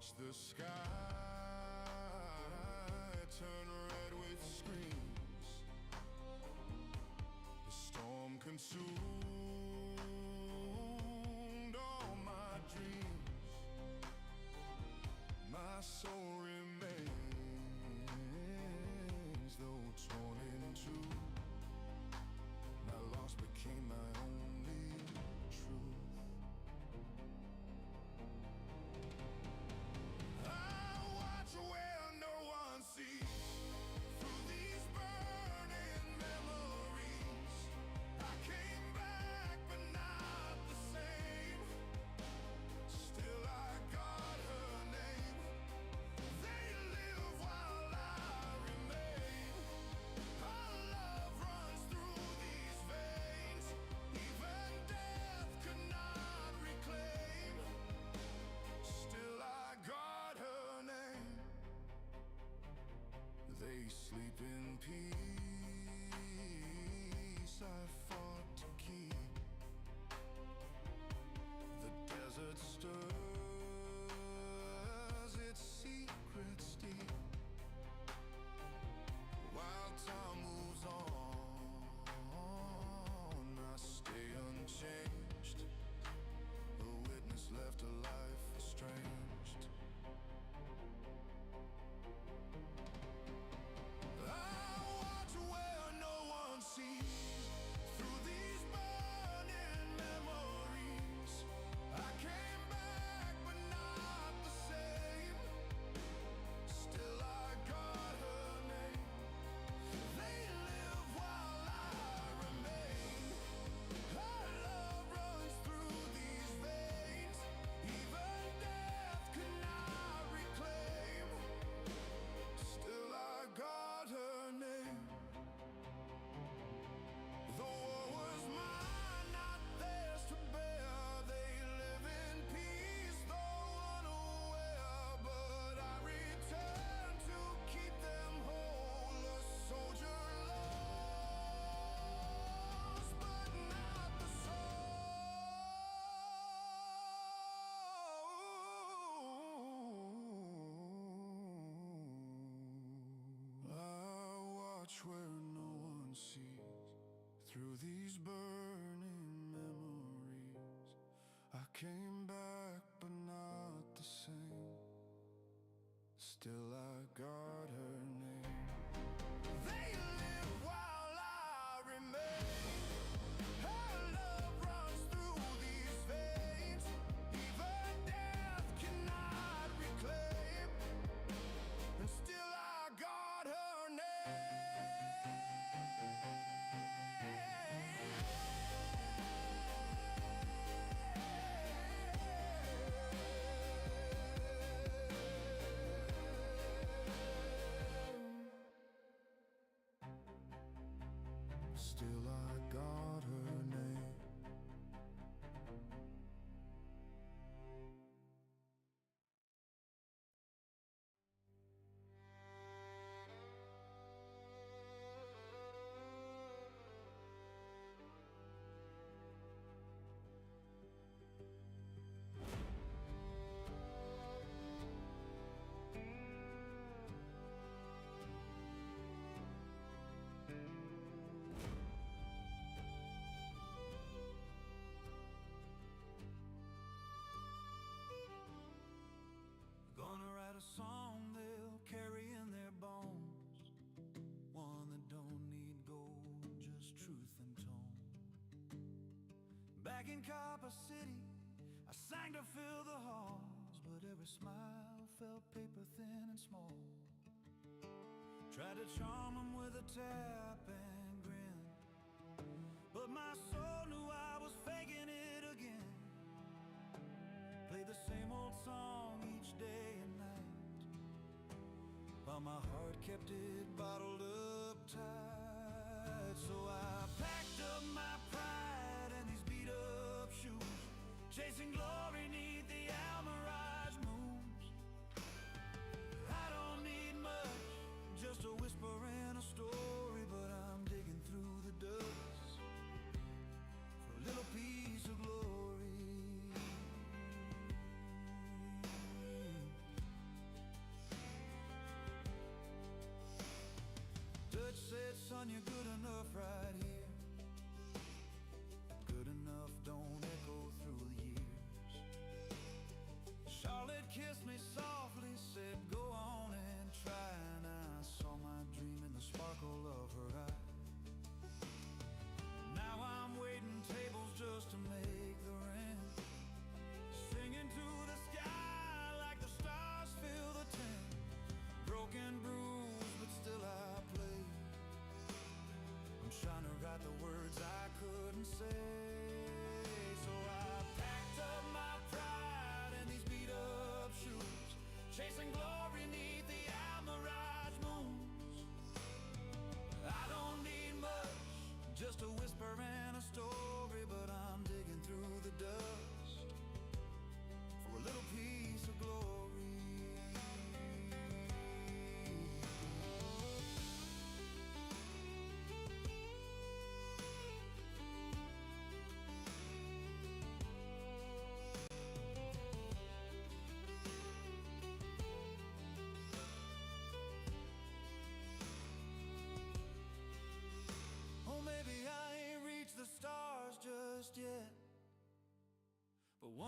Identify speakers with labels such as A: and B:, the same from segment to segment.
A: watch the sky turn red with screams. The storm consumed all my dreams. My soul remains, though torn in two. My loss became my only truth. I watch where no one sees. Through these burning memories, I came back but not the same. Still I got her name. They live while I remain. Our love runs through these veins. Even death could not reclaim. Still I got her name. They sleep in peace, I fought to keep. The desert stirs its secrets deep. While time moves on, I stay unchanged, a witness left a life estranged. I watch where no one sees. Through these burning memories, I came back but not the same. Still I got her name. They live while I remain. Our love runs through these veins. Even death could not reclaim. Still I got her name. The war was mine, not theirs to bear. They live in peace, though unaware. But I return to keep them whole. A soldier lost, but not the soul. I watch where no one sees. Through these burning memories, I came back but not the same. Still I got her name. They live while I remain. Her love runs through these veins. Even death cannot reclaim. And still I got her name. Still I got her name. Gonna write a song they'll carry in their bones. One that don't need gold, just truth and tone. Back in Copper City, I sang to fill the halls, but every smile felt paper thin and small. Tried to charm 'em with a tap and grin, but my soul knew I was faking it again. Played the same old song each day and night, while my heart kept it bottled up tight. So I packed up my pride and these beat up shoes, chasing glory 'neath the Almirage moons. I don't need much, just a whisper and a story, but I'm digging through the dust for a little piece of glory.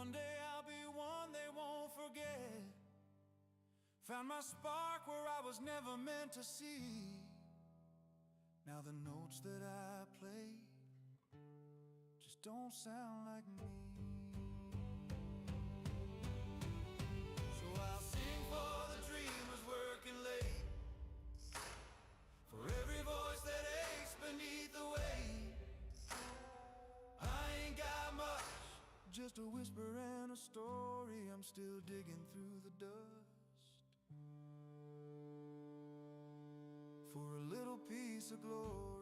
A: One day I'll be one they won't forget. Found my spark where I was never meant to see. Now the notes that I play just don't sound like me. So I'll sing for the dreamers working late, for every voice that aches beneath the weight. I ain't got much, just a whisper and a story. I'm still digging through the dust for a little piece of glory.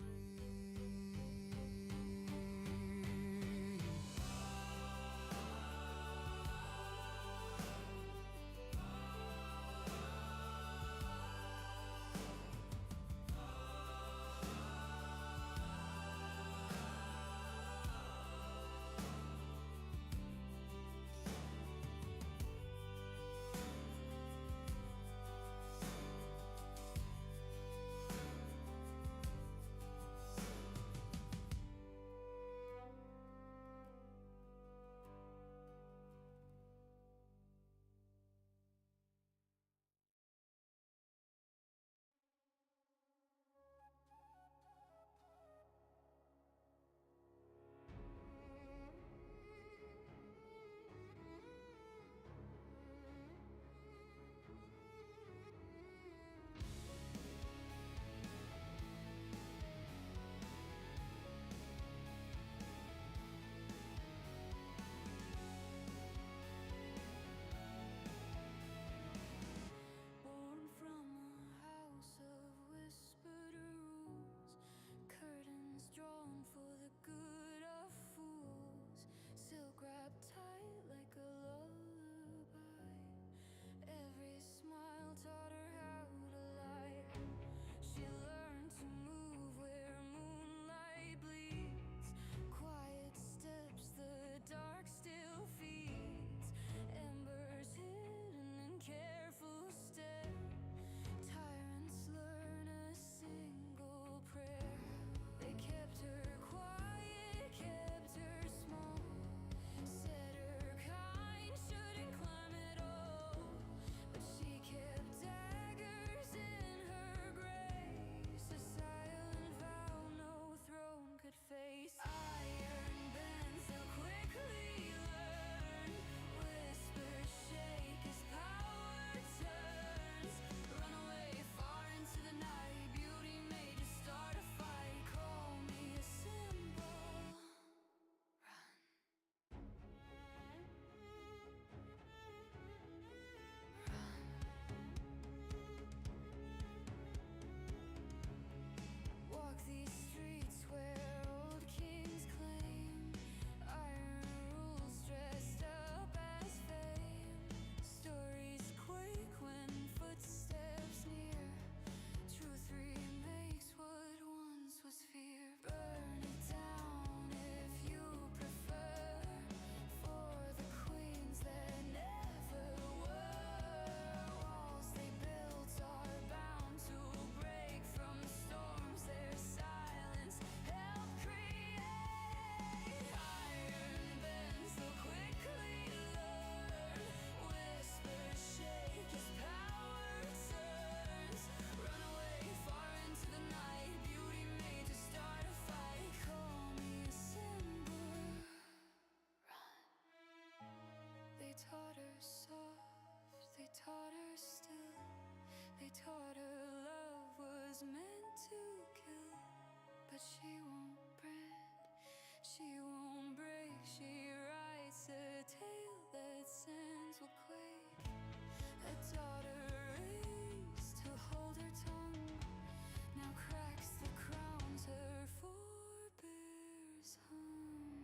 B: Taught her love was meant to kill, but she won't bend, she won't break. She writes a tale that sands will quake. A daughter raised to hold her tongue, now cracks the crowns her forebears hung.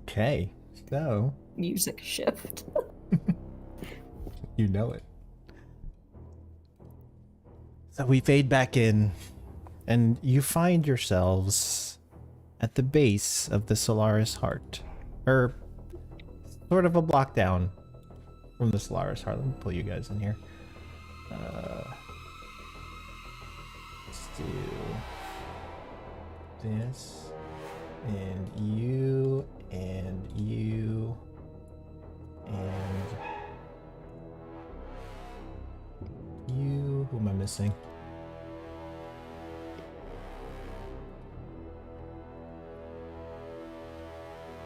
C: Okay, so
D: Music shift.
C: you know it. So we fade back in, and you find yourselves at the base of the Solaris Heart, or sort of a block down from the Solaris Heart. Let me pull you guys in here. Let's do this, and you, and you, and you. Who am I missing?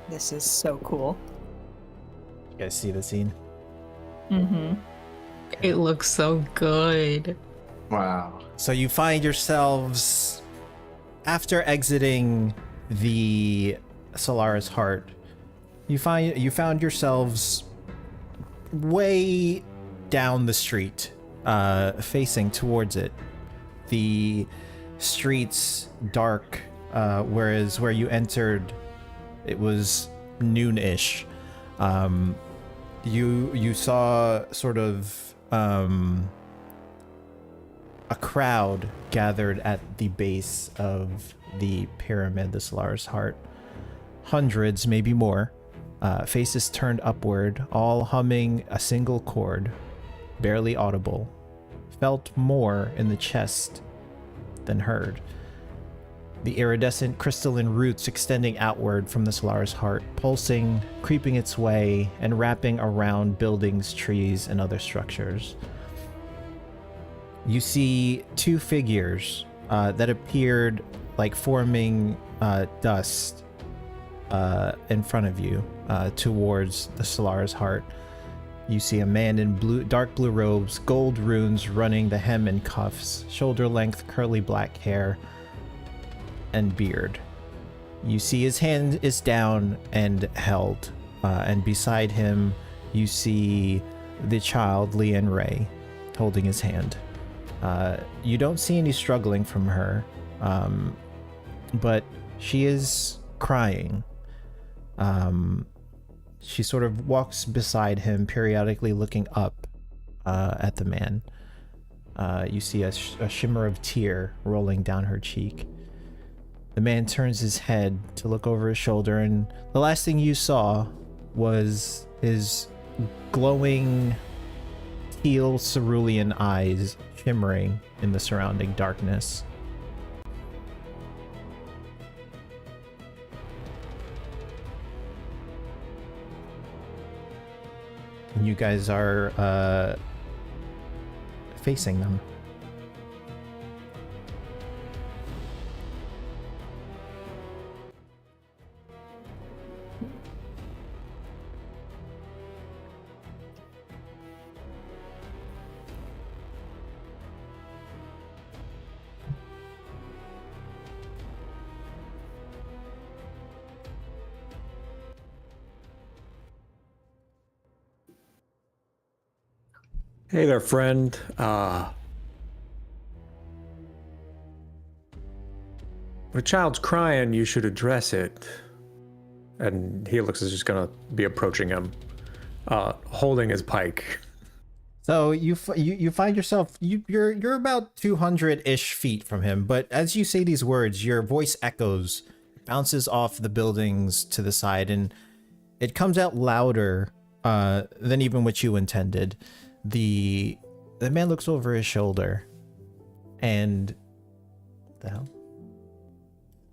D: This is so cool.
C: You guys see the scene?
D: Mm-hmm.
E: It looks so good.
F: Wow.
C: So you find yourselves, after exiting the Solaris Heart, you found yourselves way down the street, facing towards it. The streets dark, whereas where you entered, it was noon-ish. You saw sort of a crowd gathered at the base of the pyramid, the Solaris Heart. Hundreds, maybe more, faces turned upward, all humming a single chord, barely audible. Felt more in the chest than heard. The iridescent crystalline roots extending outward from the Solaris Heart, pulsing, creeping its way, and wrapping around buildings, trees, and other structures. You see two figures that appeared like forming dust in front of you towards the Solaris Heart. You see a man in dark blue robes, gold runes running the hem and cuffs, shoulder-length curly black hair, and beard. You see his hand is down and held, and beside him you see the child, Leanne Ray, holding his hand. You don't see any struggling from her, but she is crying. She sort of walks beside him, periodically looking up at the man. You see a shimmer of tear rolling down her cheek. The man turns his head to look over his shoulder, and the last thing you saw was his glowing teal cerulean eyes shimmering in the surrounding darkness. And you guys are facing them.
G: Hey there, friend. When a child's crying, you should address it. And Helix is just gonna be approaching him, holding his pike.
C: So you find yourself you're about 200-ish feet from him, but as you say these words, your voice echoes, bounces off the buildings to the side, and it comes out louder than even what you intended. The man looks over his shoulder, and what the hell?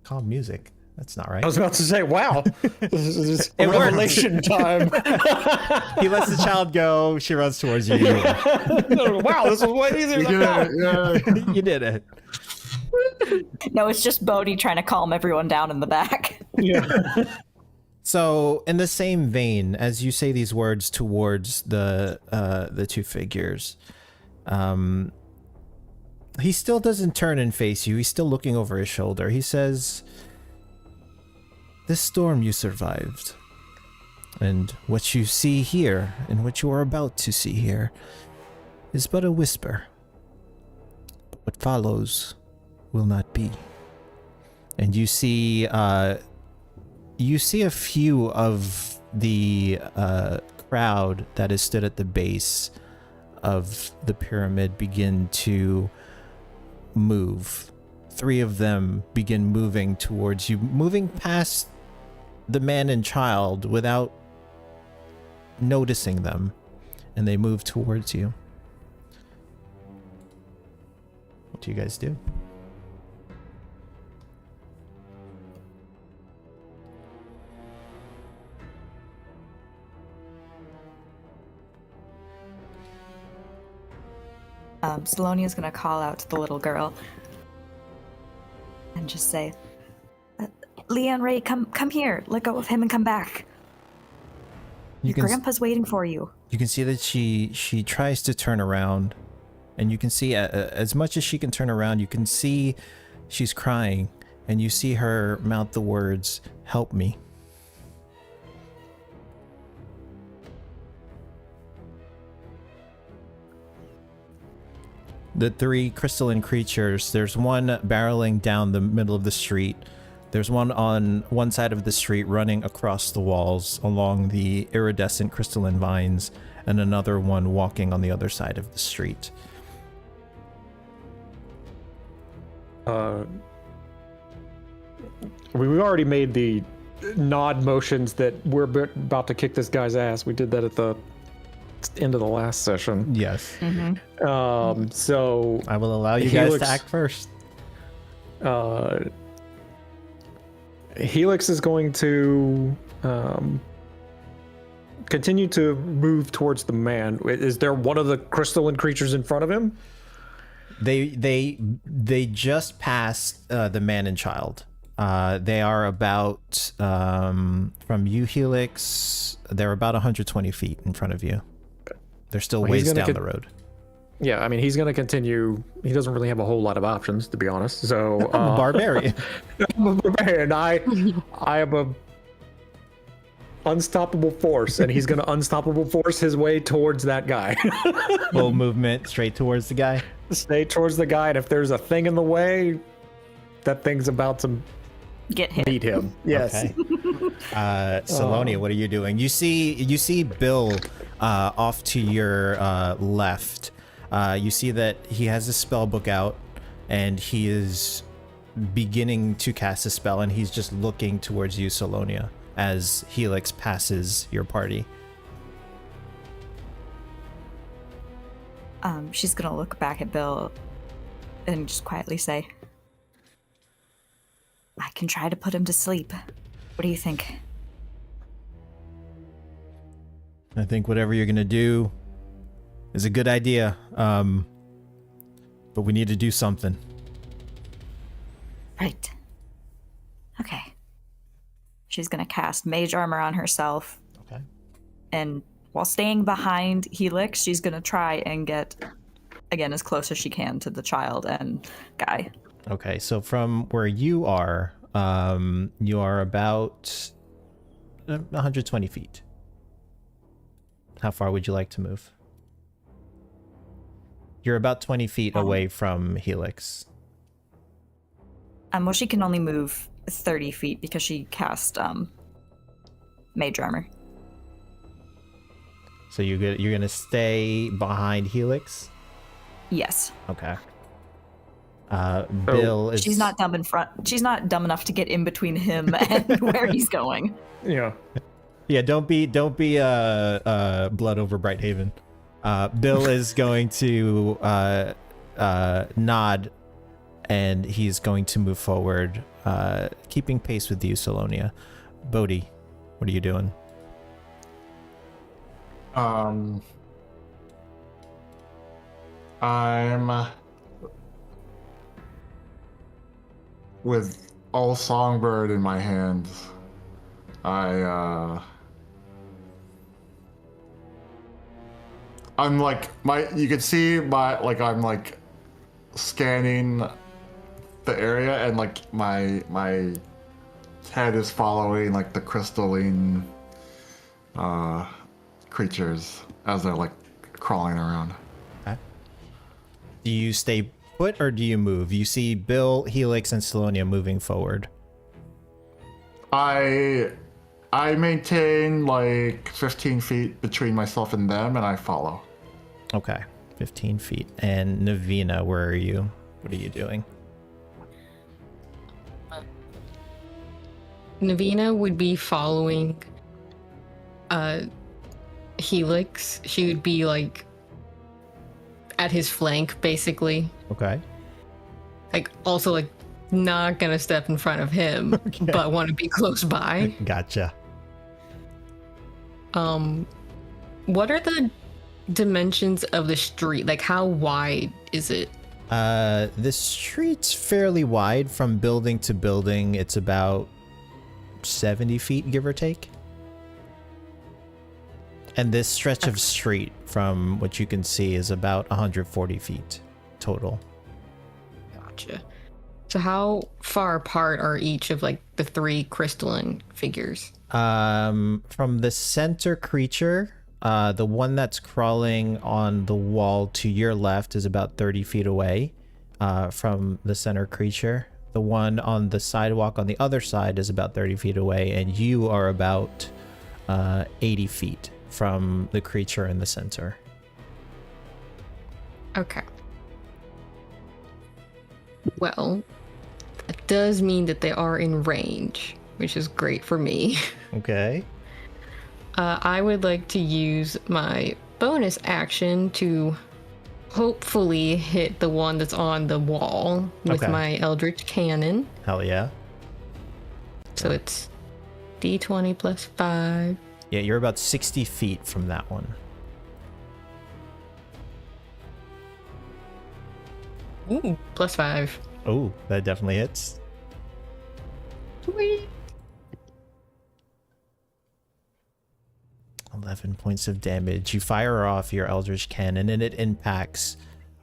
C: Calm music. That's not right.
G: I was about to say, wow, this is a revelation time.
C: He lets the child go. She runs towards you.
G: Wow, this is way easier than that.
C: You did it.
D: No, it's just Bodhi trying to calm everyone down in the back.
G: Yeah.
C: So, in the same vein, as you say these words towards the two figures, he still doesn't turn and face you. He's still looking over his shoulder. He says, "This storm you survived, and what you see here, and what you are about to see here, is but a whisper. But what follows will not be." And you see you see a few of the crowd that is stood at the base of the pyramid begin to move. 3 of them begin moving towards you, moving past the man and child without noticing them, and they move towards you. What do you guys do?
D: Salonia's gonna call out to the little girl and just say, Leanne Ray, come here. Let go of him and come back. Your grandpa's waiting for you.
C: You can see that she tries to turn around, and you can see as much as she can turn around, you can see she's crying, and you see her mouth the words, "Help me." The 3 crystalline creatures, there's one barreling down the middle of the street. There's one on one side of the street running across the walls along the iridescent crystalline vines, and another one walking on the other side of the street.
G: We've already made the nod motions that we're about to kick this guy's ass. We did that at the end of the last session.
C: Yes.
G: So
C: I will allow you guys to act first.
G: Helix is going to continue to move towards the man. Is there one of the crystalline creatures in front of him?
C: They just passed the man and child. They are about from you, Helix. They're about 120 feet in front of you. They're still ways down the road.
G: Yeah, I mean, he's going to continue. He doesn't really have a whole lot of options, to be honest. So
C: I'm a barbarian.
G: I'm a barbarian. I am a unstoppable force, and he's going to unstoppable force his way towards that guy.
C: Full movement straight towards the guy.
G: Stay towards the guy, and if there's a thing in the way, that thing's about to
D: Get hit.
G: beat him. Yes.
C: Okay. Salonia, what are you doing? You see Bill off to your left. You see that he has a spell book out, and he is beginning to cast a spell, and he's just looking towards you, Salonia, as Helix passes your party.
D: She's gonna look back at Bill and just quietly say, I can try to put him to sleep. What do you think?
C: I think whatever you're gonna do is a good idea. But we need to do something.
D: Right. Okay. She's gonna cast Mage Armor on herself.
C: Okay.
D: And while staying behind Helix, she's gonna try and get, again, as close as she can to the child and guy.
C: Okay, so from where you are about 120 feet. How far would you like to move? You're about 20 feet away from Helix.
D: Well, she can only move 30 feet because she cast Mage Armor.
C: So you're gonna stay behind Helix?
D: Yes.
C: Okay. Bill is.
D: She's not dumb in front. She's not dumb enough to get in between him and where he's going.
G: Yeah.
C: Yeah. Don't be blood over Brighthaven. Bill is going to nod, and he's going to move forward, keeping pace with you, Salonia. Bodhi, what are you doing?
F: I'm with all Songbird in my hands. I'm like you can see I'm like scanning the area, and like my head is following like the crystalline creatures as they're like crawling around.
C: Okay. Do you stay put or do you move? You see Bill, Helix, and Salonia moving forward.
F: I maintain like 15 feet between myself and them, and I follow.
C: Okay, 15 feet. And Navina, where are you? What are you doing?
E: Navina would be following Helix. She would be like at his flank, basically.
C: Okay.
E: Like also like not gonna step in front of him, but want to be close by.
C: Gotcha.
E: What are the dimensions of the street? Like how wide is it?
C: The street's fairly wide from building to building. It's about 70 feet, give or take. And this stretch of street, from what you can see, is about 140 feet total.
E: Gotcha. So how far apart are each of like the three crystalline figures?
C: From the center creature, the one that's crawling on the wall to your left is about 30 feet away from the center creature. The one on the sidewalk on the other side is about 30 feet away, and you are about 80 feet from the creature in the center.
E: Okay. Well, that does mean that they are in range, which is great for me.
C: Okay.
E: I would like to use my bonus action to hopefully hit the one that's on the wall with
C: Okay.
E: my Eldritch Cannon.
C: Hell yeah.
E: So it's D20 plus 5.
C: Yeah, you're about 60 feet from that one.
E: Ooh, plus 5.
C: Oh, that definitely hits.
E: Sweet.
C: 11 points of damage. You fire off your Eldritch Cannon and it impacts.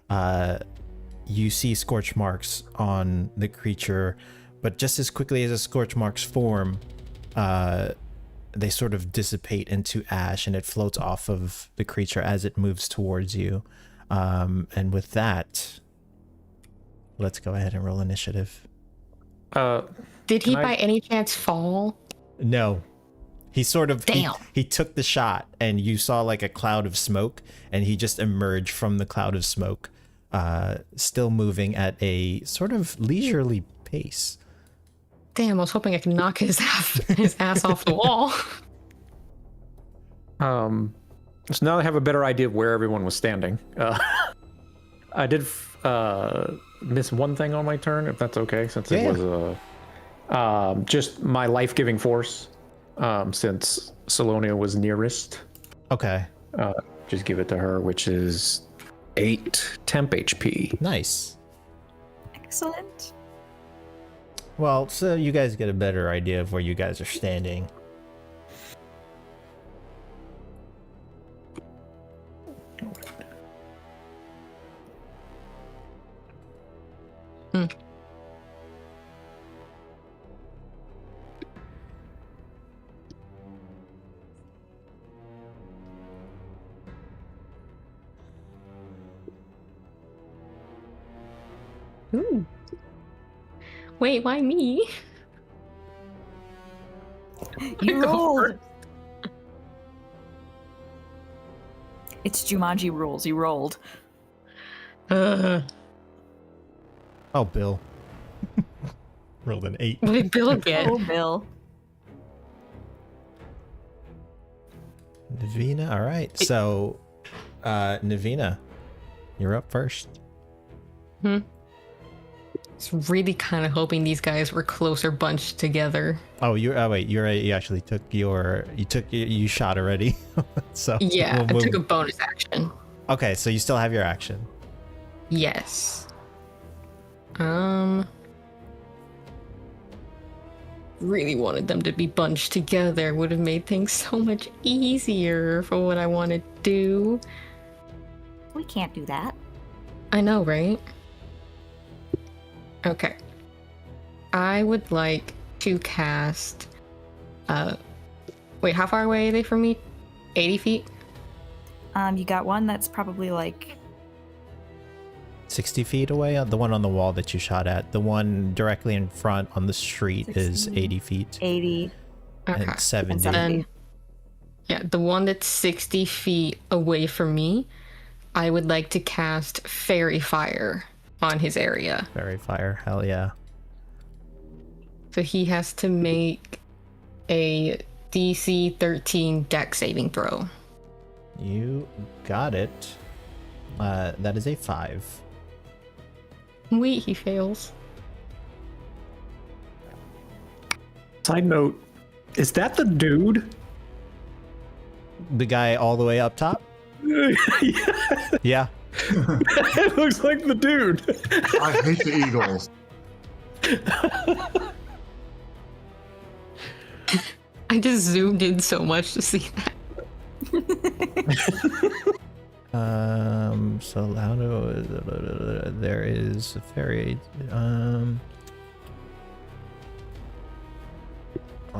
C: You see scorch marks on the creature, but just as quickly as the scorch marks form, they sort of dissipate into ash and it floats off of the creature as it moves towards you. And with that, let's go ahead and roll initiative.
E: Did he by any chance fall?
C: No. He sort of
E: Damn.
C: He took the shot and you saw like a cloud of smoke and he just emerged from the cloud of smoke, still moving at a sort of leisurely pace.
E: Damn, I was hoping I could knock his ass off the wall.
G: So now I have a better idea of where everyone was standing. I did miss one thing on my turn, if that's okay, since it was just my life-giving force. Since Salonia was nearest.
C: Okay.
G: Just give it to her, which is 8 temp HP.
C: Nice.
D: Excellent.
C: Well, so you guys get a better idea of where you guys are standing.
E: Ooh. Wait, why me?
D: You rolled. It's Jumanji rules. You rolled.
C: Oh, Bill. Rolled an 8.
E: What did Bill get?
D: Oh, Bill.
C: Navina, all right. So, Navina, you're up first.
E: I was really kind of hoping these guys were closer bunched together.
C: Oh, you actually took you shot already. So
E: Yeah,
C: we'll
E: I took a bonus action.
C: Okay, so you still have your action.
E: Yes. Really wanted them to be bunched together. Would have made things so much easier for what I want to do.
D: We can't do that.
E: I know, right? Okay. I would like to cast... Wait, how far away are they from me? 80 feet?
D: You got one that's probably like
C: 60 feet away? The one on the wall that you shot at. The one directly in front on the street is
D: 60,
C: 80 feet.
D: 80.
E: Okay.
C: And 70.
D: And 70.
E: Then, yeah, the one that's 60 feet away from me, I would like to cast Fairy Fire on his area.
C: Fairy fire, hell yeah.
E: So he has to make a DC 13 dex saving throw.
C: You got it. That is a 5.
E: Wait, he fails.
G: Side note, is that the dude?
C: The guy all the way up top? Yeah.
G: It looks like the dude.
F: I hate the Eagles.
E: I just zoomed in so much to see that.
C: So Laudo, there is a fairy. I'll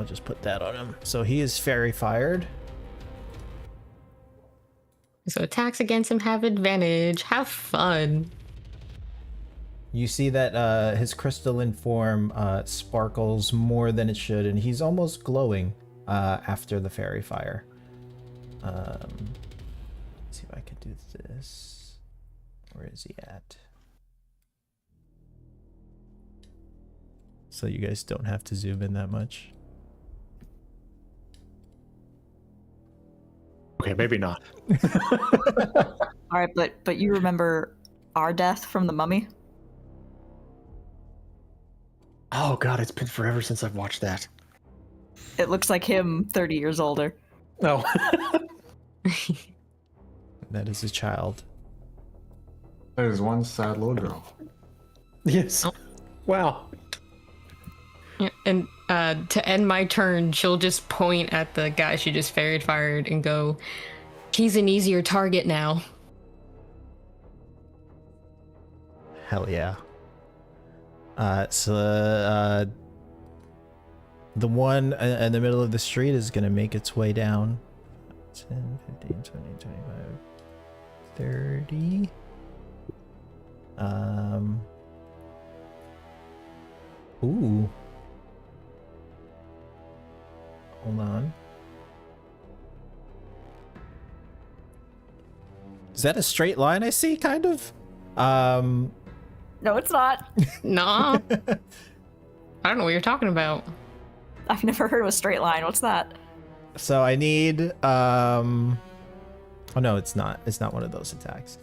C: just put that on him. So he is fairy fired.
E: So attacks against him have advantage. Have fun.
C: You see that his crystalline form sparkles more than it should, and he's almost glowing after the fairy fire. Let's see if I can do this. Where is he at? So you guys don't have to zoom in that much.
G: Okay, maybe not.
D: All right, but you remember our death from the mummy?
G: Oh god, it's been forever since I've watched that.
D: It looks like him 30 years older.
G: Oh.
C: That is a child.
F: There's one sad little girl.
G: Yes.
E: Oh.
G: Wow.
E: Yeah, and to end my turn, she'll just point at the guy she just fairy fired and go, "He's an easier target now."
C: Hell yeah. The one in the middle of the street is going to make its way down. 10, 15, 20, 25, 30. Ooh. Hold on. Is that a straight line I see, kind of?
D: No, it's not.
E: Nah. I don't know what you're talking about.
D: I've never heard of a straight line. What's that?
C: So I need oh no, it's not one of those attacks.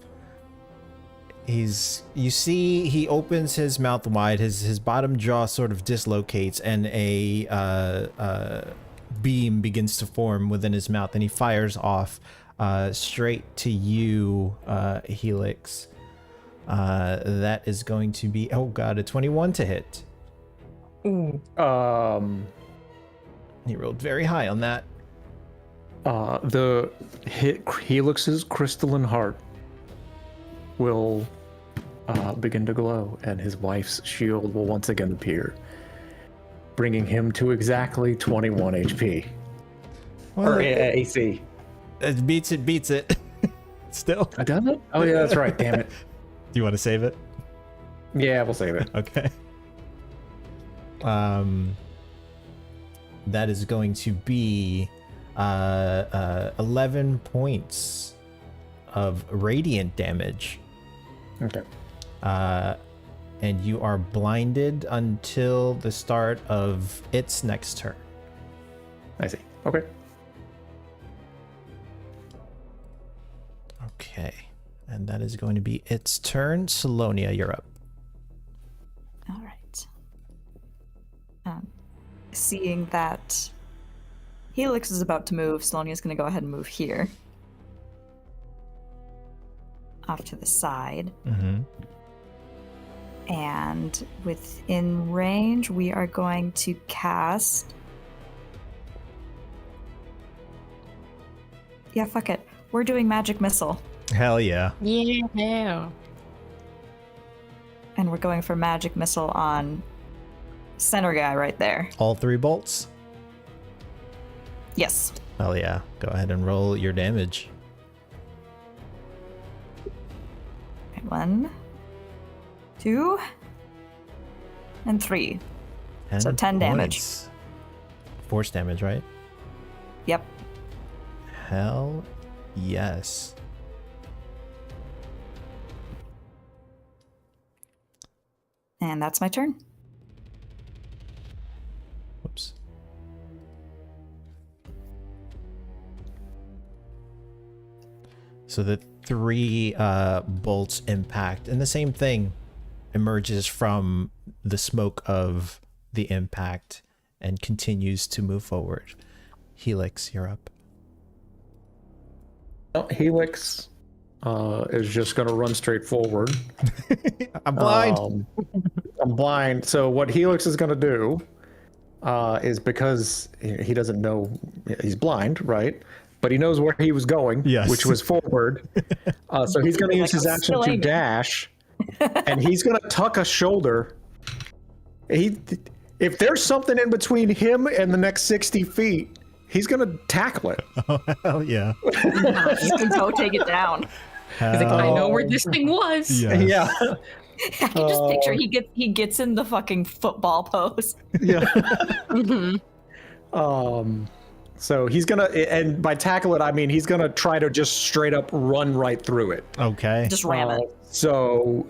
C: You see he opens his mouth wide, his bottom jaw sort of dislocates, and a beam begins to form within his mouth, and he fires off straight to you, Helix. That is going to be, oh god, a 21 to hit.
E: Ooh.
C: He rolled very high on that.
G: The Helix's crystalline heart will begin to glow, and his wife's shield will once again appear, bringing him to exactly 21 HP.
C: Well,
G: Or AC.
C: it beats it. Still.
G: I done it? Oh yeah, that's right. Damn it.
C: Do you want to save it?
G: Yeah, we'll save it.
C: Okay. That is going to be 11 points of radiant damage.
G: Okay.
C: And you are blinded until the start of its next turn.
G: I see. Okay.
C: Okay. And that is going to be its turn. Salonia, you're up.
D: All right. Seeing that Helix is about to move, Salonia's going to go ahead and move here. Off to the side.
C: Mm-hmm.
D: And within range, we are going to cast... Yeah, fuck it. We're doing Magic Missile.
C: Hell yeah.
E: Yeah.
D: And we're going for Magic Missile on center guy right there.
C: All 3 bolts?
D: Yes.
C: Hell yeah. Go ahead and roll your damage.
D: One, 2, and 3. So 10 damage.
C: points. Force damage, right?
D: Yep.
C: Hell yes.
D: And that's my turn.
C: Whoops. So the 3 bolts impact, and the same thing emerges from the smoke of the impact and continues to move forward. Helix, you're up.
G: Well, Helix is just going to run straight forward.
C: I'm blind.
G: I'm blind. So what Helix is going to do is, because he doesn't know, he's blind, right? But he knows where he was going,
C: Yes.
G: which was forward. So he's going to use his action to dash, and he's going to tuck a shoulder. If there's something in between him and the next 60 feet, he's going to tackle it.
C: Oh, hell yeah.
D: You can go take it down.
E: He's like, I know where this thing was.
C: Yes.
G: Yeah.
D: I can just picture he gets in the fucking football pose.
G: Yeah.
E: Mhm.
G: So he's gonna, and by tackle it, I mean he's gonna try to just straight up run right through it.
C: Okay.
D: Just ram it.
G: So,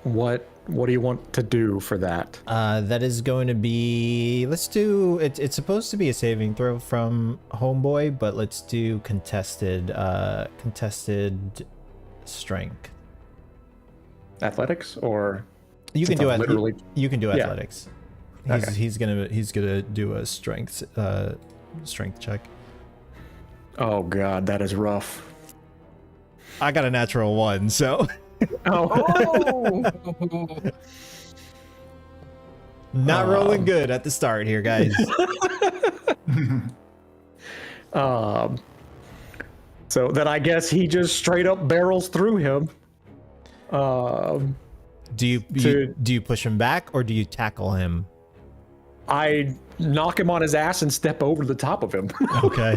G: what do you want to do for that?
C: That is going to be, let's do, it's supposed to be a saving throw from Homeboy, but let's do contested strength.
G: Athletics, or
C: You can
G: since
C: do
G: I'm
C: it.
G: literally.
C: You can do
G: Yeah.
C: athletics.
G: Okay.
C: He's gonna do a strength check.
G: Oh god, that is rough.
C: I got a natural 1, so
G: Oh.
C: not rolling good at the start here, guys.
G: So then I guess he just straight up barrels through him.
C: Do you push him back or do you tackle him?
G: I knock him on his ass and step over the top of him.
C: Okay.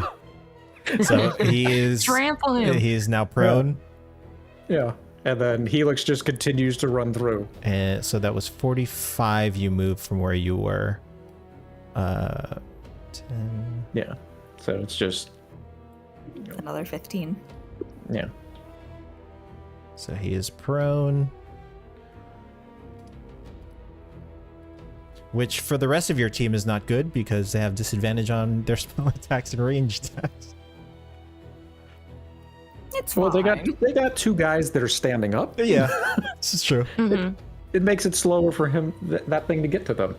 C: So he is
E: Trample him.
C: He is now prone.
G: Yeah. And then Helix just continues to run through.
C: And so that was 45 you moved from where you were. 10.
G: Yeah. So it's just,
D: Another 15.
G: yeah.
C: So he is prone. Which for the rest of your team is not good because they have disadvantage on their spell attacks and range attacks.
D: It's
G: Well,
D: fine.
G: they got 2 guys that are standing up.
C: Yeah, this is true.
G: It makes it slower for him, that thing to get to them.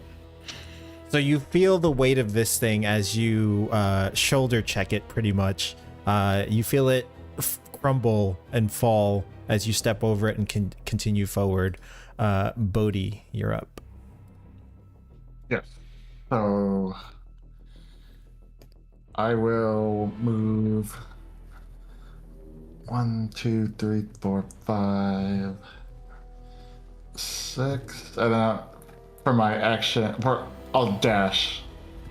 C: So you feel the weight of this thing as you shoulder check it pretty much. You feel it crumble and fall as you step over it and continue forward. Bodhi, you're up.
F: Yes. So I will move 1, 2, 3, 4, 5, 6, and then for my action, I'll dash.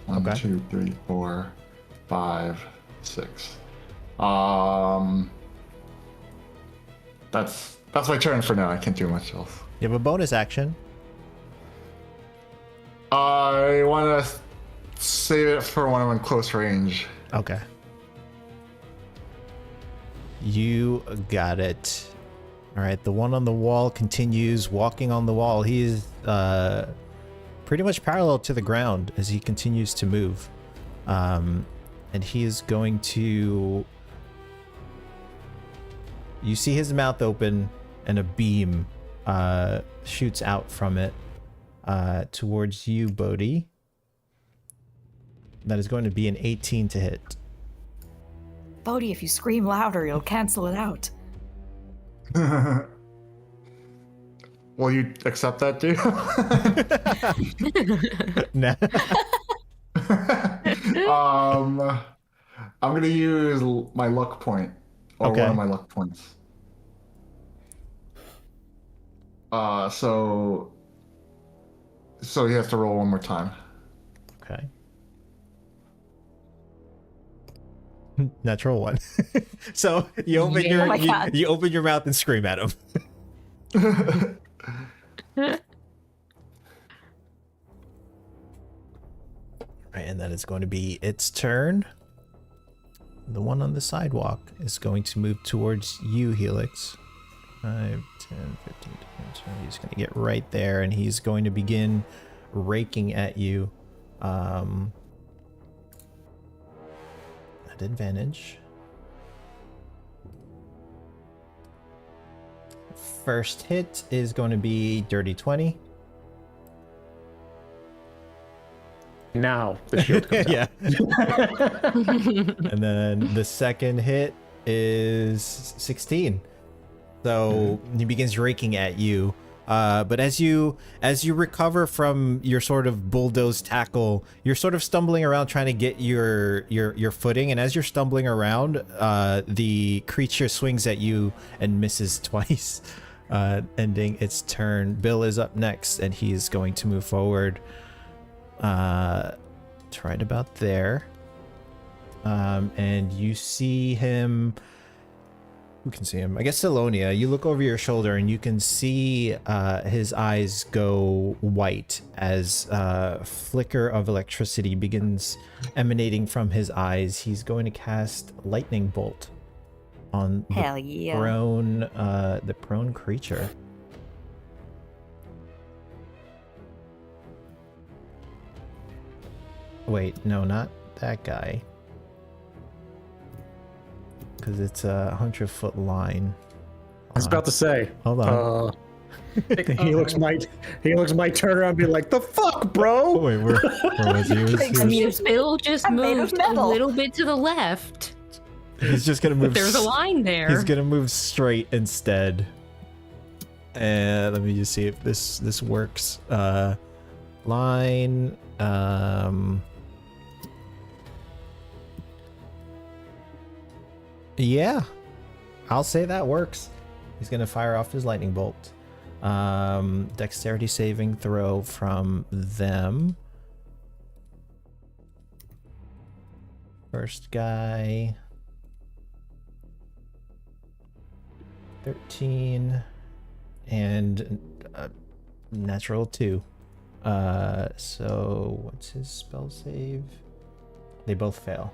F: 1,
C: Okay.
F: 2, 3, 4, 5, 6. That's my turn for now. I can't do much else.
C: You have a bonus action.
F: I want to save it for when I'm in close range.
C: Okay. You got it. All right, the one on the wall continues walking on the wall. He is pretty much parallel to the ground as he continues to move. And he is going to... You see his mouth open and a beam shoots out from it towards you, Bodhi. That is going to be an 18 to hit.
D: Bodhi, if you scream louder, you'll cancel it out.
F: Will you accept that, dude?
C: Nah.
F: I'm gonna use my luck point, or
C: Okay.
F: one of my luck points. So he has to roll one more time.
C: Okay. Natural 1. So you open
D: Oh my God.
C: you open your mouth and scream at him. Right, and then it's going to be its turn. The one on the sidewalk is going to move towards you, Helix. 5, 10, 15, 20, 20. He's going to get right there, and he's going to begin raking at you. At advantage. First hit is going to be dirty 20.
G: Now the shield comes out.
C: Yeah. And then the second hit is 16. So he begins raking at you. But as you recover from your sort of bulldoze tackle, you're sort of stumbling around trying to get your footing. And as you're stumbling around, the creature swings at you and misses twice, ending its turn. Bill is up next, and he's going to move forward. It's right about there. And you see him. Who can see him? I guess Silonia. You look over your shoulder and you can see his eyes go white as a flicker of electricity begins emanating from his eyes. He's going to cast Lightning Bolt on the prone creature. Wait, no, not that guy. Because it's a 100-foot line.
G: I was about to say.
C: Hold on.
G: Helix might turn around and be like, "The fuck, bro!"
C: Wait, where was he?
E: I mean, if Bill just
D: I'm made of
E: moved a
D: metal.
E: little bit to the left,
C: He's just gonna move.
E: there's a line there.
C: He's gonna move straight instead. And let me just see if this works. Line. Yeah, I'll say that works. He's gonna fire off his lightning bolt. Dexterity saving throw from them. First guy. 13 and natural 2. So what's his spell save? They both fail.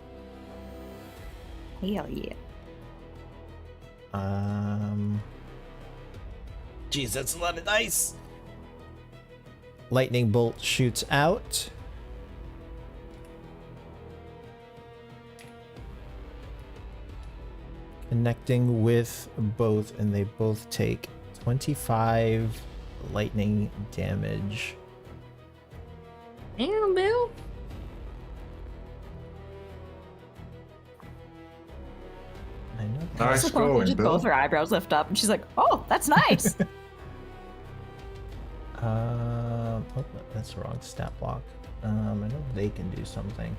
D: Hell yeah.
C: Jeez, that's a lot of dice. Lightning bolt shoots out. Connecting with both, and they both take 25 lightning damage.
E: Damn, Bill.
C: I know.
F: Nice going,
D: Just
F: Bill.
D: both her eyebrows lift up, and she's like, "Oh, that's nice."
C: Oh, that's the wrong stat block. I know they can do something.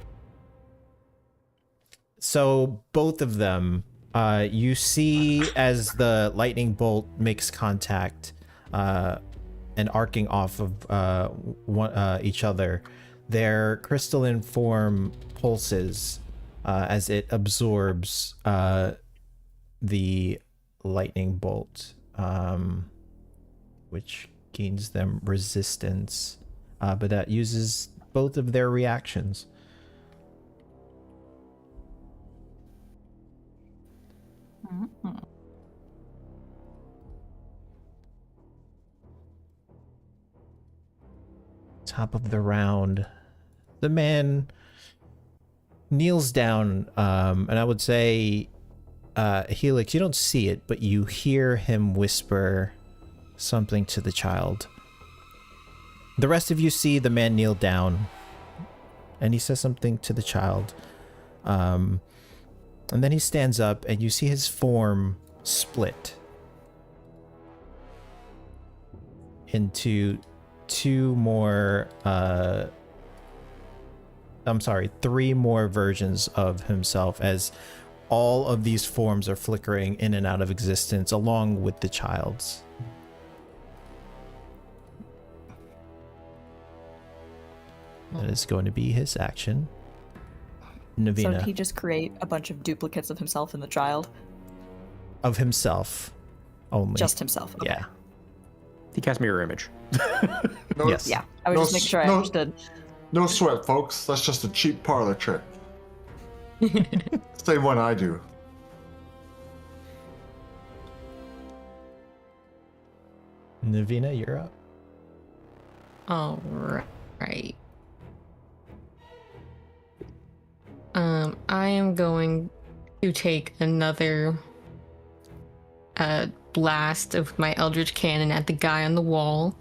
C: So both of them, you see as the lightning bolt makes contact, and arcing off of each other, their crystalline form pulses as it absorbs the lightning bolt, which gains them resistance, but that uses both of their reactions. Top of the round, the man kneels down, and I would say, Helix, you don't see it, but you hear him whisper something to the child. The rest of you see the man kneel down, and he says something to the child. And then he stands up, and you see his form split into three more versions of himself, as all of these forms are flickering in and out of existence along with the child's. That is going to be his action.
D: So
C: Navina.
D: did he just create a bunch of duplicates of himself and the child?
C: Of himself only.
D: Just himself. Okay.
C: Yeah.
G: He cast mirror image.
F: No,
C: Yes.
D: Yeah, I was
F: No
D: just making sure I
F: no-
D: understood.
F: No sweat, folks. That's just a cheap parlor trick. Same one I do.
C: Navina, you're up.
E: All right. I am going to take another blast of my Eldritch Cannon at the guy on the wall.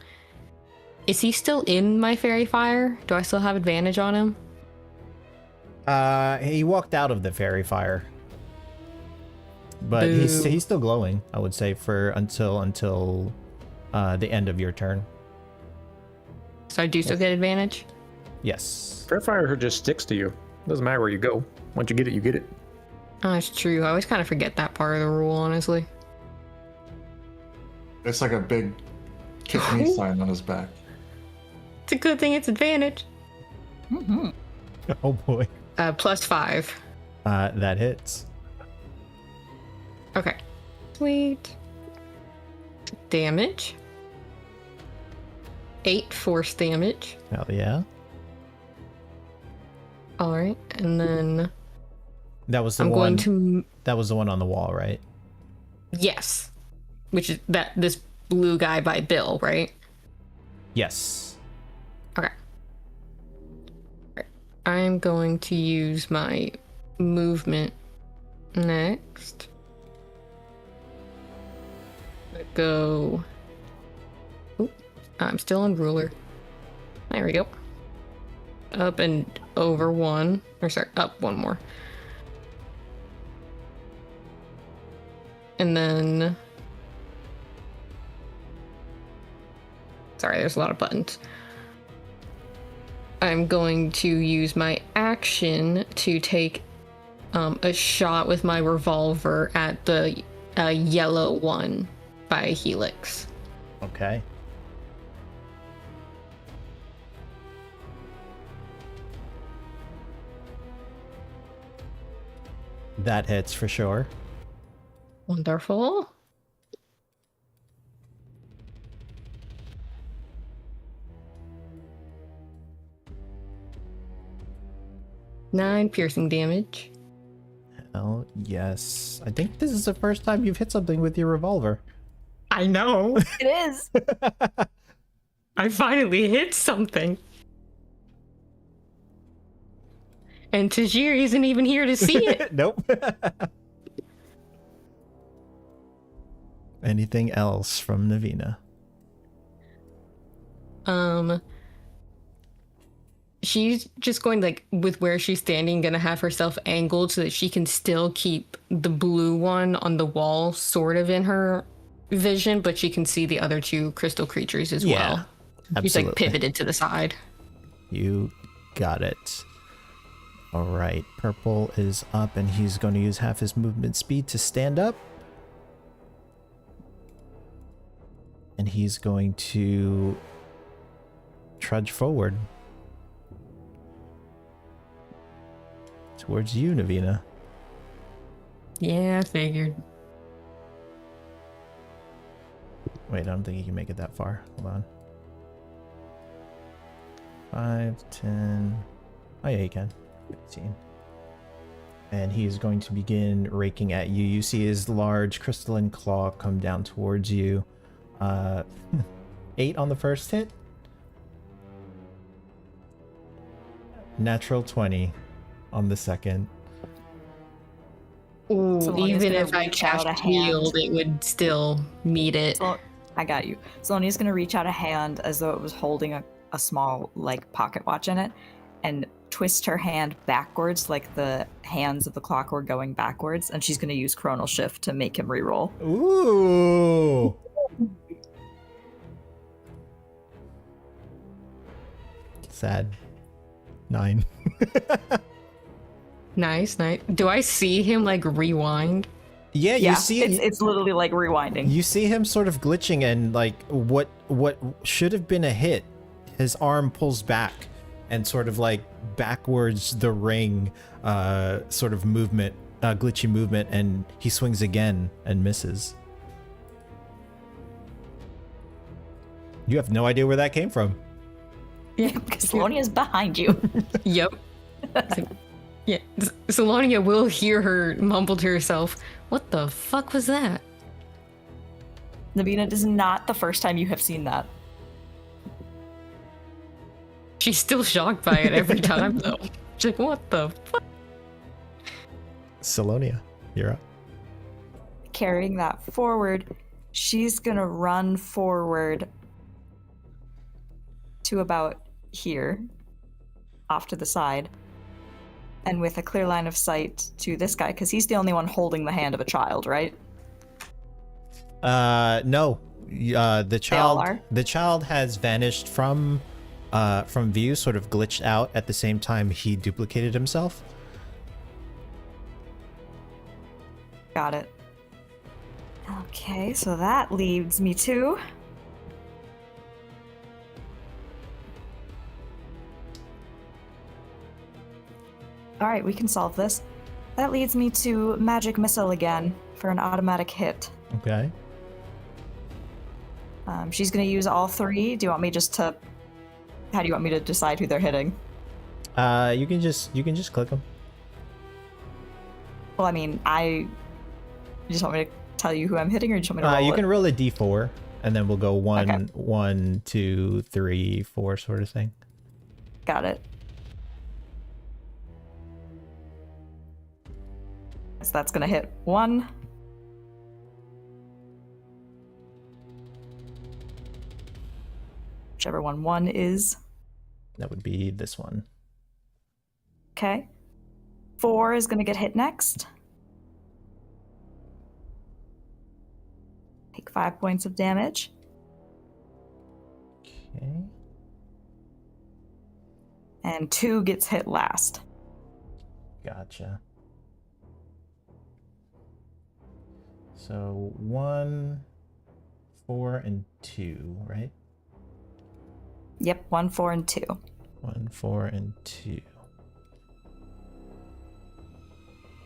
E: Is he still in my fairy fire? Do I still have advantage on him?
C: He walked out of the fairy fire, but
E: Boo.
C: he's still glowing. I would say for until the end of your turn.
E: So I do still get advantage?
C: Yes.
G: Fair fire just sticks to you. Doesn't matter where you go. Once you get it, you get it.
E: Oh, that's true. I always kind of forget that part of the rule, honestly.
F: It's like a big kick me sign on his back.
E: It's a good thing it's advantage.
C: Oh boy.
E: +5.
C: That hits.
E: Okay. Sweet. Damage. 8 force damage.
C: Hell yeah.
E: Alright, and then
C: That was the
E: I'm
C: one.
E: going to...
C: That was the one on the wall, right?
E: Yes. Which is this blue guy by Bill, right?
C: Yes.
E: Okay. Right. I'm going to use my movement next. Go. Oop, I'm still on ruler. There we go. Up and over one. Or sorry, up one more. And then... Sorry, there's a lot of buttons. I'm going to use my action to take a shot with my revolver at the yellow one by Helix.
C: Okay. That hits for sure.
E: Wonderful. Nine piercing damage.
C: Hell yes. I think this is the first time you've hit something with your revolver.
E: I know.
D: It is.
E: I finally hit something. And Tajir isn't even here to see it.
C: Nope. Anything else from Navina?
E: She's just going, like, with where she's standing, gonna have herself angled so that she can still keep the blue one on the wall sort of in her vision, but she can see the other two crystal creatures as well. She's, like,
C: absolutely.
E: pivoted to the side.
C: You got it. All right, purple is up, and he's going to use half his movement speed to stand up. And he's going to trudge forward towards you, Navina.
E: Yeah, I figured.
C: Wait, I don't think he can make it that far. Hold on. 5, 10. Oh, yeah, he can. 15. And he's going to begin raking at you. You see his large crystalline claw come down towards you. 8 on the first hit. Natural 20 on the second.
E: Ooh,
D: So long as
E: even
D: gonna
E: if I
D: reach out
E: cast
D: a hand.
E: shield, it would still meet it.
D: So, I got you. Zelonia's gonna reach out a hand as though it was holding a small, like, pocket watch in it, and twist her hand backwards, like the hands of the clock were going backwards, and she's gonna use Chronal Shift to make him reroll.
C: Ooh. Sad. 9.
E: Nice, nice. Do I see him, like, rewind?
C: Yeah, you
D: Yeah,
C: see
D: it's literally like rewinding.
C: You see him sort of glitching, and like what should have been a hit, his arm pulls back and sort of like backwards the ring sort of movement, glitchy movement, and he swings again and misses. You have no idea where that came from.
E: Yeah,
D: Because Salonia's behind you.
E: Yep. Yeah, Salonia will hear her mumble to herself, "What the fuck was that?"
D: Navina, it is not the first time you have seen that.
E: She's still shocked by it every time, though. She's like, "What the fuck?"
C: Salonia, you're up.
D: Carrying that forward, she's gonna run forward to about here, off to the side, and with a clear line of sight to this guy, because he's the only one holding the hand of a child, right?
C: No. The child.
D: are?
C: The child has vanished from view, sort of glitched out at the same time he duplicated himself.
D: Got it. Okay, so that leads me to... Alright, we can solve this. That leads me to Magic Missile again for an automatic hit.
C: Okay.
D: She's gonna use all three. Do you want me just to... How do you want me to decide who they're hitting?
C: You can just click them.
D: Well, I mean, You just want me to tell you who I'm hitting, or you just want me to roll
C: You
D: it?
C: can roll a d4, and then we'll go one,
D: Okay.
C: 1, 2, 3, 4 sort of thing.
D: Got it. So that's gonna hit 1. Whichever one is.
C: That would be this one.
D: Okay. 4 is gonna get hit next. Take 5 points of damage.
C: Okay.
D: And 2 gets hit last.
C: Gotcha. So 1, 4, and 2, right?
D: Yep, 1, 4, and 2.
C: 1, 4, and 2.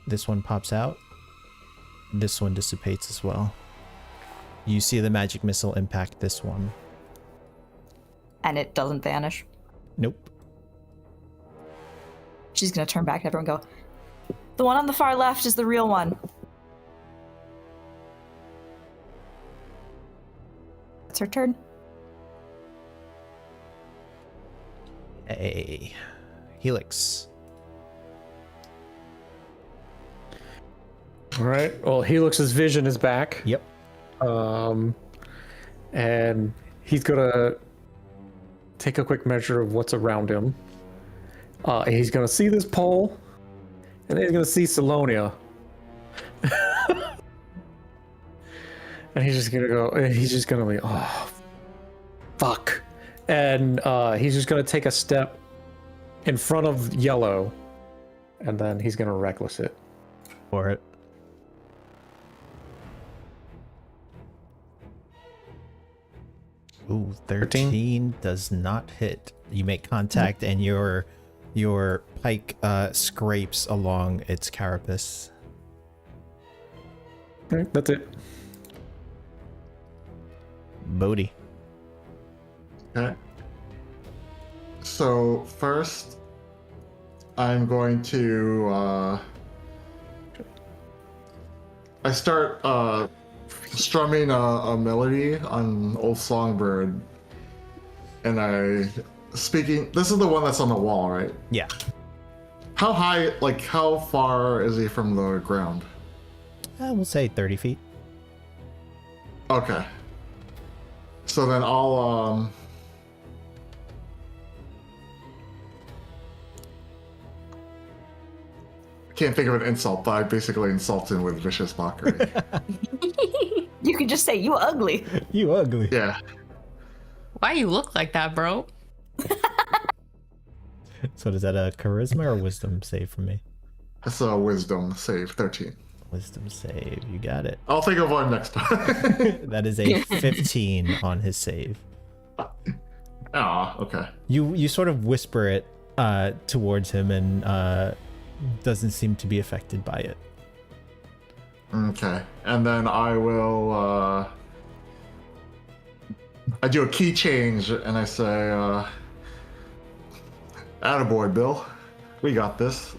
C: This one pops out. This one dissipates as well. You see the magic missile impact this one.
D: And it doesn't vanish.
C: Nope.
D: She's gonna turn back to everyone and go, the one on the far left is the real one. It's her turn.
C: Hey. Helix.
G: All right. Well, Helix's vision is back.
C: Yep.
G: And he's gonna take a quick measure of what's around him. And he's gonna see this pole, and then he's gonna see Salonia. And he's just gonna go. He's just gonna be, oh, fuck. And he's just gonna take a step in front of yellow, and then he's gonna reckless it.
C: For it. Ooh, 13 does not hit. You make contact and your pike scrapes along its carapace.
G: All right, that's it.
C: Bodhi.
F: Okay. So first, I'm going to I start strumming a melody on Old Songbird, and speaking. This is the one that's on the wall, right?
C: Yeah.
F: How high? Like how far is he from the ground?
C: We'll say 30 feet.
F: Okay. So then I'll can't think of an insult, but I basically insult him with vicious mockery.
D: You could just say, you ugly.
C: You ugly.
F: Yeah.
E: Why you look like that, bro?
C: So is that a charisma or wisdom save for me?
F: That's a wisdom save, 13.
C: Wisdom save. You got it.
F: I'll think of one next time.
C: That is a 15 on his save.
F: Ah, okay.
C: You sort of whisper it towards him and doesn't seem to be affected by it.
F: Okay. And then I will I do a key change and I say, "Attaboy, Bill. We got this."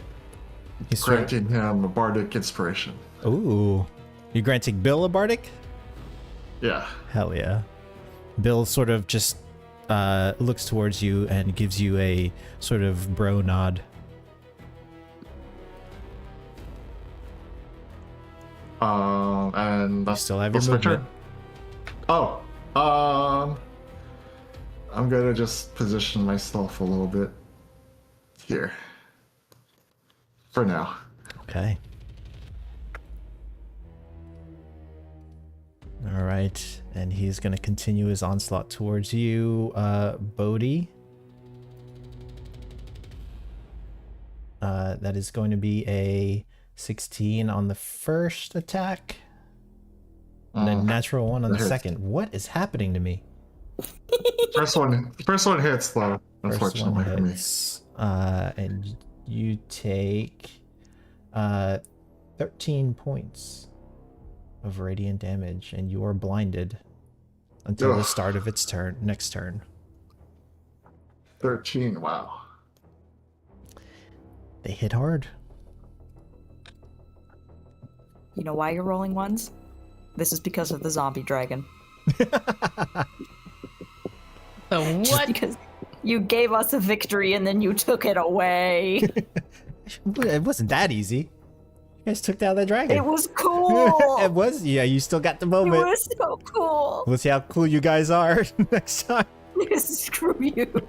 C: He's sort
F: Granting him a bardic inspiration.
C: Ooh. You granting Bill a bardic?
F: Yeah.
C: Hell yeah. Bill sort of just looks towards you and gives you a sort of bro nod.
F: And
C: You
F: that's
C: still have your
F: that's my
C: movement.
F: turn. Oh, I'm gonna just position myself a little bit here for now.
C: Okay. All right, and he's going to continue his onslaught towards you, Bodhi. That is going to be a 16 on the first attack, and a natural 1 on the
F: that hits.
C: second. What is happening to me?
F: First one hits though.
C: First
F: Unfortunately
C: one
F: for me.
C: hits, and you take 13 points of radiant damage, and you are blinded until the
F: Ugh.
C: start of its next turn.
F: 13. Wow.
C: They hit hard.
D: You know why you're rolling ones? This is because of the zombie dragon.
E: The
D: Just
E: what?
D: because you gave us a victory and then you took it away.
C: It wasn't that easy. You guys took down that dragon.
D: It was cool.
C: It was. Yeah, you still got the
D: It
C: moment.
D: was so cool.
C: We'll see how cool you guys are next time.
D: Screw you.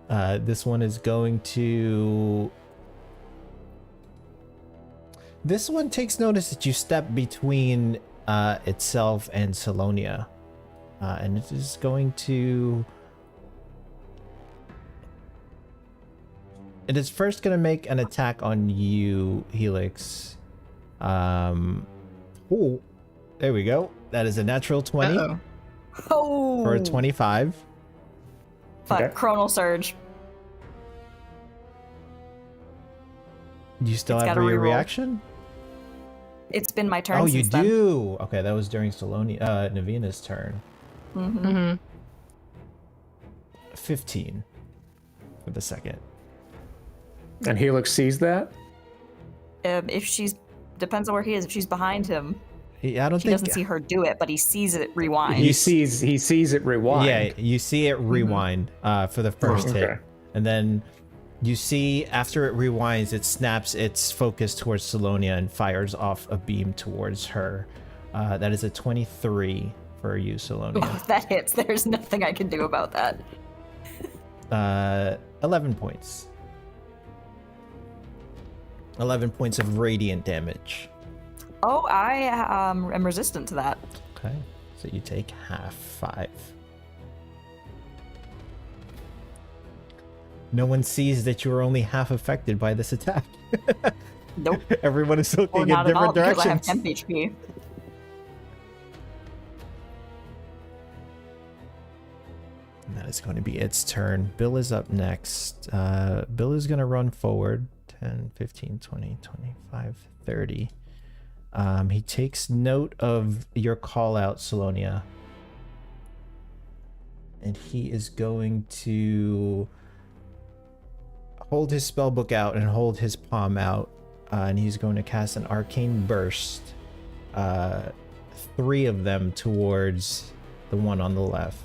C: This one is going to... This one takes notice that you step between itself and Salonia. And it is going to... It is first going to make an attack on you, Helix. Oh, there we go. That is a natural 20
E: Uh-oh.
D: Oh.
C: for a 25.
D: Fuck,
G: Okay.
D: Chronal Surge.
C: You still
D: It's
C: have
D: gotta
C: your
D: reroll.
C: reaction?
D: It's been my turn
C: Oh, you
D: since then.
C: do. Okay, that was during Navina's turn.
E: Mm-hmm.
C: 15 for the second.
G: And Helix sees that.
D: If she's... Depends on where he is. If she's behind him,
C: I don't
D: he
C: think
D: doesn't see her do it, but he sees it rewind.
G: He sees it rewind.
C: Yeah, you see it rewind for the first hit,
G: Okay.
C: and then you see after it rewinds, it snaps its focus towards Salonia and fires off a beam towards her. That is a 23 for you, Salonia.
D: If that hits, there's nothing I can do about that.
C: 11 points. 11 points of radiant damage.
D: Oh, I am resistant to that.
C: Okay, so you take half, 5. No one sees that you are only half affected by this attack.
D: Nope.
C: Everyone is
D: Or
C: looking in
D: not at all,
C: different
D: because I have
C: directions.
D: 10 HP.
C: And that is going to be its turn. Bill is up next. Bill is going to run forward 10, 15, 20, 25, 30. He takes note of your call out, Salonia. And he is going to hold his spellbook out and hold his palm out. And he's going to cast an arcane burst. 3 of them towards the one on the left.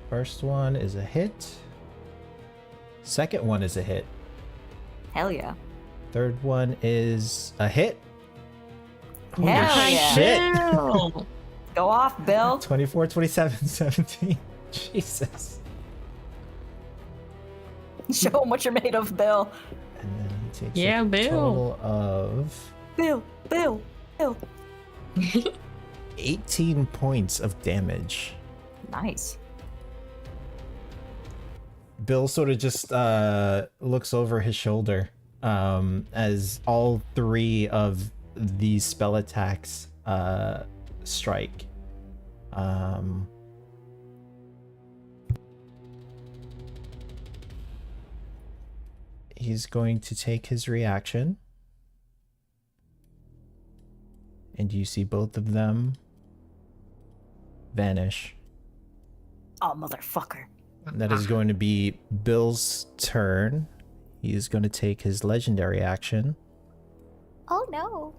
C: First one is a hit. Second one is a hit.
D: Hell yeah.
C: Third one is a hit. Holy
D: Hell yeah.
C: shit.
E: Bill.
D: Go off, Bill.
C: 24, 27, 17. Jesus.
D: Show him what you're made of, Bill.
C: And then he takes
E: Yeah,
C: a
E: Bill.
C: total of
D: Bill.
C: 18 points of damage.
D: Nice.
C: Bill sort of just looks over his shoulder as all 3 of these spell attacks strike. He's going to take his reaction and you see both of them vanish.
D: Oh, motherfucker.
C: That is going to be Bill's turn. He is going to take his legendary action.
D: Oh no.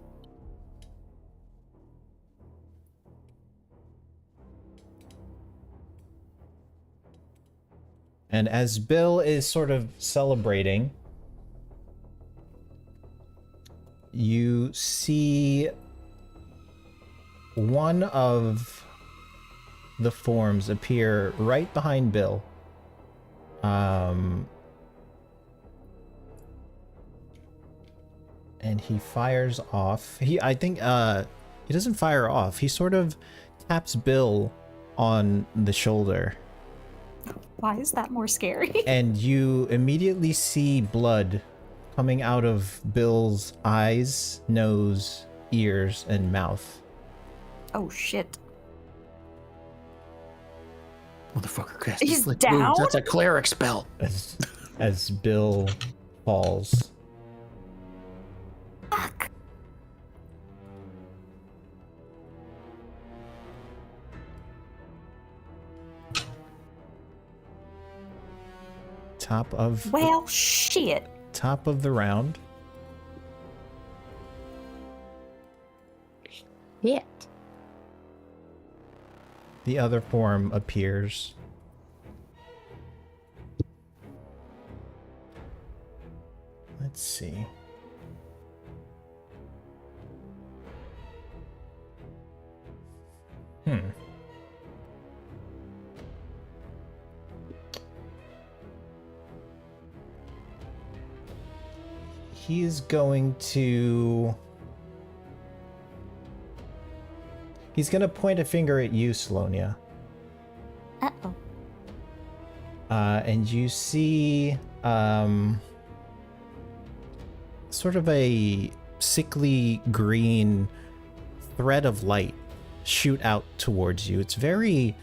C: And as Bill is sort of celebrating, you see one of the forms appear right behind Bill. And he fires off. I think he doesn't fire off. He sort of taps Bill on the shoulder.
D: Why is that more scary?
C: And you immediately see blood coming out of Bill's eyes, nose, ears, and mouth.
D: Oh shit.
G: Motherfucker casting
D: He's
G: Inflict
D: down?
G: Wounds. That's a cleric spell.
C: As Bill falls.
D: Fuck.
C: Well,
D: shit.
C: Top of the round.
E: Shit.
C: The other form appears. Let's see. He's going to point a finger at you, Salonia.
D: Uh-oh.
C: And you see sort of a sickly green thread of light shoot out towards you. It's a very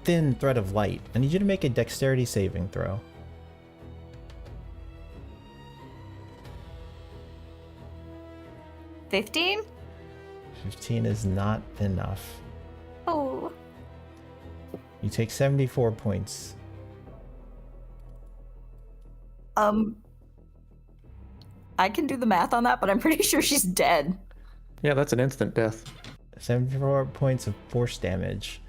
C: thin thread of light. I need you to make a dexterity saving throw.
D: 15?
C: 15 is not enough.
D: Oh.
C: You take 74 points.
D: I can do the math on that, but I'm pretty sure she's dead.
G: Yeah, that's an instant death.
C: 74 points of force damage.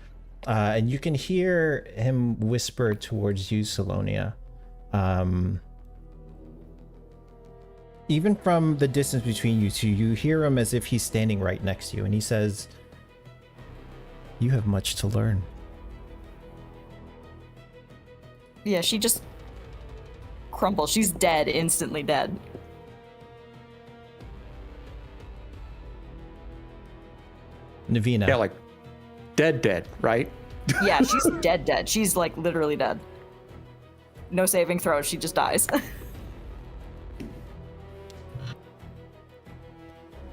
C: And you can hear him whisper towards you, Salonia. Even from the distance between you two, you hear him as if he's standing right next to you, and he says, "You have much to learn."
D: Yeah, she just crumbles. She's dead, instantly dead.
C: Navina.
G: Yeah, like dead, right?
D: Yeah, she's dead. She's like literally dead. No saving throw, she just dies.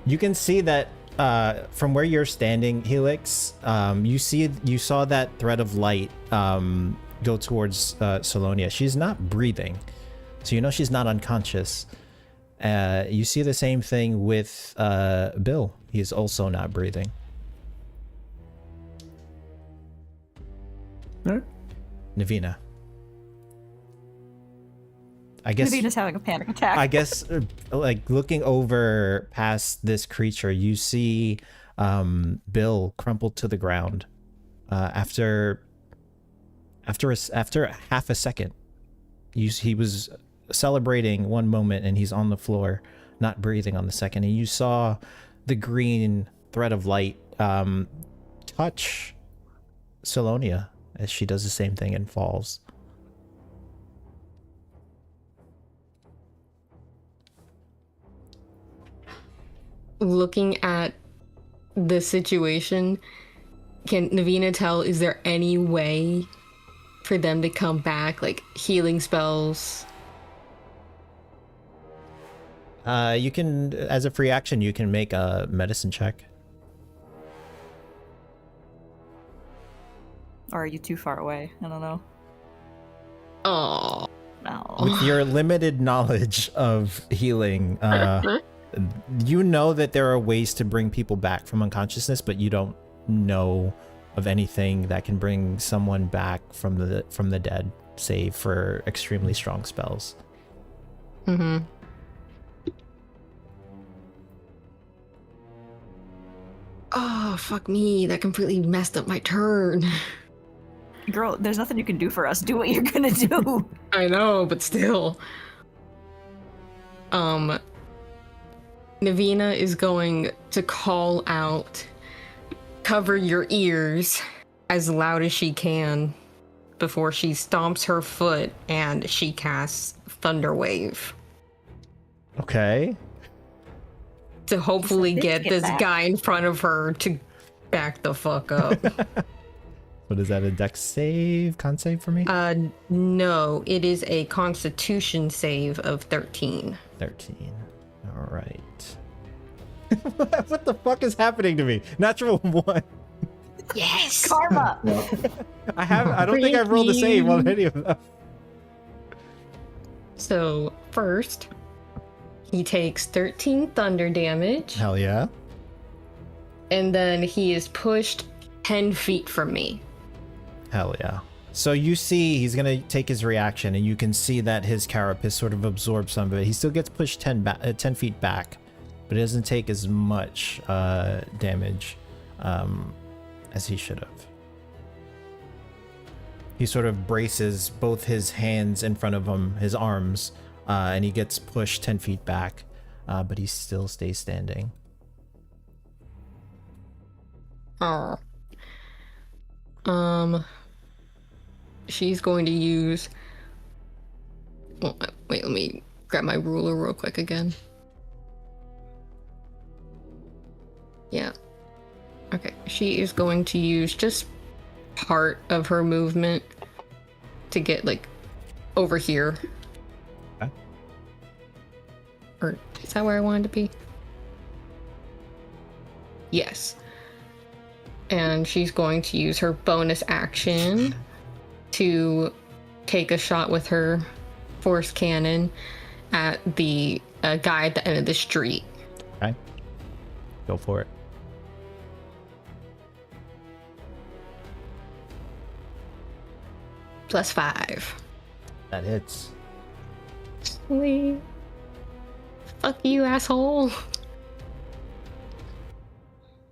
C: You can see that from where you're standing, Helix. You saw that thread of light go towards Salonia. She's not breathing, so you know she's not unconscious. You see the same thing with Bill. He is also not breathing. Navina. I guess
D: Navina's having a panic attack.
C: I guess, like, looking over past this creature, you see Bill crumpled to the ground after half a second. He was celebrating one moment, and he's on the floor, not breathing on the second. And you saw the green thread of light touch Salonia as she does the same thing and falls.
E: Looking at the situation, can Navina tell, is there any way for them to come back, like healing spells?
C: You can, as a free action, you can make a medicine check.
D: Or are you too far away? I don't know.
E: Oh.
D: No.
C: With your limited knowledge of healing, you know that there are ways to bring people back from unconsciousness, but you don't know of anything that can bring someone back from the dead, save for extremely strong spells.
E: Mm-hmm. Oh, fuck me. That completely messed up my turn.
D: Girl, there's nothing you can do for us. Do what you're gonna do.
E: I know, but still. Navina is going to call out, cover your ears as loud as she can before she stomps her foot and she casts Thunder Wave.
C: Okay.
E: To hopefully get this
D: back.
E: guy in front of her to back the fuck up.
C: What is that, a dex save, con save for me?
E: No, it is a Constitution save of 13.
C: 13. All right. What the fuck is happening to me? Natural 1.
E: Yes!
D: Karma.
C: I don't think I've rolled a save on any of them.
E: So, first, he takes 13 thunder damage,
C: Hell yeah.
E: and then he is pushed 10 feet from me.
C: Hell yeah. So you see he's going to take his reaction, and you can see that his carapace sort of absorbs some of it. He still gets pushed 10 feet back, but he doesn't take as much damage as he should have. He sort of braces both his hands in front of him, his arms, and he gets pushed 10 feet back, but he still stays standing.
E: Oh. She's going to use... Oh, wait, let me grab my ruler real quick again. Yeah. Okay, she is going to use just part of her movement to get, like, over here.
C: Okay.
E: Or, is that where I wanted to be? Yes. And she's going to use her bonus action to take a shot with her force cannon at the guy at the end of the street.
C: Okay. Go for it.
E: +5.
C: That hits.
E: Sweet. Fuck you, asshole.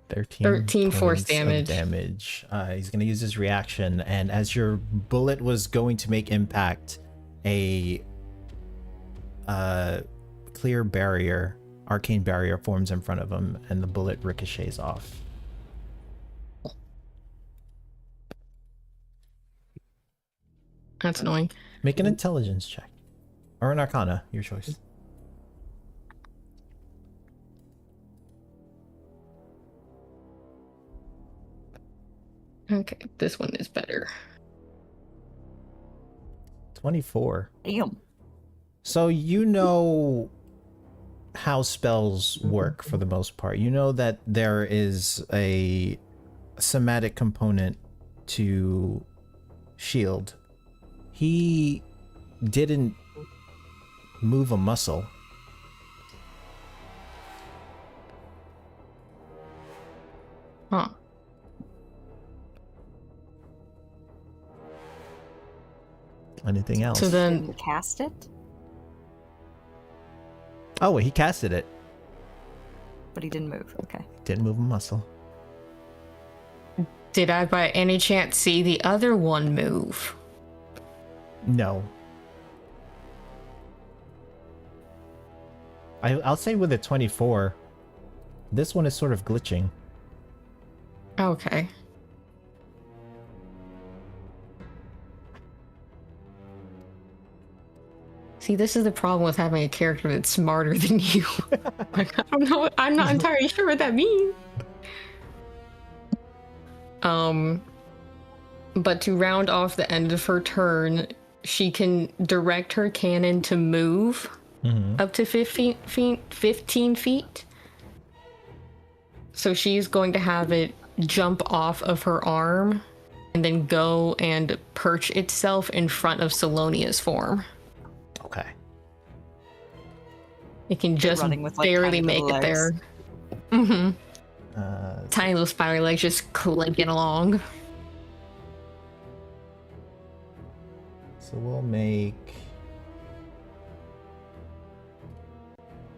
E: 13 force
C: points of damage. He's going to use his reaction, and as your bullet was going to make impact, a clear barrier, arcane barrier, forms in front of him, and the bullet ricochets off.
E: That's annoying.
C: Make an intelligence check. Or an arcana, your choice.
E: Okay, this one is better.
C: 24.
D: Damn.
C: So you know how spells work for the most part. You know that there is a somatic component to shield. He didn't move a muscle.
E: Huh.
C: Anything else?
E: So then,
D: Didn't cast it,
C: Oh, he casted it.
D: but he didn't move. Okay.
C: Didn't move a muscle.
E: did I by any chance see the other one move?
C: No. I'll say with a 24, this one is sort of glitching.
E: Okay. See, this is the problem with having a character that's smarter than you. Like, I don't know. I'm not entirely sure what that means. But to round off the end of her turn, she can direct her cannon to move up to 15 feet. So she's going to have it jump off of her arm and then go and perch itself in front of Salonia's form.
C: Okay.
E: It can just
D: running with, like,
E: barely
D: tiny
E: make
D: little
E: it there.
D: legs.
E: Mm-hmm. Tiny little spider legs just clinking along.
C: So we'll make...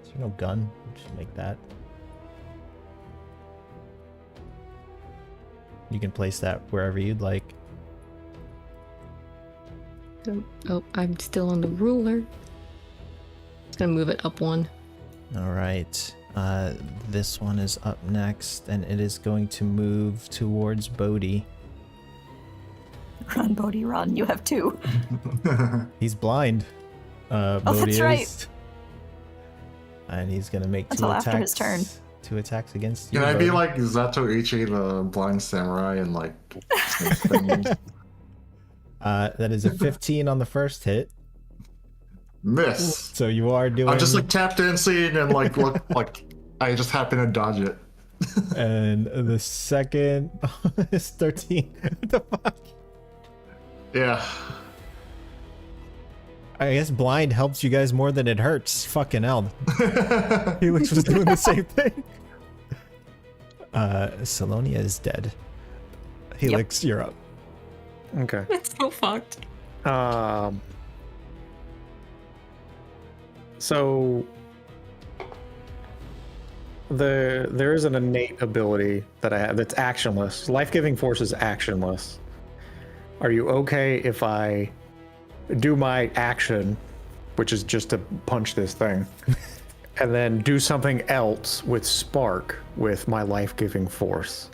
C: Is there no gun? We'll just make that. You can place that wherever you'd like.
E: Oh, I'm still on the ruler. It's gonna move it up one.
C: All right. This one is up next, and it is going to move towards Bodhi.
D: Run, Bodhi, run. You have 2.
C: He's blind. Bodhi
D: that's
C: is.
D: right.
C: And he's gonna make
D: Until
C: 2
D: after
C: attacks.
D: his turn.
C: 2 attacks against you.
F: Can I be
C: Bodhi.
F: like Zatoichi, the blind samurai, and like snake things?
C: That is a 15 on the first hit.
F: Miss.
C: So you are doing.
F: I'm just like tap dancing and like look like I just happen to dodge it.
C: And the second is 13. What the fuck?
F: Yeah.
C: I guess blind helps you guys more than it hurts. Fucking hell. Helix was doing the same thing. Salonia is dead. Helix, you're up.
G: Okay.
E: It's so fucked.
G: So there is an innate ability that I have that's actionless. Life-giving force is actionless. Are you okay if I do my action, which is just to punch this thing, and then do something else with spark with my life-giving force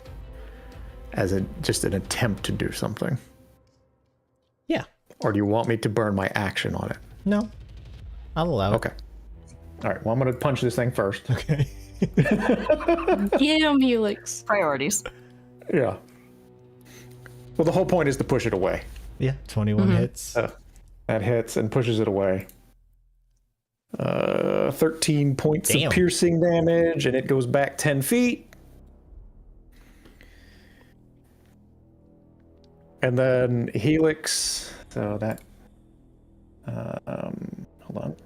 G: as just an attempt to do something?
C: Yeah.
G: Or do you want me to burn my action on it?
C: No. I'll allow it.
G: Okay. All right. Well, I'm gonna punch this thing first.
C: Okay.
E: Get him, Helix.
D: Priorities.
G: Yeah. Well, the whole point is to push it away.
C: Yeah, 21 hits.
G: That hits and pushes it away. 13 points
C: Damn.
G: of piercing damage, and it goes back 10 feet. And then Helix. So that. Hold on.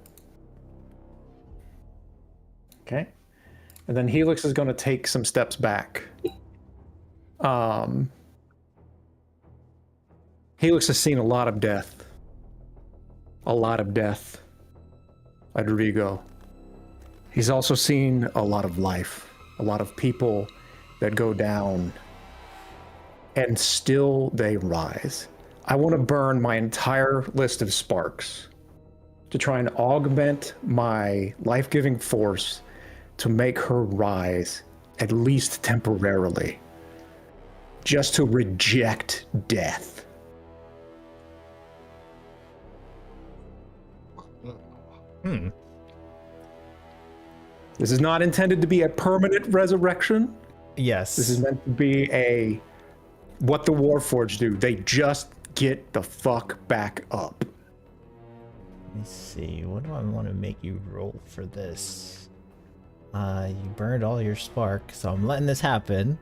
G: Okay. And then Helix is going to take some steps back. Helix has seen a lot of death. A lot of death. Adrigo. He's also seen a lot of life. A lot of people that go down. And still they rise. I want to burn my entire list of sparks to try and augment my life-giving force to make her rise, at least temporarily, just to reject death. This is not intended to be a permanent resurrection.
C: Yes.
G: This is meant to be what the Warforged do. They just get the fuck back up.
C: Let me see. What do I want to make you roll for this? You burned all your spark, so I'm letting this happen.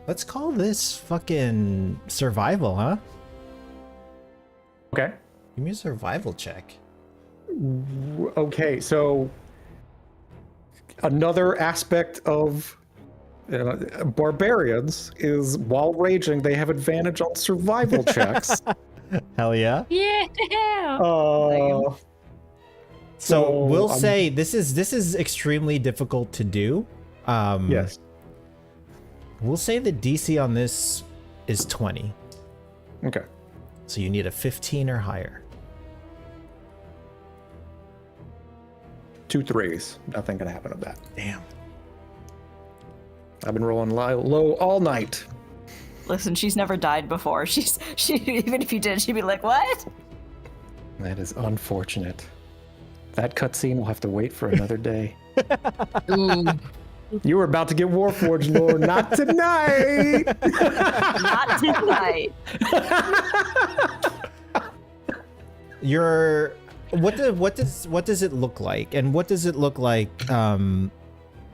C: Let's call this fucking survival, huh?
G: Okay.
C: Give me a survival check.
G: Okay, so another aspect of barbarians is while raging, they have advantage on survival checks.
C: Hell yeah.
E: Yeah.
C: So we'll say this is extremely difficult to do.
G: Yes.
C: We'll say the DC on this is 20.
G: Okay.
C: So you need a 15 or higher.
G: 2 3s. Nothing gonna happen with that.
C: Damn.
G: I've been rolling low all night.
D: Listen, she's never died before. She even if you did, she'd be like, "What?"
G: That is unfortunate. That cutscene will have to wait for another day.
E: Ooh.
G: You were about to get Warforged, Lord. Not tonight.
D: Not tonight.
C: What does it look like, and what does it look like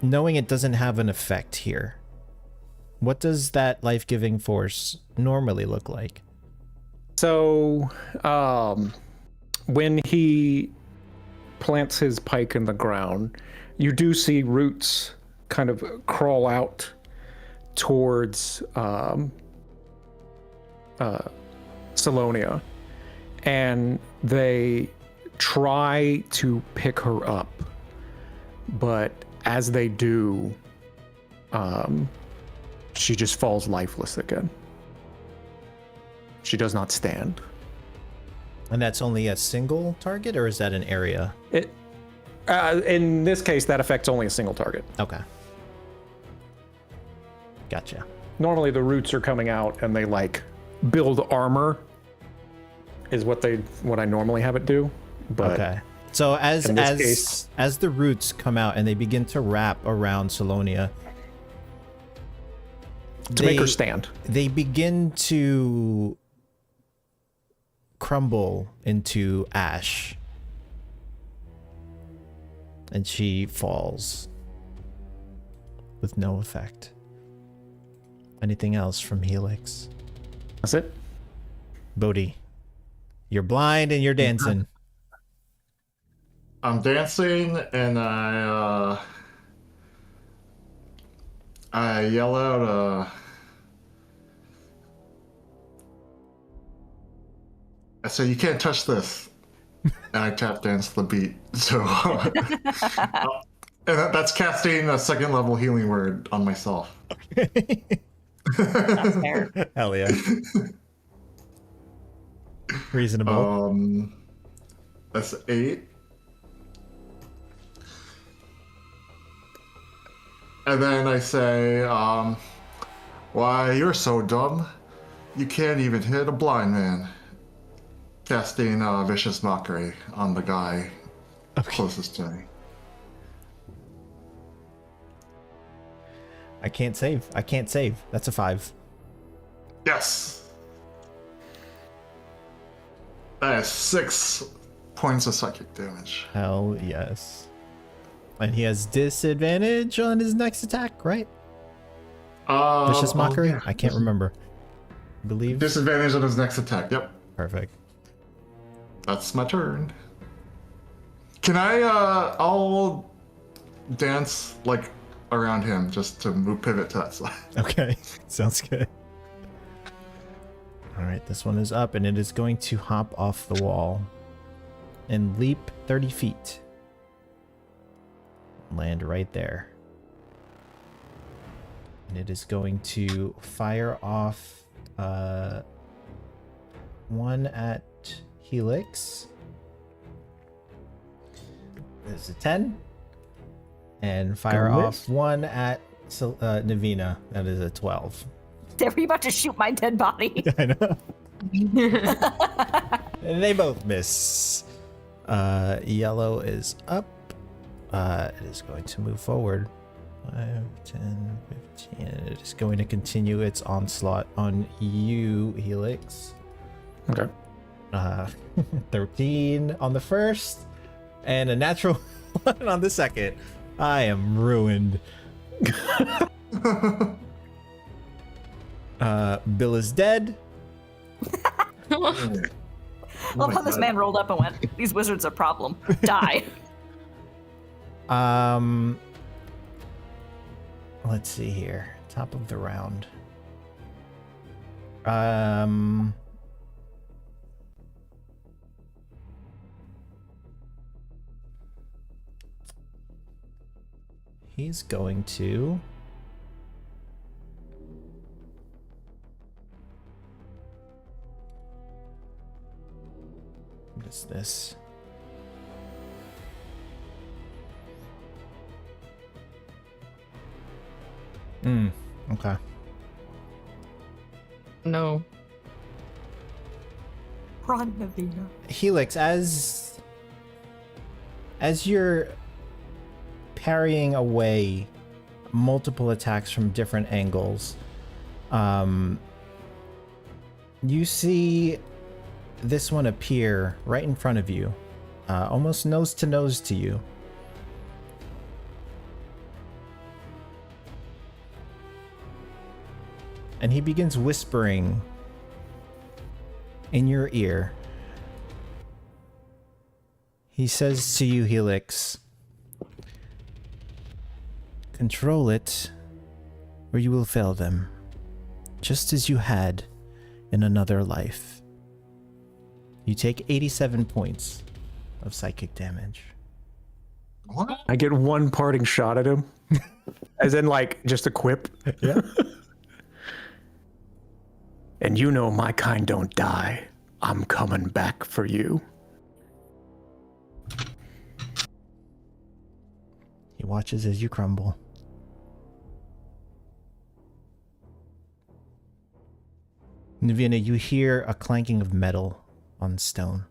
C: knowing it doesn't have an effect here? What does that life-giving force normally look like?
G: So, when he plants his pike in the ground, you do see roots kind of crawl out towards Salonia, and they try to pick her up, but as they do, she just falls lifeless again. She does not stand.
C: And that's only a single target, or is that an area?
G: In this case, that affects only a single target.
C: Okay. Gotcha.
G: Normally the roots are coming out and they like build armor is what I normally have it do. But
C: okay. So as
G: case,
C: the roots come out and they begin to wrap around Salonia,
G: to make her stand,
C: they begin to crumble into ash, and she falls with no effect. Anything else from Helix?
G: That's it.
C: Bodhi, you're blind and you're dancing.
F: I'm dancing and I yell out, I say, "You can't touch this." And I tap dance the beat. So, and that's casting a second level healing word on myself.
D: That's fair.
C: Hell yeah. Reasonable.
F: That's 8. And then I say, "Why, you're so dumb. You can't even hit a blind man." Casting Vicious Mockery on the guy closest to me.
C: I can't save. That's a 5.
F: Yes! That is 6 points of psychic damage.
C: Hell yes. And he has disadvantage on his next attack, right? Vicious Mockery?
F: Yeah.
C: I can't remember. I believe.
F: Disadvantage on his next attack, yep.
C: Perfect.
F: That's my turn. Can I'll dance, like, around him just to pivot to that side.
C: Okay, sounds good. All right, this one is up, and it is going to hop off the wall and leap 30 feet. Land right there. And it is going to fire off one at Helix. There's a 10. And fire off one at Navina. That is a 12.
D: Were you about to shoot my dead body?
C: I know. And they both miss. Yellow is up. It is going to move forward. 5, 10, 15. It is going to continue its onslaught on you, Helix.
G: Okay.
C: 13 on the first, and a natural 1 on the second. I am ruined. Bill is dead.
D: Love how this man rolled up and went, "These wizards are a problem. Die."
C: Let's see here. Top of the round. He's going to... What is this? Okay.
E: No.
D: Run, Navina.
C: Helix, as you're parrying away multiple attacks from different angles, you see this one appear right in front of you, almost nose to nose to you. And he begins whispering in your ear. He says to you, Helix, control it, or you will fail them, just as you had in another life. You take 87 points of psychic damage.
F: What?
G: I get one parting shot at him. As in, like, just a quip.
C: Yeah.
G: And you know my kind don't die. I'm coming back for you.
C: He watches as you crumble. Navina, you hear a clanking of metal on stone.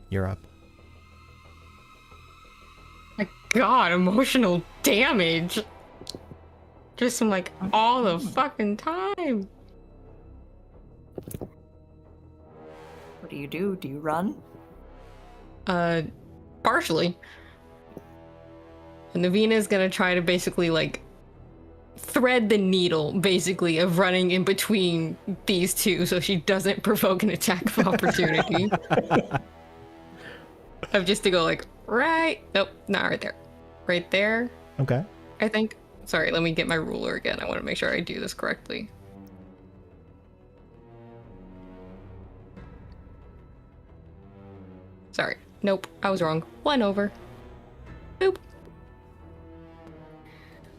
C: You're up.
E: My God, emotional damage. Just from like all the fucking time.
D: What do you do? Do you run?
E: Partially. And Navina's gonna try to basically like thread the needle, basically, of running in between these two so she doesn't provoke an attack of opportunity. Of just to go like, right, nope, not right there. Right there,
C: Okay.
E: I think. Sorry, let me get my ruler again. I want to make sure I do this correctly. Sorry. Nope, I was wrong. 1 over. Boop.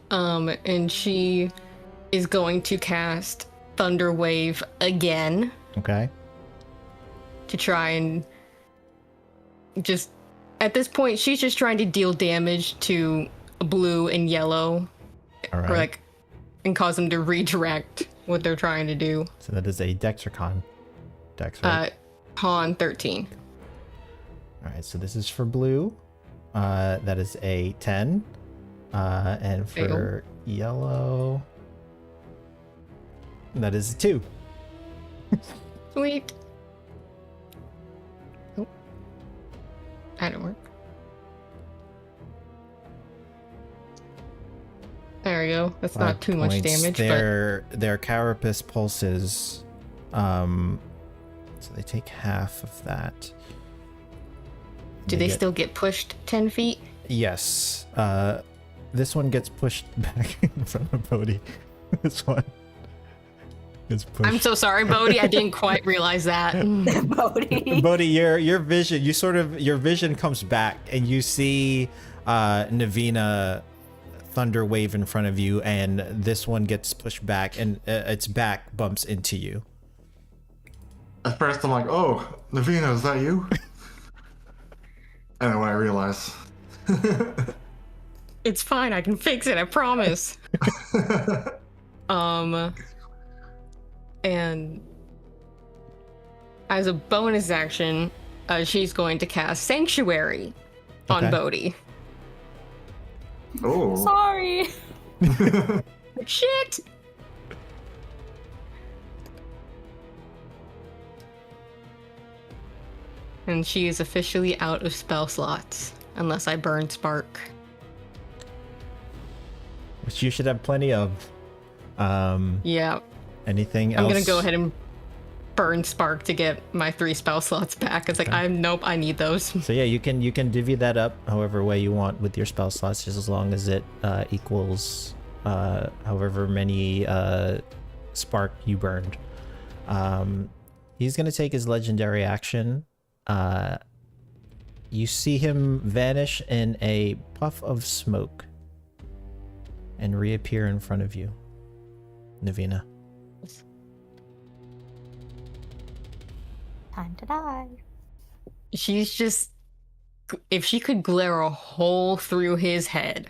E: And she is going to cast Thunder Wave again
C: Okay.
E: to try and just, at this point, she's just trying to deal damage to blue and yellow,
C: All right.
E: or like, and cause them to redirect what they're trying to do.
C: So that is a Dex or Con? Dex, right?
E: Con 13.
C: All right, so this is for blue. That is a 10. And for yellow, that is a 2.
E: Sweet. Oh. That didn't work. There we go. That's not too much damage,
C: Their carapace pulses. So they take half of that.
E: do they still get pushed 10 feet?
C: Yes. This one gets pushed back in front of Bodhi. This one gets pushed.
E: I'm so sorry, Bodhi. I didn't quite realize that.
D: Bodhi.
C: Bodhi, your vision, your vision comes back and you see Navina thunder wave in front of you, and this one gets pushed back and its back bumps into you.
F: At first I'm like, oh, Navina, is that you? And then when I realize...
E: It's fine. I can fix it. I promise. And as a bonus action, she's going to cast Sanctuary on
C: Okay.
E: Bodhi.
F: Oh.
D: Sorry.
E: Shit! And she is officially out of spell slots, unless I burn Spark.
C: Which you should have plenty of.
E: Yeah,
C: Anything else?
E: I'm gonna go ahead and burn Spark to get my 3 spell slots back. It's like, nope, I need those.
C: So yeah, you can divvy that up however way you want with your spell slots, just as long as it equals however many spark you burned. He's gonna take his legendary action. You see him vanish in a puff of smoke and reappear in front of you, Navina.
D: Time to die.
E: She's just, if she could glare a hole through his head,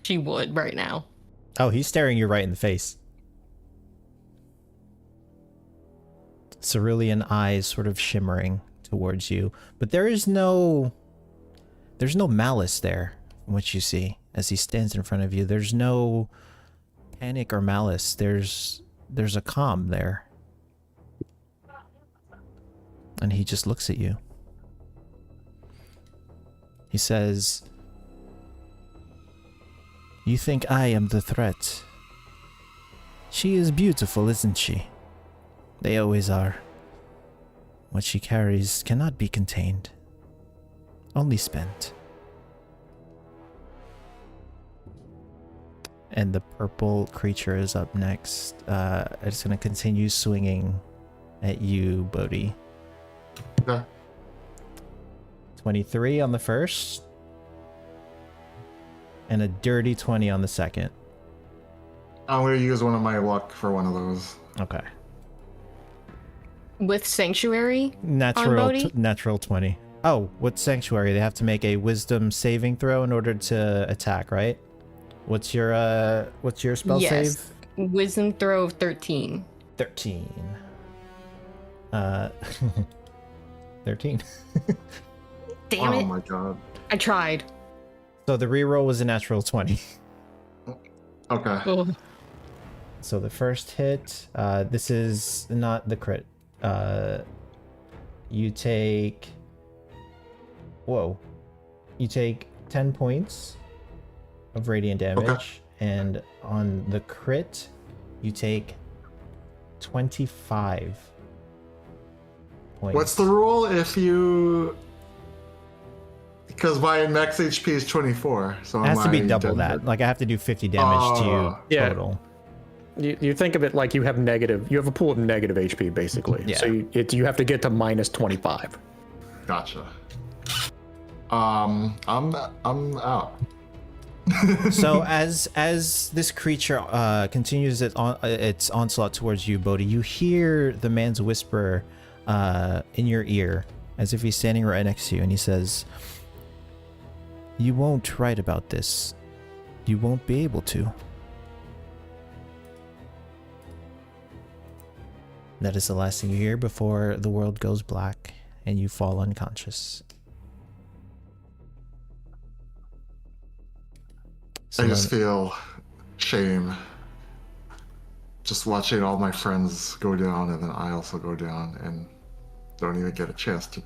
E: she would right now.
C: Oh, he's staring you right in the face. Cerulean eyes sort of shimmering towards you, but there's no malice there from what you see as he stands in front of you. There's no panic or malice. There's a calm there. And he just looks at you. He says, You think I am the threat. She is beautiful, isn't she? They always are. What she carries cannot be contained. Only spent. And the purple creature is up next. It's going to continue swinging at you, Bodhi.
F: Okay.
C: 23 on the first. And a dirty 20 on the second.
F: I'm going to use one of my luck for one of those.
C: Okay.
E: With Sanctuary?
C: Natural 20. Oh, with Sanctuary, they have to make a wisdom saving throw in order to attack, right? What's your spell save?
E: Wisdom throw of 13.
C: 13. 13.
E: Damn it.
F: Oh my god.
E: I tried.
C: So the reroll was a natural 20.
F: Okay.
E: Oh.
C: So the first hit, this is not the crit. You take... Whoa. You take 10 points of radiant damage.
F: Okay.
C: And on the crit, you take 25 points.
F: What's the rule if you... Because my max HP is 24, so
C: It has to be double
F: done
C: that.
F: it?
C: Like I have to do 50 damage to you
G: Yeah.
C: total.
G: You think of it like you have a pool of negative HP basically.
C: Yeah.
G: So you have to get to minus 25.
F: Gotcha. I'm out.
C: So as this creature continues its onslaught towards you, Bodhi, you hear the man's whisper in your ear, as if he's standing right next to you, and he says, "You won't write about this. You won't be able to." That is the last thing you hear before the world goes black and you fall unconscious.
F: I just feel shame just watching all my friends go down, and then I also go down and don't even get a chance to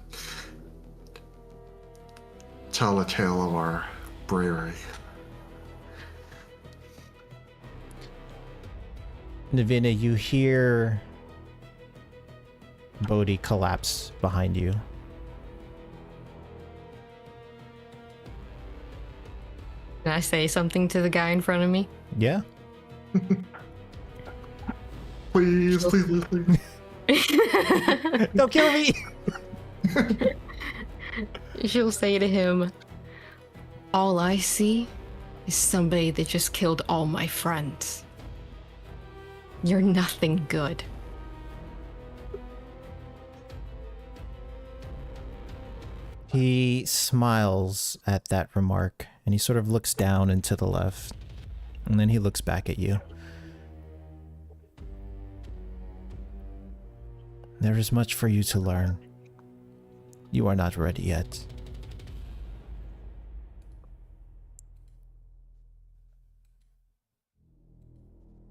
F: tell a tale of our bravery.
C: Navina, you hear Bodhi collapse behind you.
E: Can I say something to the guy in front of me?
C: Yeah?
F: Please, please, please.
C: Don't kill me!
E: She'll say to him, "All I see is somebody that just killed all my friends. You're nothing good."
C: He smiles at that remark, and he sort of looks down and to the left, and then he looks back at you. There is much for you to learn. You are not ready yet.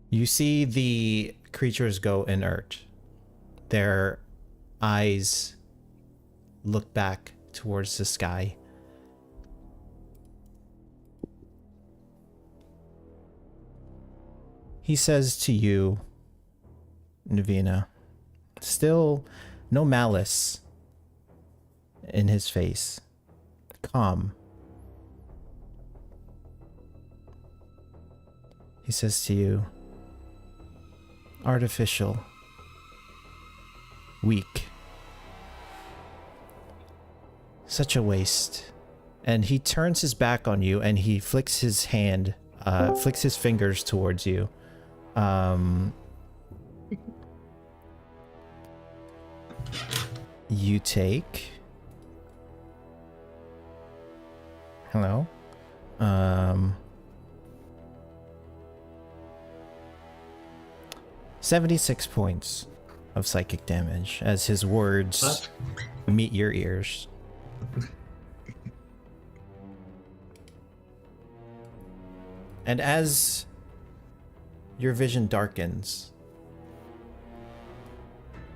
C: You see the creatures go inert. Their eyes look back towards the sky. He says to you, Navina, still no malice in his face, calm. He says to you, artificial, weak, such a waste. And he turns his back on you and he flicks his hand, flicks his fingers towards you. You take... Hello? 76 points of psychic damage as his words meet your ears. And as your vision darkens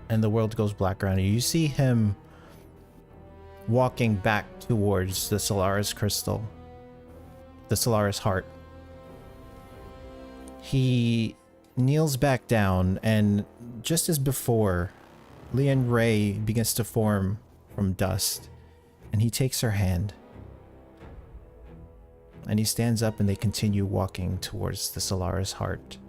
C: and the world goes black around you, you see him walking back towards the Solaris crystal, the Solaris heart. He kneels back down, and just as before, Leon Ray begins to form from dust, and he takes her hand. And he stands up and they continue walking towards the Solaris Heart.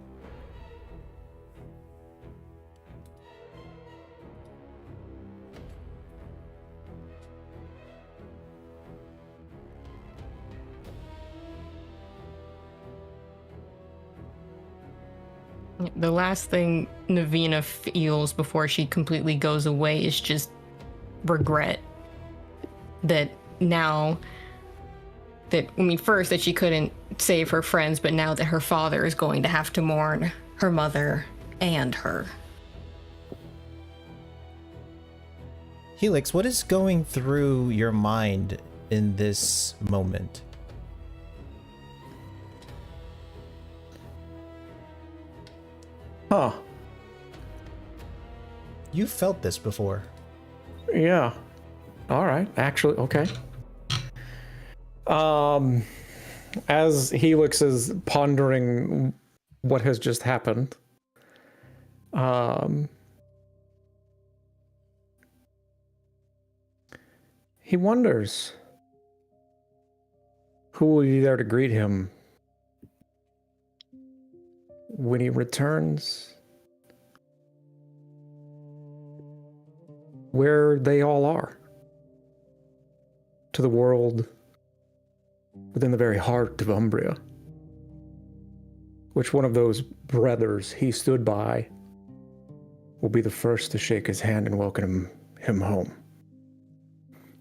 E: The last thing Navina feels before she completely goes away is just regret. That now that, I mean, first that she couldn't save her friends, but now that her father is going to have to mourn her mother and her.
C: Helix, what is going through your mind in this moment?
G: Huh.
C: You felt this before.
G: Yeah. All right. Actually, okay. As Helix is pondering what has just happened, he wonders who will be there to greet him when he returns where they all are, to the world within the very heart of Umbria. Which one of those brothers he stood by will be the first to shake his hand and welcome him home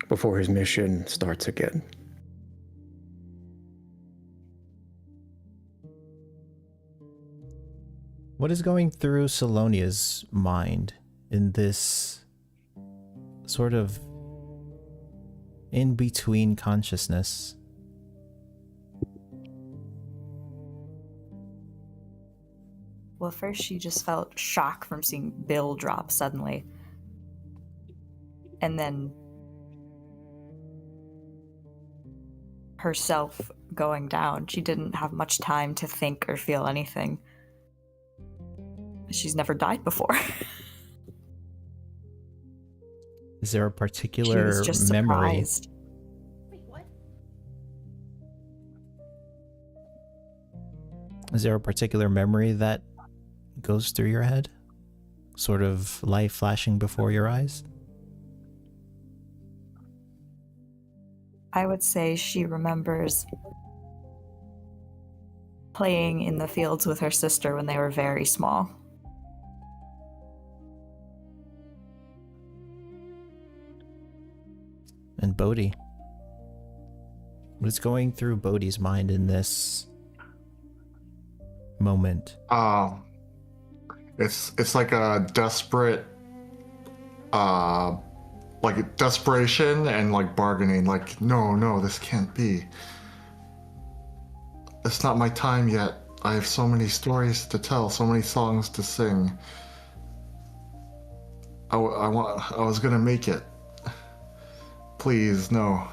G: before his mission starts again.
C: What is going through Salonia's mind in this sort of in-between consciousness?
D: Well, first she just felt shock from seeing Bill drop suddenly. And then herself going down. She didn't have much time to think or feel anything. She's never died before.
C: Is there a particular
D: She was just
C: memory?
D: surprised.
B: Wait, what?
C: Is there a particular memory that goes through your head? Sort of life flashing before your eyes?
D: I would say she remembers playing in the fields with her sister when they were very small.
C: And Bodhi? What is going through Bodhi's mind in this moment?
F: It's like a desperate, like desperation and like bargaining. Like, no, this can't be. It's not my time yet. I have so many stories to tell, so many songs to sing. I was gonna make it. Please, no.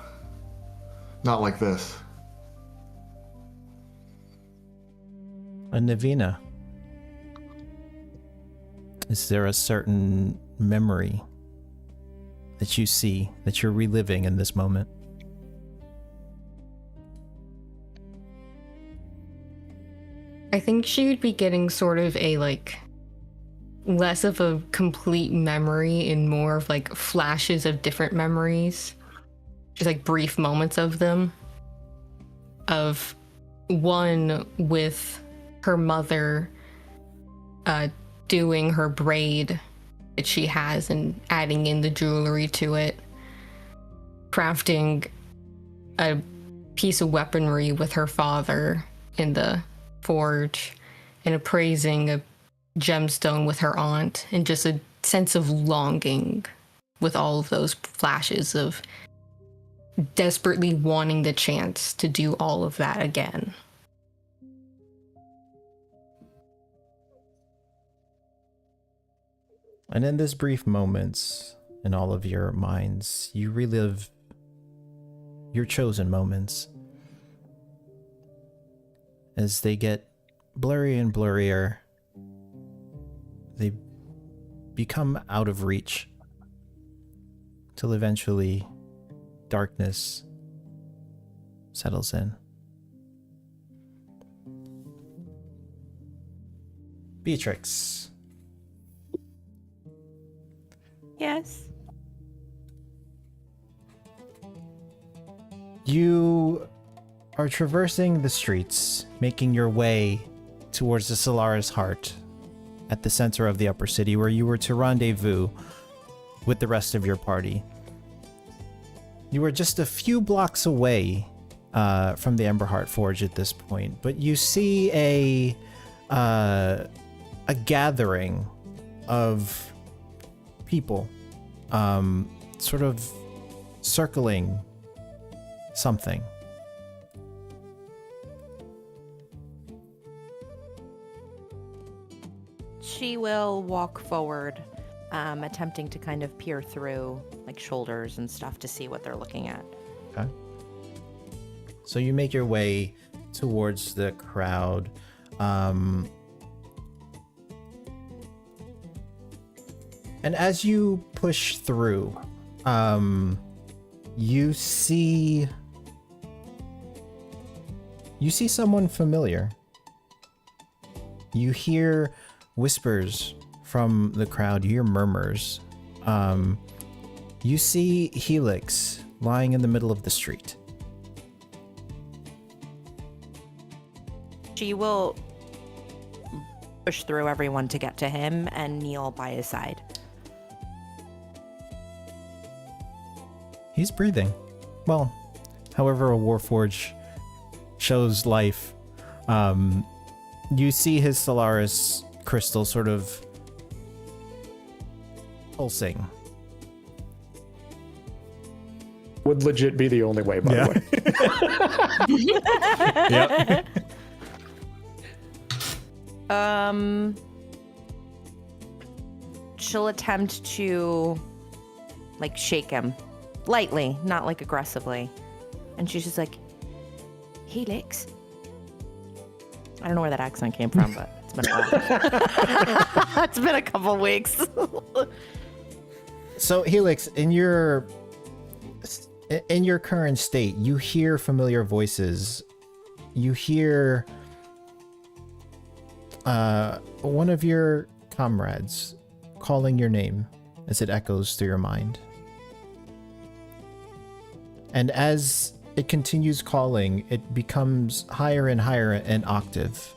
F: Not like this.
C: And Navina? Is there a certain memory that you see, that you're reliving in this moment?
E: I think she would be getting sort of a, like, less of a complete memory and more of, like, flashes of different memories. Just, like, brief moments of them. Of one with her mother doing her braid that she has and adding in the jewelry to it. Crafting a piece of weaponry with her father in the forge, and appraising a gemstone with her aunt, and just a sense of longing with all of those flashes of desperately wanting the chance to do all of that again.
C: And in these brief moments, in all of your minds, you relive your chosen moments as they get blurry and blurrier. They become out of reach till eventually darkness settles in. Beatrix.
H: Yes.
C: You are traversing the streets, making your way towards the Solaris Heart at the center of the upper city where you were to rendezvous with the rest of your party. You are just a few blocks away from the Emberheart Forge at this point, but you see a gathering of people sort of circling something.
H: She will walk forward, attempting to kind of peer through like shoulders and stuff to see what they're looking at.
C: Okay. So you make your way towards the crowd. And as you push through, you see someone familiar. You hear whispers from the crowd. You hear murmurs. You see Helix lying in the middle of the street.
H: She will push through everyone to get to him and kneel by his side.
C: He's breathing. Well, however a Warforge shows life, you see his Solaris crystal sort of pulsing.
G: Would legit be the only way, by the way.
C: Yep.
H: She'll attempt to like shake him lightly, not like aggressively. And she's just like, Helix. I don't know where that accent came from, but it's been a while. It's been a couple weeks.
C: So Helix, in your current state, you hear familiar voices. You hear one of your comrades calling your name as it echoes through your mind. And as it continues calling, it becomes higher and higher in octave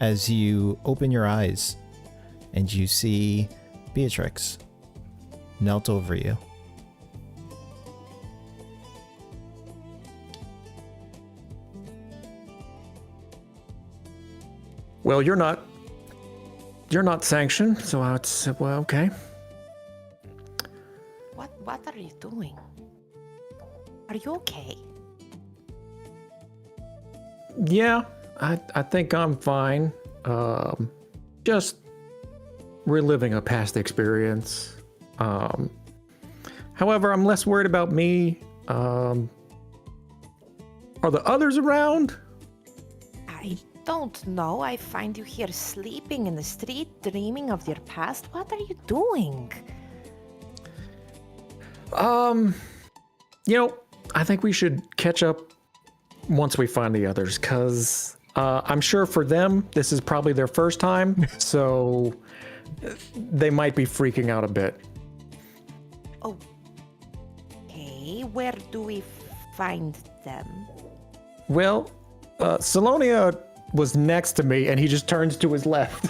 C: as you open your eyes and you see Beatrix knelt over you.
G: Well, you're not sanctioned, so I would say, well, okay.
H: What are you doing? Are you okay?
G: Yeah, I think I'm fine. Just reliving a past experience. However, I'm less worried about me. Are the others around?
H: I don't know. I find you here sleeping in the street, dreaming of your past. What are you doing?
G: I think we should catch up once we find the others, because I'm sure for them, this is probably their first time, so they might be freaking out a bit.
H: Okay, where do we find them?
G: Well, Salonia was next to me, and he just turns to his left.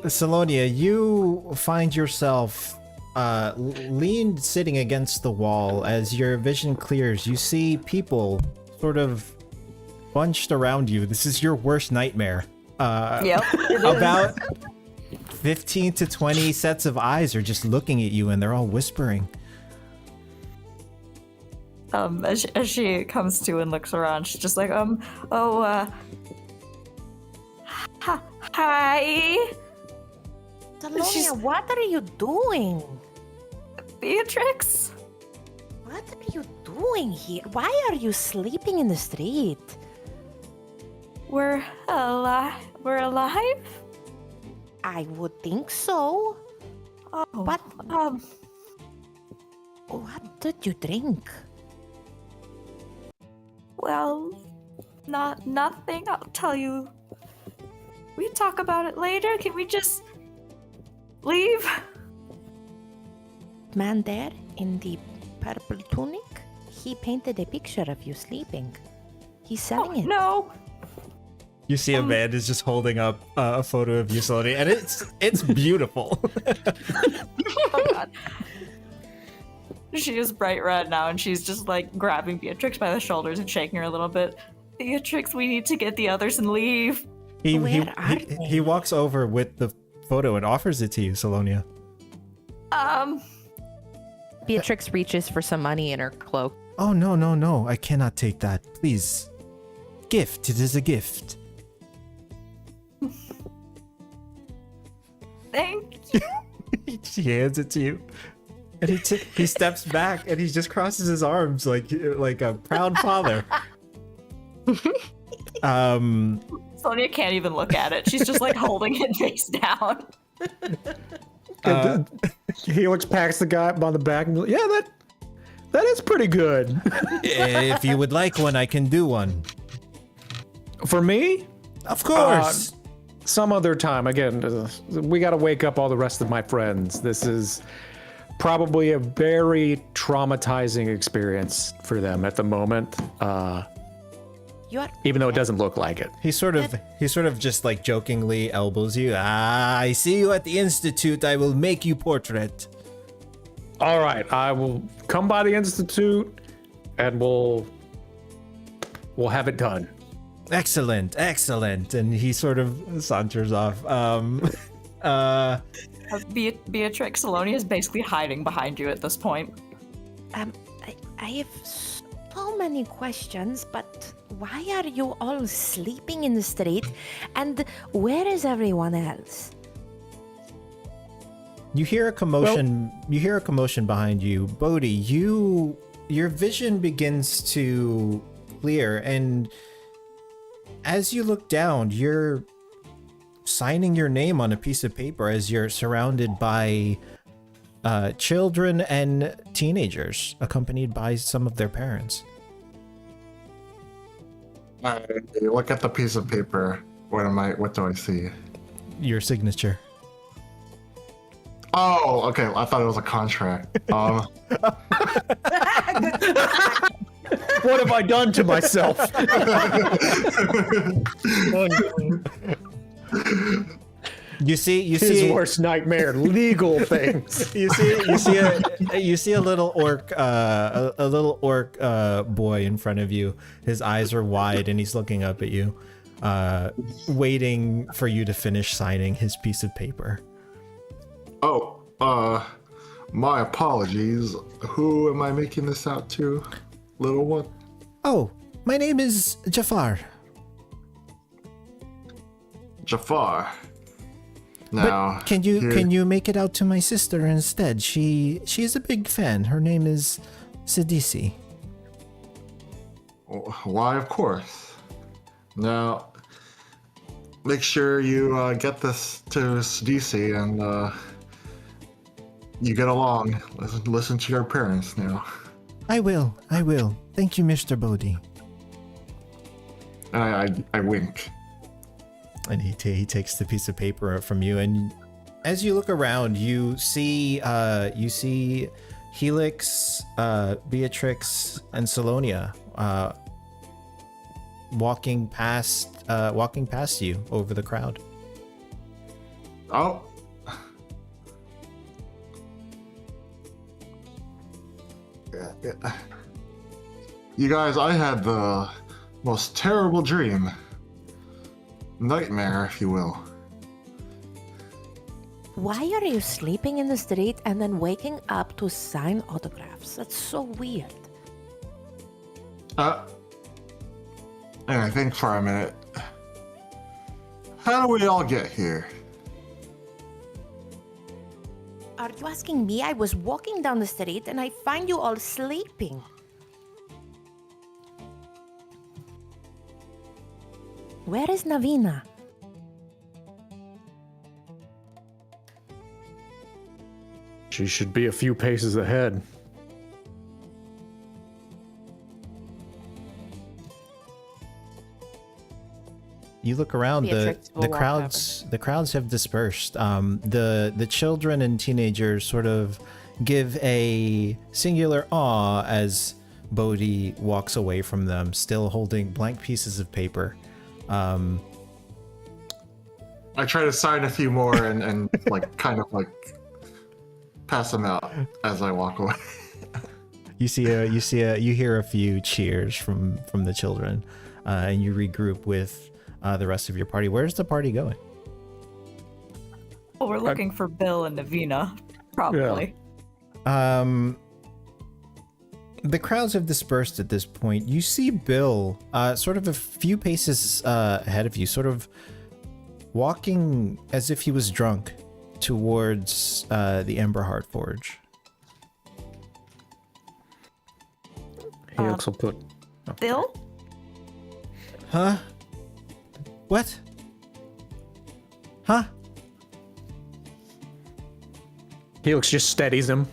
C: Salonia, you find yourself leaned sitting against the wall. As your vision clears, you see people sort of bunched around you. This is your worst nightmare.
D: Yep.
C: About 15 to 20 sets of eyes are just looking at you, and they're all whispering.
D: As she comes to and looks around, she's just like, hi,
H: Salonia, what are you doing?
D: Beatrix.
H: What are you doing here? Why are you sleeping in the street?
D: we're alive. We're alive?
H: I would think so.
D: Oh,
H: But what did you drink?
D: well, nothing. I'll tell you. We talk about it later. Can we just leave?
H: Man there in the purple tunic, he painted a picture of you sleeping. He's selling it.
D: No.
C: You see a man is just holding up a photo of you, Saloni, and it's beautiful.
D: Oh god. She is bright red now, and she's just like grabbing Beatrix by the shoulders and shaking her a little bit. Beatrix, we need to get the others and leave.
H: Where are they?
C: He walks over with the photo and offers it to you, Salonia.
H: Beatrix reaches for some money in her cloak.
C: Oh, no. I cannot take that. Please. Gift. It is a gift.
D: Thank you.
C: She hands it to you. And he steps back and he just crosses his arms like a proud father.
D: Sonia can't even look at it. She's just like holding it face down.
G: Helix pats the guy on the back and yeah, that is pretty good.
C: If you would like one, I can do one.
G: For me?
C: Of course.
G: Some other time. Again, we got to wake up all the rest of my friends. This is probably a very traumatizing experience for them at the moment. Even though it doesn't look like it.
C: He sort of just like jokingly elbows you. I see you at the Institute. I will make you portrait.
G: All right, I will come by the Institute and we'll have it done.
C: Excellent. And he sort of saunters off.
D: Beatrix Salonia is basically hiding behind you at this point.
H: I have so many questions, but why are you all sleeping in the street? And where is everyone else?
C: You hear a commotion. You hear a commotion behind you, Bodhi. Your vision begins to clear, and as you look down, you're signing your name on a piece of paper as you're surrounded by children and teenagers, accompanied by some of their parents.
F: I look at the piece of paper. What do I see?
C: Your signature.
F: Oh, okay. I thought it was a contract.
G: What have I done to myself?
C: You see
G: His worst nightmare, legal things.
C: you see a little orc boy in front of you. His eyes are wide and he's looking up at you, waiting for you to finish signing his piece of paper.
F: Oh, my apologies. Who am I making this out to? Little one?
C: Oh, my name is Jafar.
F: Jafar. Now,
C: but can you make it out to my sister instead? She's a big fan. Her name is Sidisi.
F: Why, of course. Now, make sure you get this to Sidisi and you get along. Listen to your parents now.
C: I will. Thank you, Mr. Bodhi.
F: I wink.
C: And he takes the piece of paper from you, and as you look around, you see Helix, Beatrix, and Salonia walking past you over the crowd.
F: Oh. Yeah. You guys, I had the most terrible dream. Nightmare, if you will.
H: Why are you sleeping in the street and then waking up to sign autographs? That's so weird.
F: I think for a minute. How do we all get here?
H: Are you asking me? I was walking down the street and I find you all sleeping. Where is Navina?
G: She should be a few paces ahead.
C: You look around,
H: Beatrix will
C: the
H: walk
C: crowds have dispersed. The children and teenagers sort of give a singular awe as Bodhi walks away from them, still holding blank pieces of paper.
F: I try to sign a few more and like kind of like pass them out as I walk away.
C: You hear a few cheers from the children, and you regroup with the rest of your party. Where's the party going?
D: Well, we're looking for Bill and Navina, probably.
C: The crowds have dispersed at this point. You see Bill sort of a few paces ahead of you, sort of walking as if he was drunk towards the Emberheart Forge.
G: Helix will put...
D: Bill?
C: Huh? What? Huh?
G: Helix just steadies him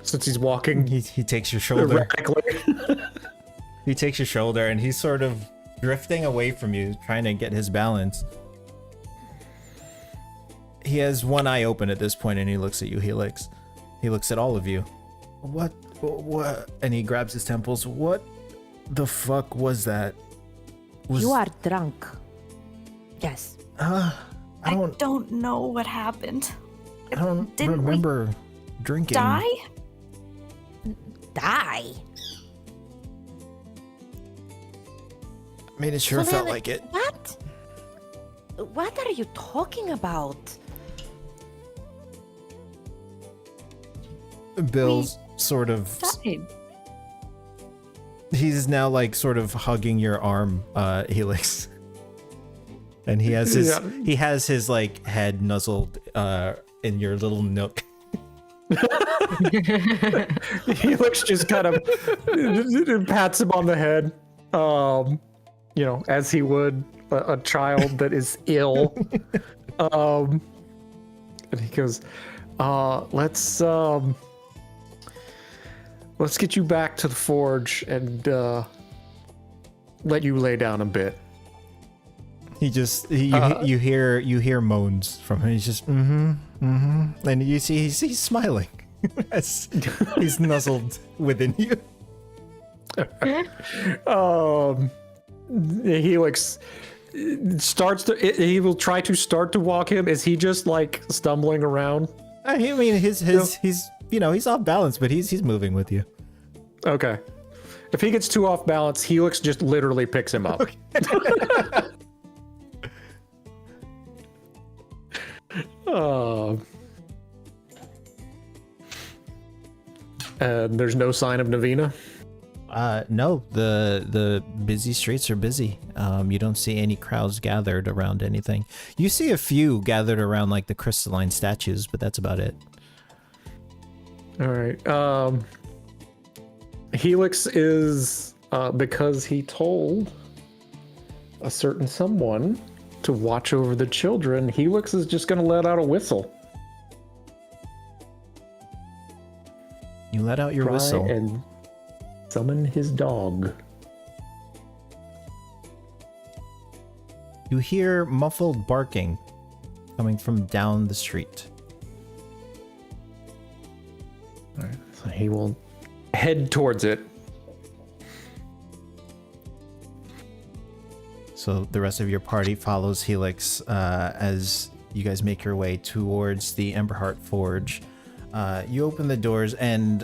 G: since he's walking.
C: He takes your shoulder.
G: Erratically.
C: He takes your shoulder and he's sort of drifting away from you, trying to get his balance. He has one eye open at this point and he looks at you, Helix. He looks at all of you. What? And he grabs his temples. What the fuck was that?
H: You are drunk. Yes.
C: I
D: don't know what happened.
C: I don't
D: Didn't
C: remember drinking.
D: Die?
H: Die?
C: I mean, it sure
H: So
C: felt
H: then-
C: like it.
H: What? What are you talking about?
C: Bill's sort of...
D: Died.
C: He's now like sort of hugging your arm, Helix. And he has his like head nuzzled in your little nook.
G: Helix just kind of pats him on the head, as he would a child that is ill. And he goes, let's get you back to the forge and let you lay down a bit.
C: He just you hear moans from him. He's just and you see he's smiling as he's nuzzled within you.
G: Helix he will try to start to walk him. Is he just like stumbling around?
C: I mean he's off balance, but he's moving with you.
G: Okay. If he gets too off balance, Helix just literally picks him up. Okay. And there's no sign of Navina?
C: No, the busy streets are busy. You don't see any crowds gathered around anything. You see a few gathered around like the crystalline statues, but that's about it.
G: All right. Helix is, because he told a certain someone to watch over the children, Helix is just going to let out a whistle.
C: You let out your whistle.
G: And summon his dog.
C: You hear muffled barking coming from down the street.
G: All right, so he will head towards it.
C: So the rest of your party follows Helix as you guys make your way towards the Emberheart Forge. You open the doors and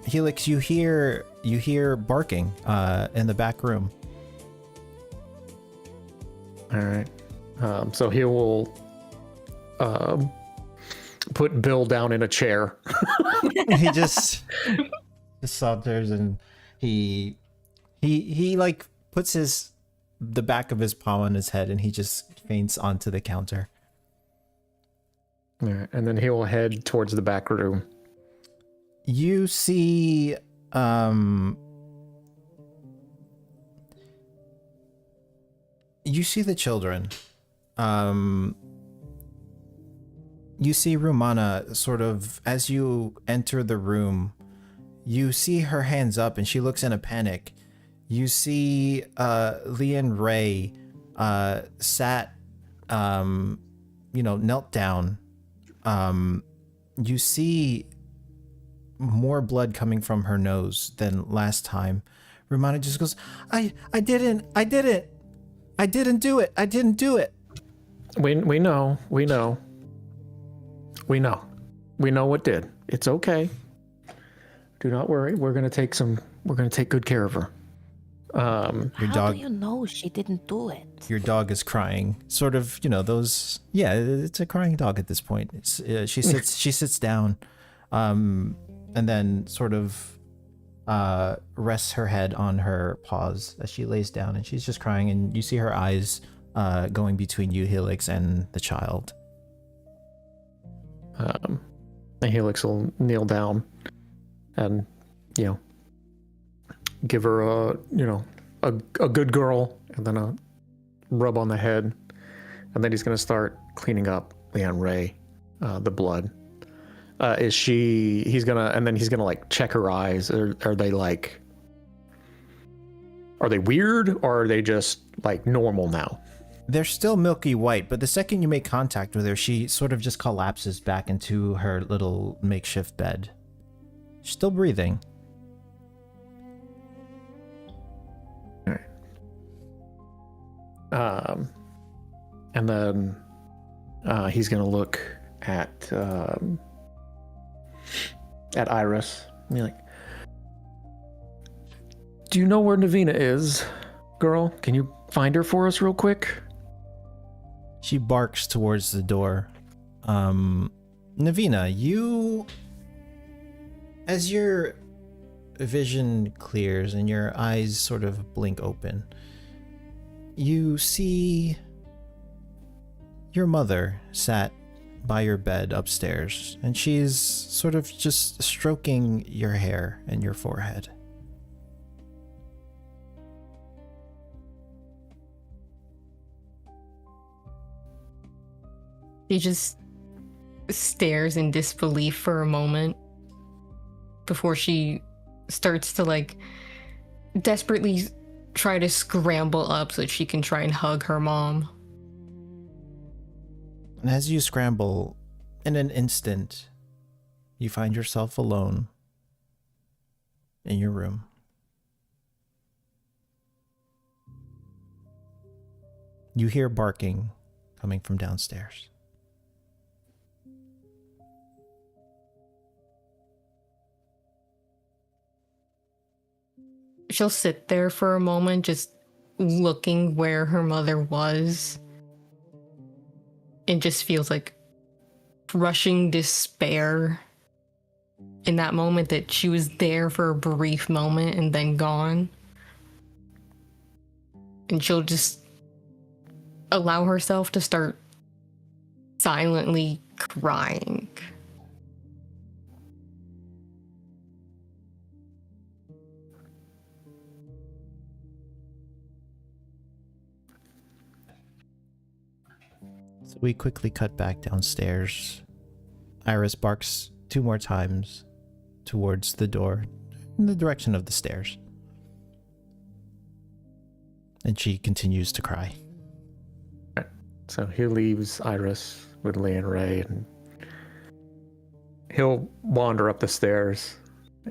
C: Helix, you hear barking in the back room.
G: All right. So he will put Bill down in a chair.
C: He just saunters and he like puts the back of his palm on his head and he just faints onto the counter.
G: All right, and then he will head towards the back room.
C: You see You see the children. You see Rumana sort of, as you enter the room, you see her hands up and she looks in a panic. You see Lee and Ray sat, knelt down. You see more blood coming from her nose than last time. Rumana just goes, I didn't do it. I didn't do it.
G: We know what did. It's okay. Do not worry. We're gonna take good care of her.
H: How do you know she didn't do it?
C: Your dog is crying. Sort of, it's a crying dog at this point. She sits down, and then sort of rests her head on her paws as she lays down, and she's just crying, and you see her eyes going between you, Helix, and the child.
G: And Helix will kneel down and, give her a good girl, and then a rub on the head, and then he's going to start cleaning up Leanne Ray, the blood. He's gonna like check her eyes. Are they weird, or are they just like normal now?
C: They're still milky white, but the second you make contact with her, she sort of just collapses back into her little makeshift bed. She's still breathing.
G: And then he's gonna look at Iris and be like, "Do you know where Navina is, girl? Can you find her for us real quick?"
C: She barks towards the door. Navina, as your vision clears and your eyes sort of blink open, you see your mother sat by your bed upstairs, and she's sort of just stroking your hair and your forehead.
E: She just stares in disbelief for a moment before she starts to desperately try to scramble up so that she can try and hug her mom.
C: And as you scramble, in an instant, you find yourself alone in your room. You hear barking coming from downstairs.
E: She'll sit there for a moment, just looking where her mother was, and just feels like rushing despair in that moment that she was there for a brief moment and then gone. And she'll just allow herself to start silently crying.
C: So we quickly cut back downstairs. Iris barks 2 more times towards the door in the direction of the stairs. And she continues to cry.
G: So he leaves Iris with Lee and Ray, and he'll wander up the stairs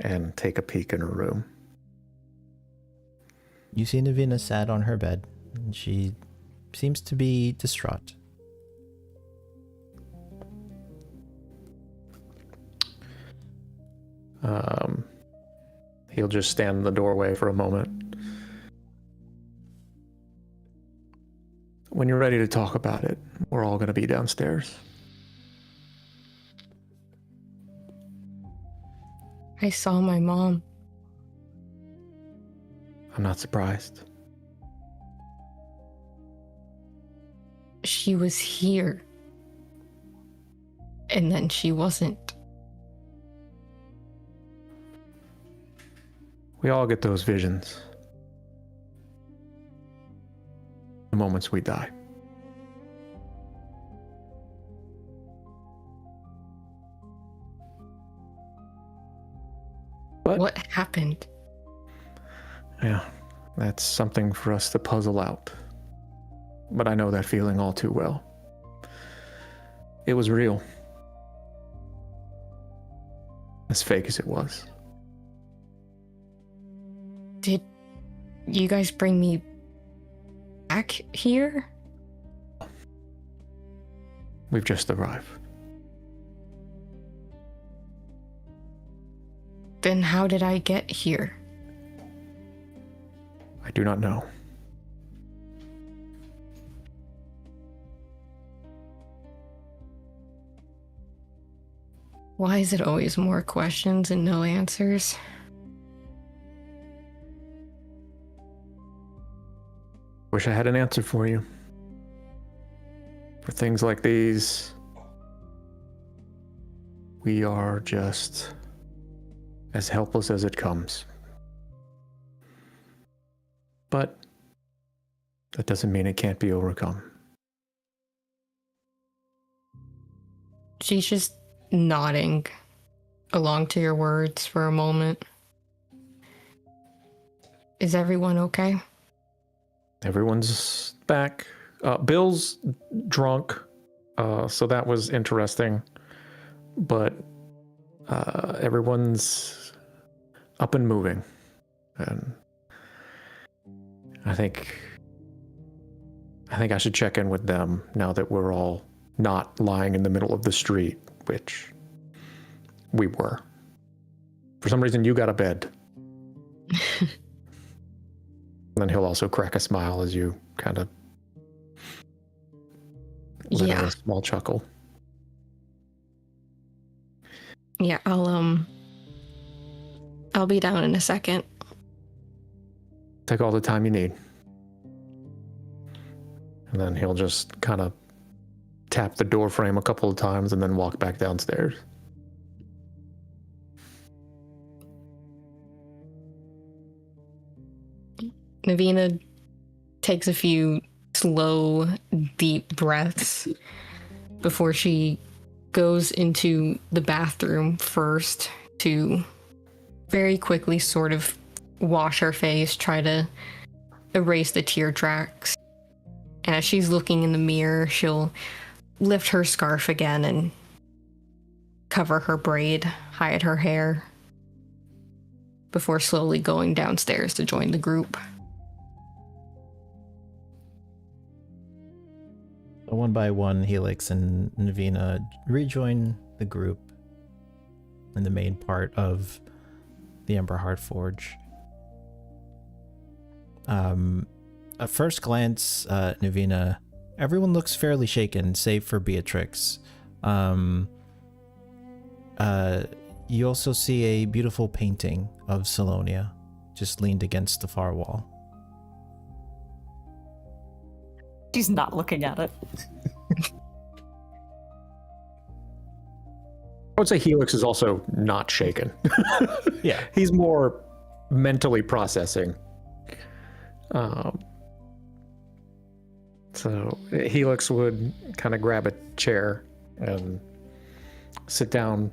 G: and take a peek in her room.
C: You see Navina sat on her bed, and she seems to be distraught.
G: He'll just stand in the doorway for a moment. When you're ready to talk about it, we're all going to be downstairs.
E: I saw my mom.
G: I'm not surprised.
E: She was here. And then she wasn't.
G: We all get those visions. the moments we die. But,
E: What happened?
G: yeah, that's something for us to puzzle out. But I know that feeling all too well. It was real. As fake as it was.
E: Did you guys bring me back here?
G: We've just arrived.
E: Then how did I get here?
G: I do not know.
E: Why is it always more questions and no answers?
G: Wish I had an answer for you. For things like these, we are just as helpless as it comes. But that doesn't mean it can't be overcome.
E: She's just nodding along to your words for a moment. Is everyone okay?
G: Everyone's back. Bill's drunk, so that was interesting. But everyone's up and moving. And I think I should check in with them now that we're all not lying in the middle of the street, which we were. For some reason, you got a bed. And then he'll also crack a smile as you kind of let out a small chuckle.
E: Yeah, I'll be down in a second.
G: Take all the time you need. And then he'll just kind of tap the door frame a couple of times and then walk back downstairs.
E: Navina takes a few slow, deep breaths before she goes into the bathroom first to very quickly sort of wash her face, try to erase the tear tracks. And as she's looking in the mirror, she'll lift her scarf again and cover her braid, hide her hair, before slowly going downstairs to join the group.
C: One by one, Helix and Navina rejoin the group in the main part of the Ember Heart Forge. At first glance, Navina, everyone looks fairly shaken, save for Beatrix. You also see a beautiful painting of Salonia, just leaned against the far wall.
D: She's not looking at it.
G: I would say Helix is also not shaken.
C: Yeah.
G: He's more mentally processing. So Helix would kind of grab a chair and sit down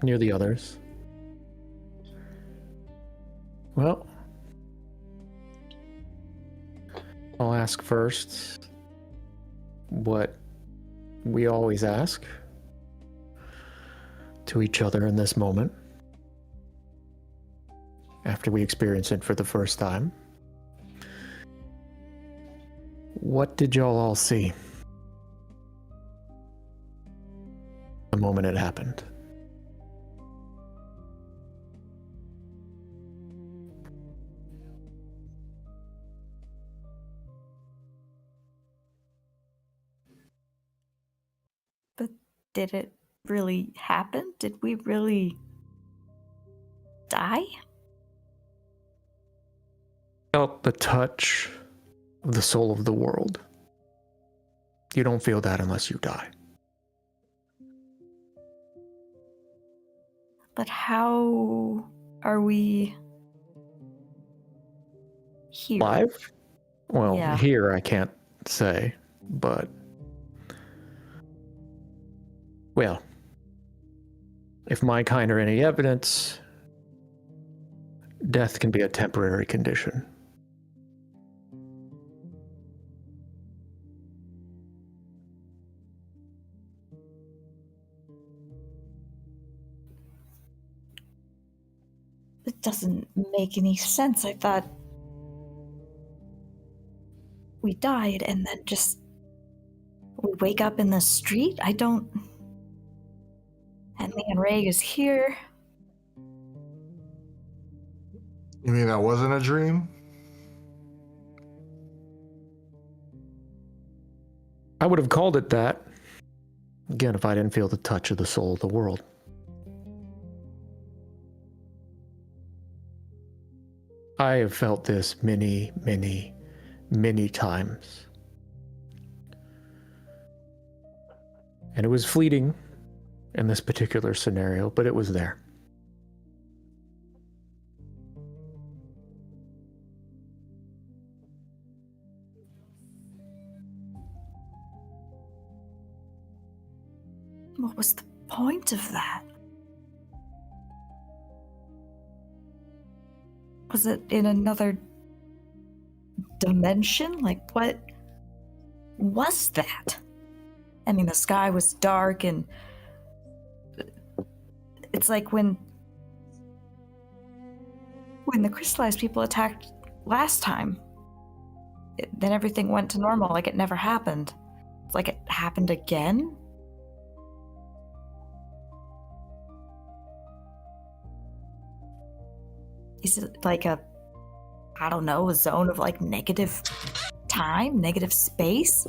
G: near the others. Well, I'll ask first what we always ask to each other in this moment after we experience it for the first time. What did y'all all see the moment it happened?
D: But did it really happen? Did we really die?
G: Felt the touch of the soul of the world. You don't feel that unless you die.
D: But how are we here?
G: Live? Well,
D: Yeah.
G: here I can't say, but... Well, if my kind are any evidence, death can be a temporary condition.
D: It doesn't make any sense. I thought we died and then just we wake up in the street. I don't. And Leon Ray is here.
F: You mean that wasn't a dream?
G: I would have called it that, again, if I didn't feel the touch of the soul of the world. I have felt this many, many, many times. And it was fleeting in this particular scenario, but it was there.
D: What was the point of that? Was it in another dimension? Like, what was that? I mean, the sky was dark, and it's like when the crystallized people attacked last time. Then everything went to normal, like it never happened. It's like it happened again. Is it like a zone of like negative time, negative space?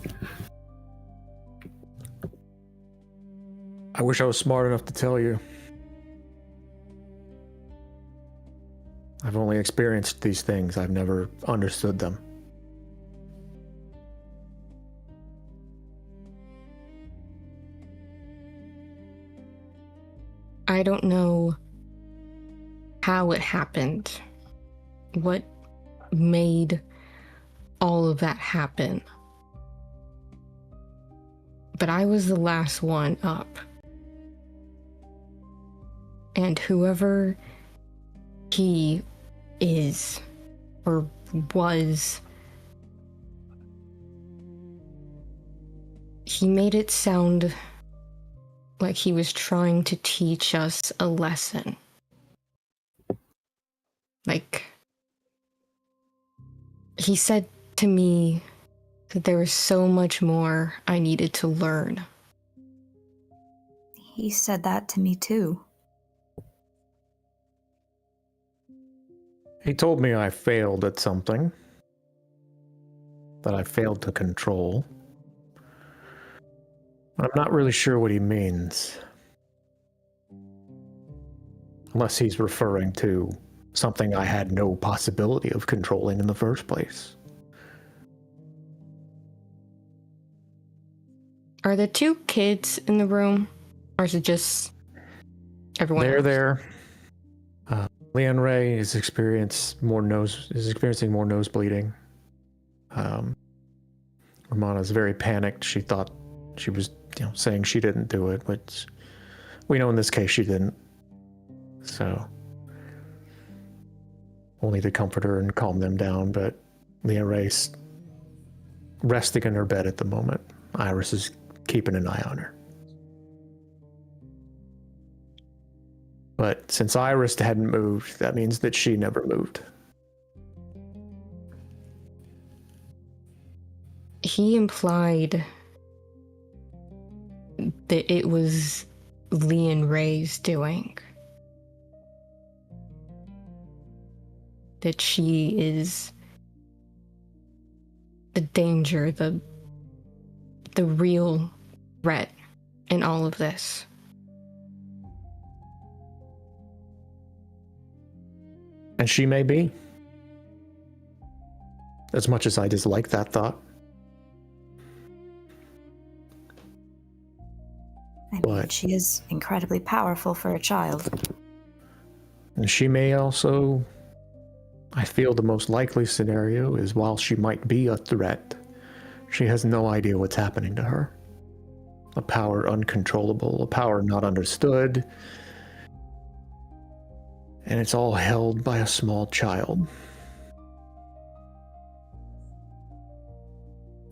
G: I wish I was smart enough to tell you. I've only experienced these things. I've never understood them.
E: I don't know how it happened, what made all of that happen. But I was the last one up. And whoever he is or was, he made it sound like he was trying to teach us a lesson. Like, he said to me that there was so much more I needed to learn.
D: He said that to me too.
G: He told me I failed at something, that I failed to control. I'm not really sure what he means. Unless he's referring to something I had no possibility of controlling in the first place.
E: Are the two kids in the room, or is it just everyone
G: They're
E: else?
G: there. Leon Ray is experiencing more nose bleeding. Romana's very panicked. She thought she was, saying she didn't do it, but we know in this case she didn't. So we'll need to comfort her and calm them down. But Leon Ray's resting in her bed at the moment. Iris is keeping an eye on her. But since Iris hadn't moved, that means that she never moved.
E: He implied that it was Leon Ray's doing. That she is the danger, the real threat in all of this.
G: And she may be. As much as I dislike that thought.
D: I mean,
G: But
D: she is incredibly powerful for a child.
G: and she may also, I feel the most likely scenario is while she might be a threat, she has no idea what's happening to her. A power uncontrollable, a power not understood, and it's all held by a small child.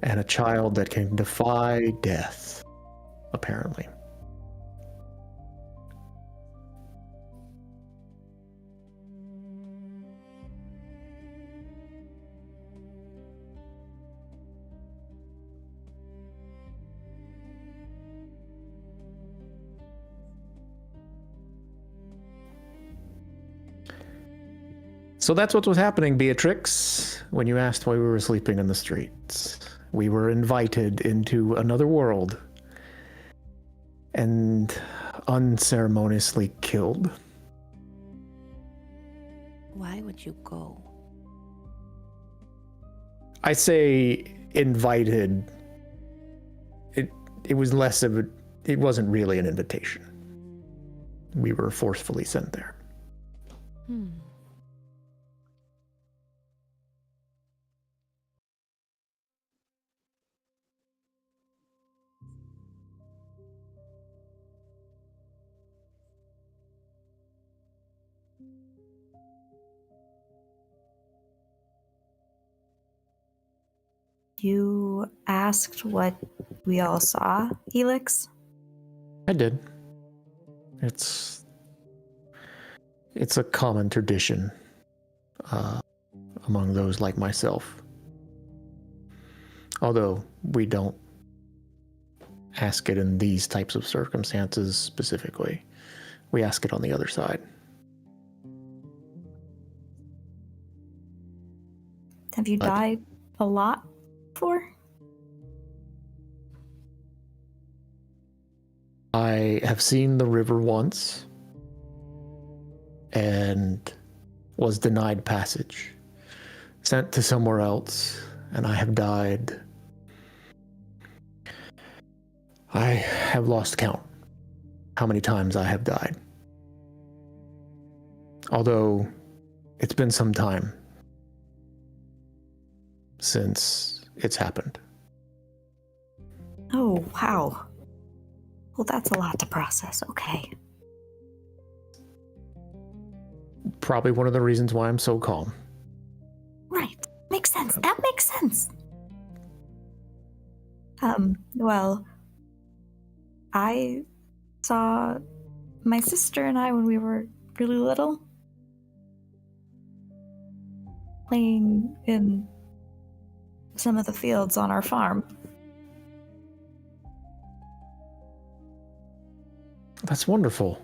G: And a child that can defy death, apparently. So that's what was happening, Beatrix, when you asked why we were sleeping in the streets. We were invited into another world and unceremoniously killed.
H: Why would you go?
G: I say invited. It was less of a, it wasn't really an invitation. We were forcefully sent there.
D: You asked what we all saw, Helix?
G: I did. It's a common tradition among those like myself. Although we don't ask it in these types of circumstances specifically. We ask it on the other side.
D: Have you died a lot before?
G: I have seen the river once and was denied passage, sent to somewhere else, and I have died. I have lost count how many times I have died. Although it's been some time since it's happened.
D: Oh, wow. Well, that's a lot to process. Okay.
G: Probably one of the reasons why I'm so calm.
D: Right. Makes sense. That makes sense. Well, I saw my sister and I when we were really little playing in some of the fields on our farm.
G: That's wonderful.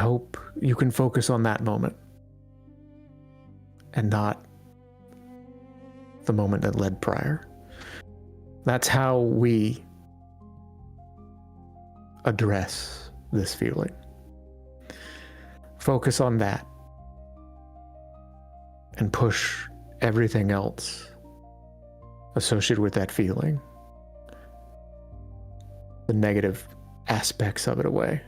G: I hope you can focus on that moment and not the moment that led prior. That's how we address this feeling. Focus on that and push everything else associated with that feeling, the negative aspects of it away,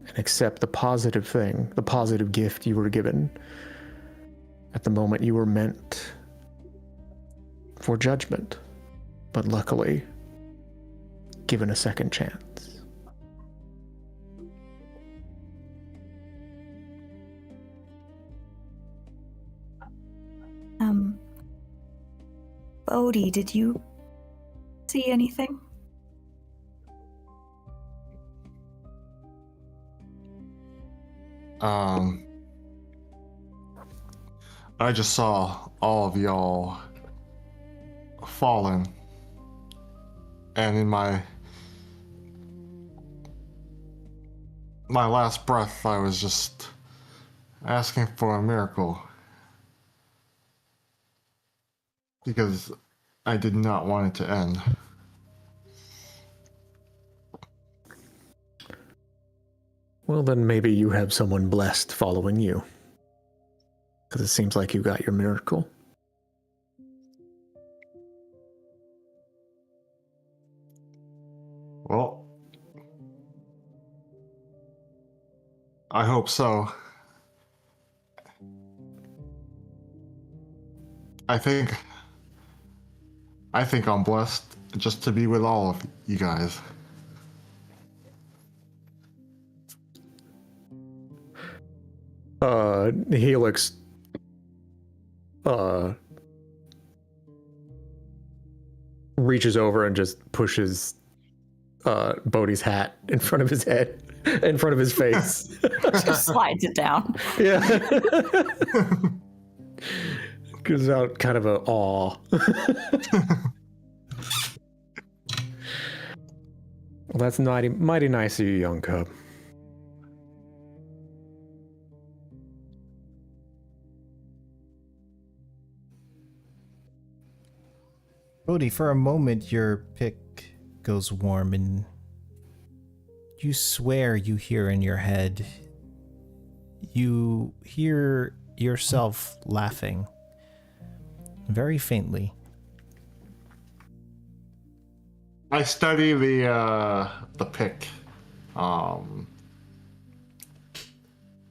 G: and accept the positive thing, the positive gift you were given at the moment you were meant for judgment, but luckily given a second chance.
D: Bodhi, did you see anything?
F: I just saw all of y'all fallen, and in my last breath, I was just asking for a miracle because I did not want it to end.
G: Well, then maybe you have someone blessed following you, because it seems like you got your miracle.
F: Well, hope so. I think I'm blessed just to be with all of you guys.
G: Helix reaches over and just pushes Bodhi's hat in front of his head, in front of his face.
D: Just slides it down.
G: Yeah. Gives out kind of a awe. Well, that's mighty nice of you, young cub.
C: Bodhi, for a moment your pick goes warm and you swear you hear in your head, you hear yourself laughing very faintly.
F: I study the pick, trying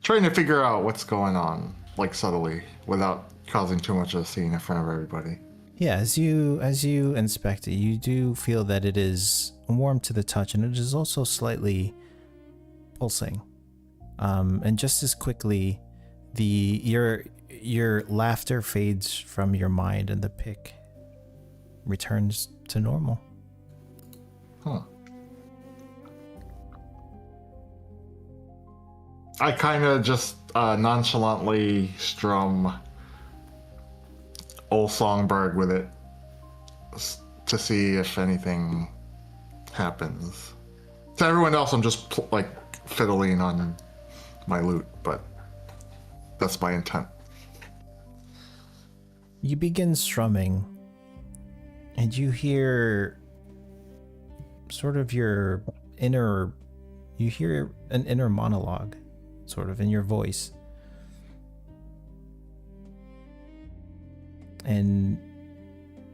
F: to figure out what's going on, like subtly, without causing too much of a scene in front of everybody.
C: Yeah, as you inspect it, you do feel that it is warm to the touch, and it is also slightly pulsing. And just as quickly, your laughter fades from your mind, and the pick returns to normal.
F: Huh. I kind of just nonchalantly strum Old Songbird with it to see if anything happens. To everyone else, I'm just like fiddling on my lute, but that's my intent.
C: You begin strumming, and you hear sort of you hear an inner monologue, sort of in your voice. And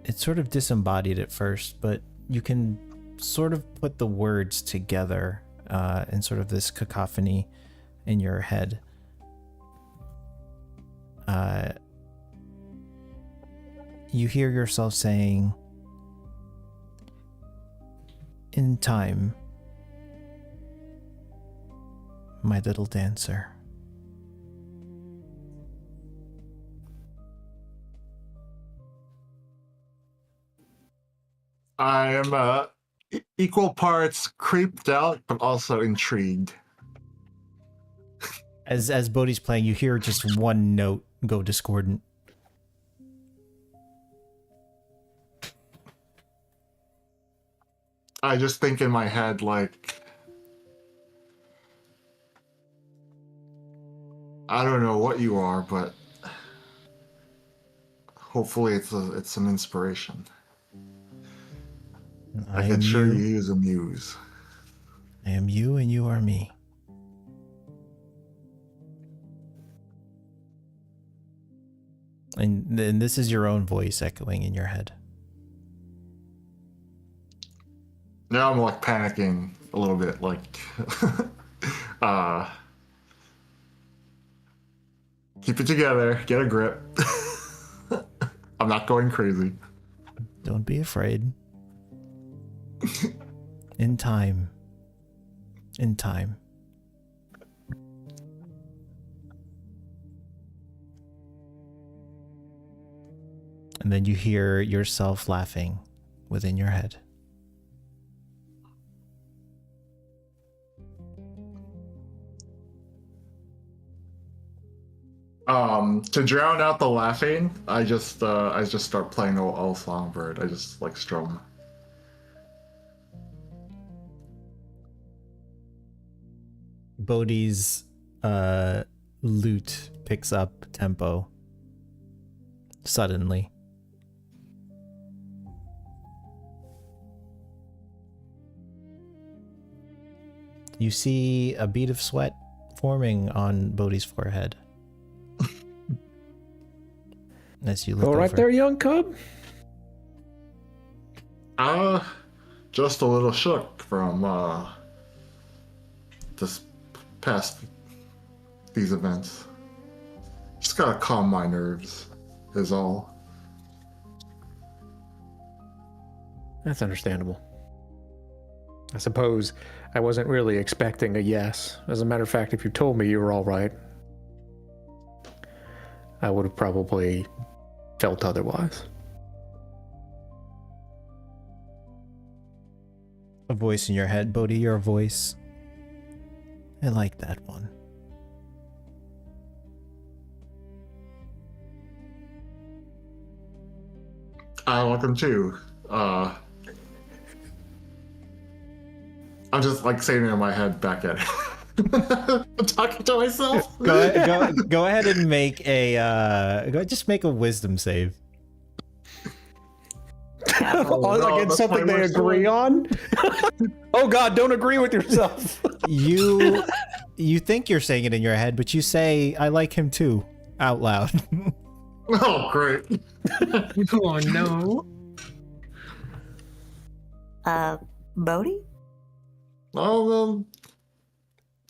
C: it's sort of disembodied at first, but you can sort of put the words together in sort of this cacophony in your head. You hear yourself saying, "In time, my little dancer."
F: I am equal parts creeped out, but also intrigued.
C: As Bodhi's playing, you hear just one note go discordant.
F: I just think in my head, like, I don't know what you are, but hopefully it's some inspiration. I can sure use a muse.
C: I am you and you are me. And this is your own voice echoing in your head.
F: Now I'm like panicking a little bit, like keep it together, get a grip. I'm not going crazy.
C: Don't be afraid. In time. In time. And then you hear yourself laughing within your head.
F: To drown out the laughing, I just start playing Old Songbird. I just like strum.
C: Bodhi's lute picks up tempo suddenly. You see a bead of sweat forming on Bodhi's forehead. As you look
G: All right
C: over.
G: there, young cub?
F: Just a little shook from this past these events. Just gotta calm my nerves, is all.
G: That's understandable. I suppose I wasn't really expecting a yes. As a matter of fact, if you told me you were all right, I would have probably felt otherwise.
C: A voice in your head, Bodhi, your voice. I like that one.
F: I like them too. I'm just like saying it in my head back at it. I'm talking to myself.
C: Go ahead and make just make a wisdom save.
G: Against something they agree on? Oh God, don't agree with yourself.
C: You think you're saying it in your head, but you say, I like him too, out loud.
F: Oh, great.
E: Oh no.
D: Bodhi?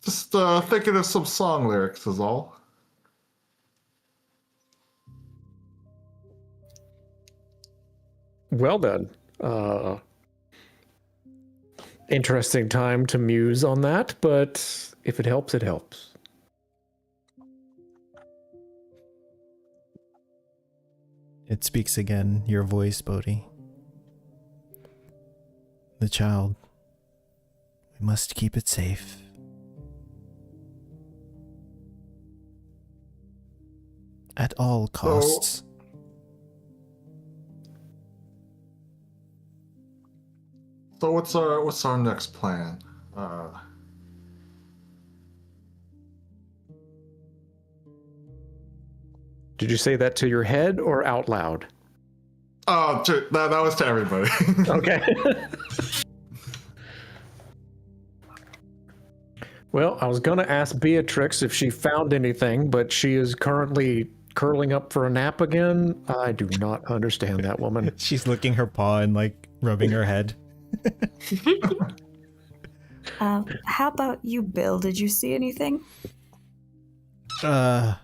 F: Just thinking of some song lyrics is all.
G: Well then. Interesting time to muse on that, but if it helps, it helps.
C: It speaks again, your voice, Bodhi. The child. We must keep it safe. At all costs.
F: So what's our next plan?
G: Did you say that to your head or out loud?
F: That was to everybody.
G: Okay. Well, I was going to ask Beatrix if she found anything, but she is currently curling up for a nap again. I do not understand that woman.
C: She's licking her paw and like rubbing her head.
D: How about you, Bill? Did you see anything?
C: Yeah.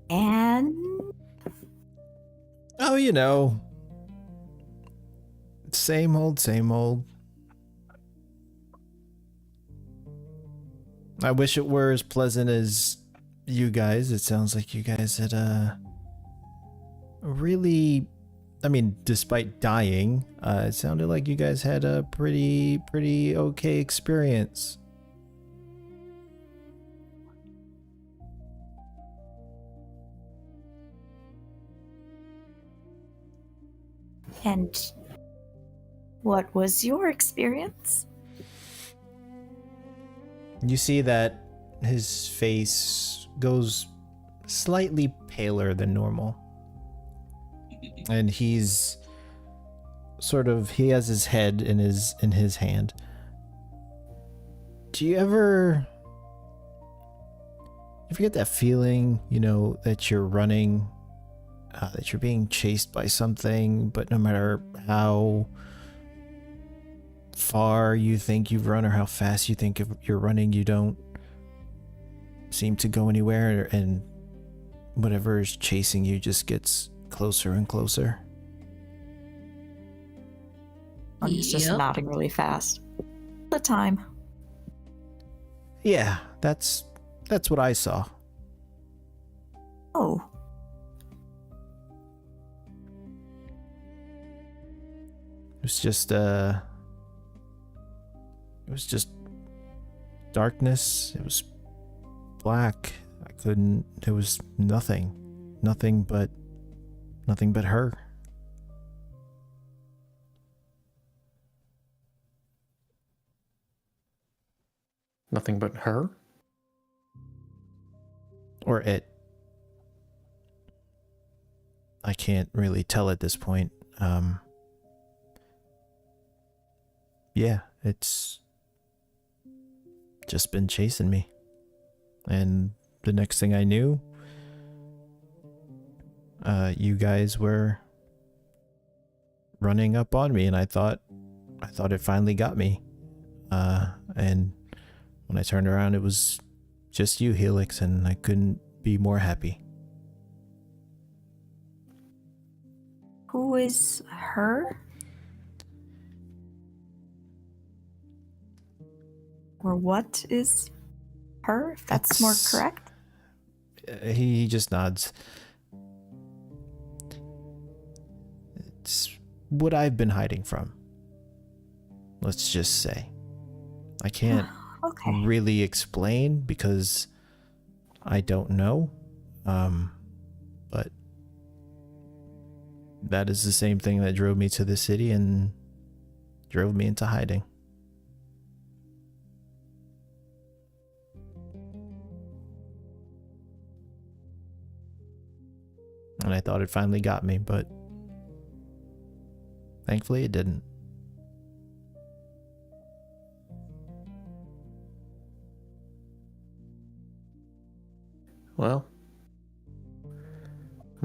D: And
C: oh, you know, same old, same old. I wish it were as pleasant as you guys. It sounds like you guys had really, I mean, despite dying, it sounded like you guys had a pretty okay experience.
D: And what was your experience?
C: You see that his face goes slightly paler than normal. And he's he has his head in his hand. Do you ever get that feeling, you know, that you're running, that you're being chased by something, but no matter how far you think you've run or how fast you think you're running, you don't seem to go anywhere, and whatever is chasing you just gets closer and closer?
D: He's just nodding really fast. The time.
C: Yeah, that's what I saw.
D: Oh.
C: It was just darkness. It was black. There was nothing but her.
G: Nothing but her?
C: Or it. I can't really tell at this point. Yeah, it's just been chasing me. And the next thing I knew, you guys were running up on me, and I thought it finally got me. And when I turned around, it was just you, Helix, and I couldn't be more happy.
D: Who is her? Or what is her, if that's more correct?
C: He just nods. It's what I've been hiding from. Let's just say. I can't really explain because I don't know. But that is the same thing that drove me to the city and drove me into hiding. And I thought it finally got me, but thankfully it didn't.
G: Well,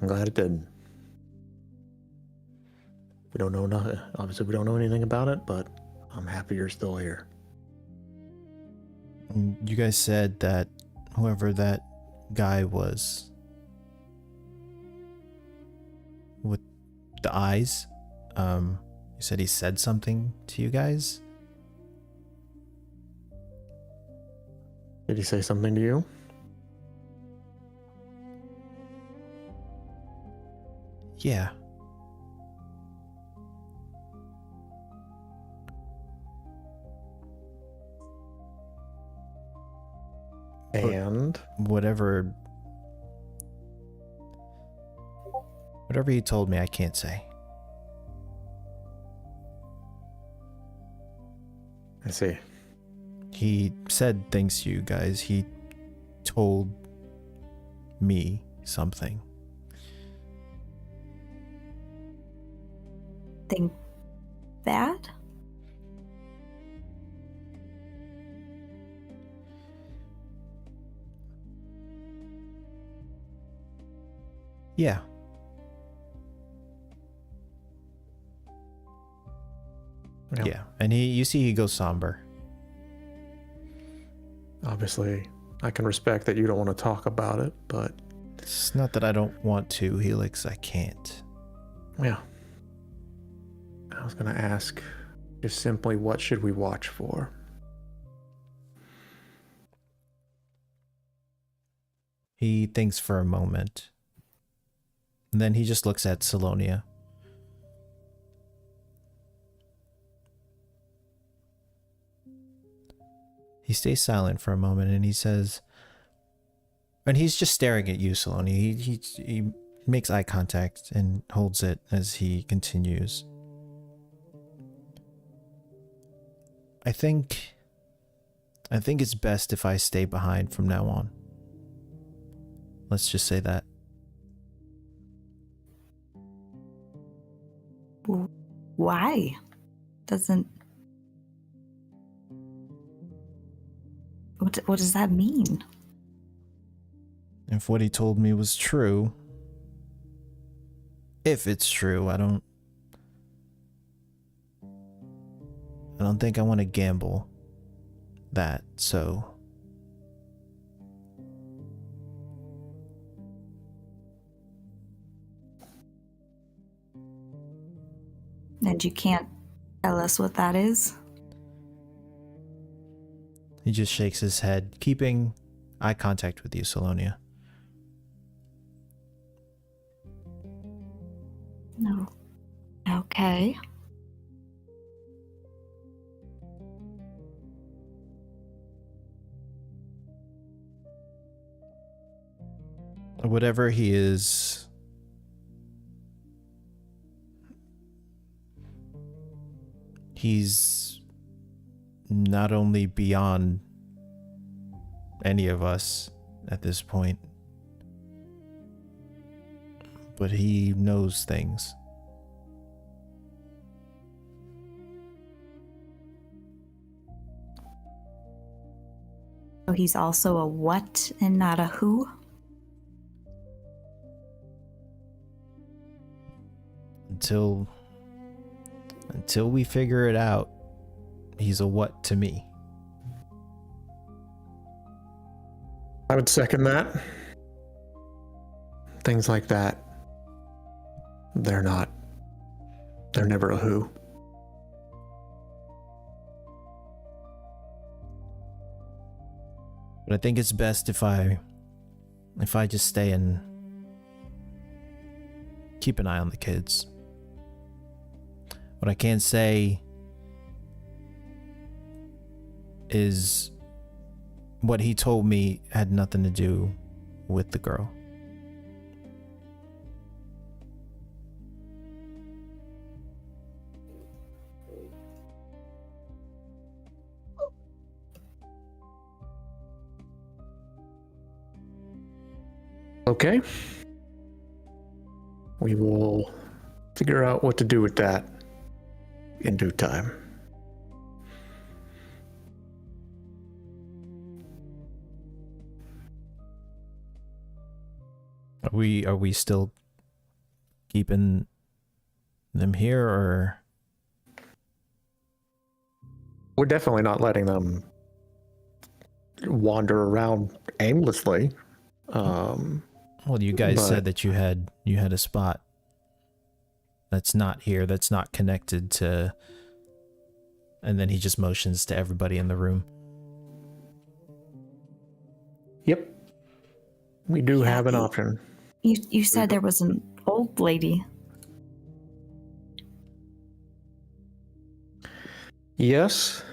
G: I'm glad it did. We don't know nothing. Obviously, we don't know anything about it, but I'm happy you're still here.
C: You guys said that whoever that guy was with the eyes, you said he said something to you guys?
G: Did he say something to you?
C: Yeah.
G: And
C: whatever he told me, I can't say.
G: I see.
C: He said things to you guys. He told me something.
D: Think that?
C: Yeah. Yeah. And you see he goes somber.
G: Obviously, I can respect that you don't want to talk about it, but
C: it's not that I don't want to, Helix. I can't.
G: Yeah. I was going to ask just simply, what should we watch for?
C: He thinks for a moment. And then he just looks at Salonia. He stays silent for a moment and he says, and he's just staring at you, Salonia. He makes eye contact and holds it as he continues. I think it's best if I stay behind from now on. Let's just say that.
D: Why? What does that mean?
C: If what he told me was true, if it's true, I don't think I want to gamble that, so
D: And you can't tell us what that is?
C: He just shakes his head, keeping eye contact with you, Salonia.
D: No. Okay.
C: Whatever he is, he's not only beyond any of us at this point, but he knows things.
D: So he's also a what and not a who?
C: Until until we figure it out, he's a what to me.
G: I would second that. Things like that, they're never a who.
C: But I think it's best if I just stay and keep an eye on the kids. What I can say is what he told me had nothing to do with the girl.
G: Okay. We will figure out what to do with that in due time.
C: Are we still keeping them here, or
G: We're definitely not letting them wander around aimlessly.
C: well, you guys said that you had a spot that's not here, that's not connected to, and then he just motions to everybody in the room.
G: Yep. We do have an option.
D: You said there was an old lady.
G: Yes.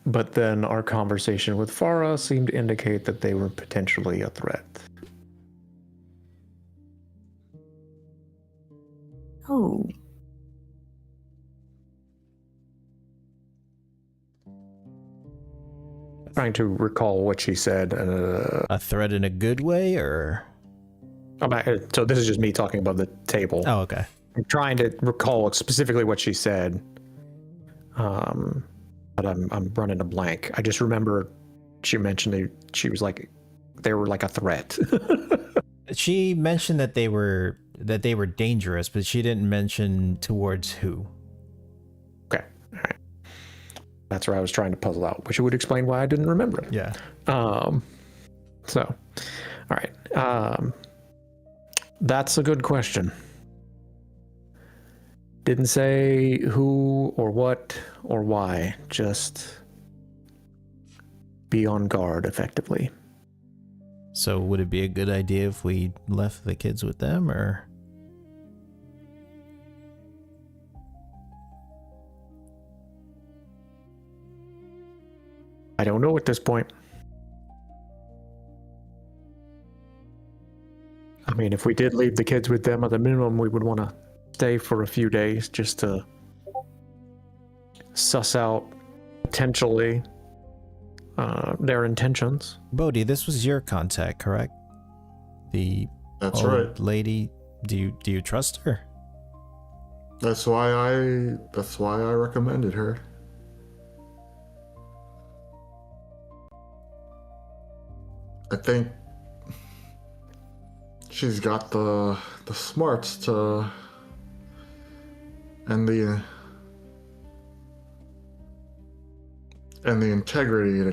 G: But then our conversation with Farah seemed to indicate that they were potentially a threat.
D: Oh.
G: Trying to recall what she said.
C: A threat in a good way, or?
G: So this is just me talking about the table.
C: Oh, okay.
G: I'm trying to recall specifically what she said. But I'm running a blank. I just remember she mentioned she was like, they were like a threat.
C: She mentioned that they were dangerous, but she didn't mention towards who.
G: Okay. All right. That's where I was trying to puzzle out, which would explain why I didn't remember it.
C: Yeah.
G: So, all right. That's a good question. Didn't say who or what or why, just be on guard effectively.
C: So would it be a good idea if we left the kids with them, or?
G: I don't know at this point. I mean, if we did leave the kids with them, at the minimum, we would want to stay for a few days just to suss out potentially their intentions.
C: Bodhi, this was your contact, correct?
F: That's
C: old
F: right.
C: lady. Do you trust her?
F: That's why I recommended her. I think she's got the smarts to and the integrity to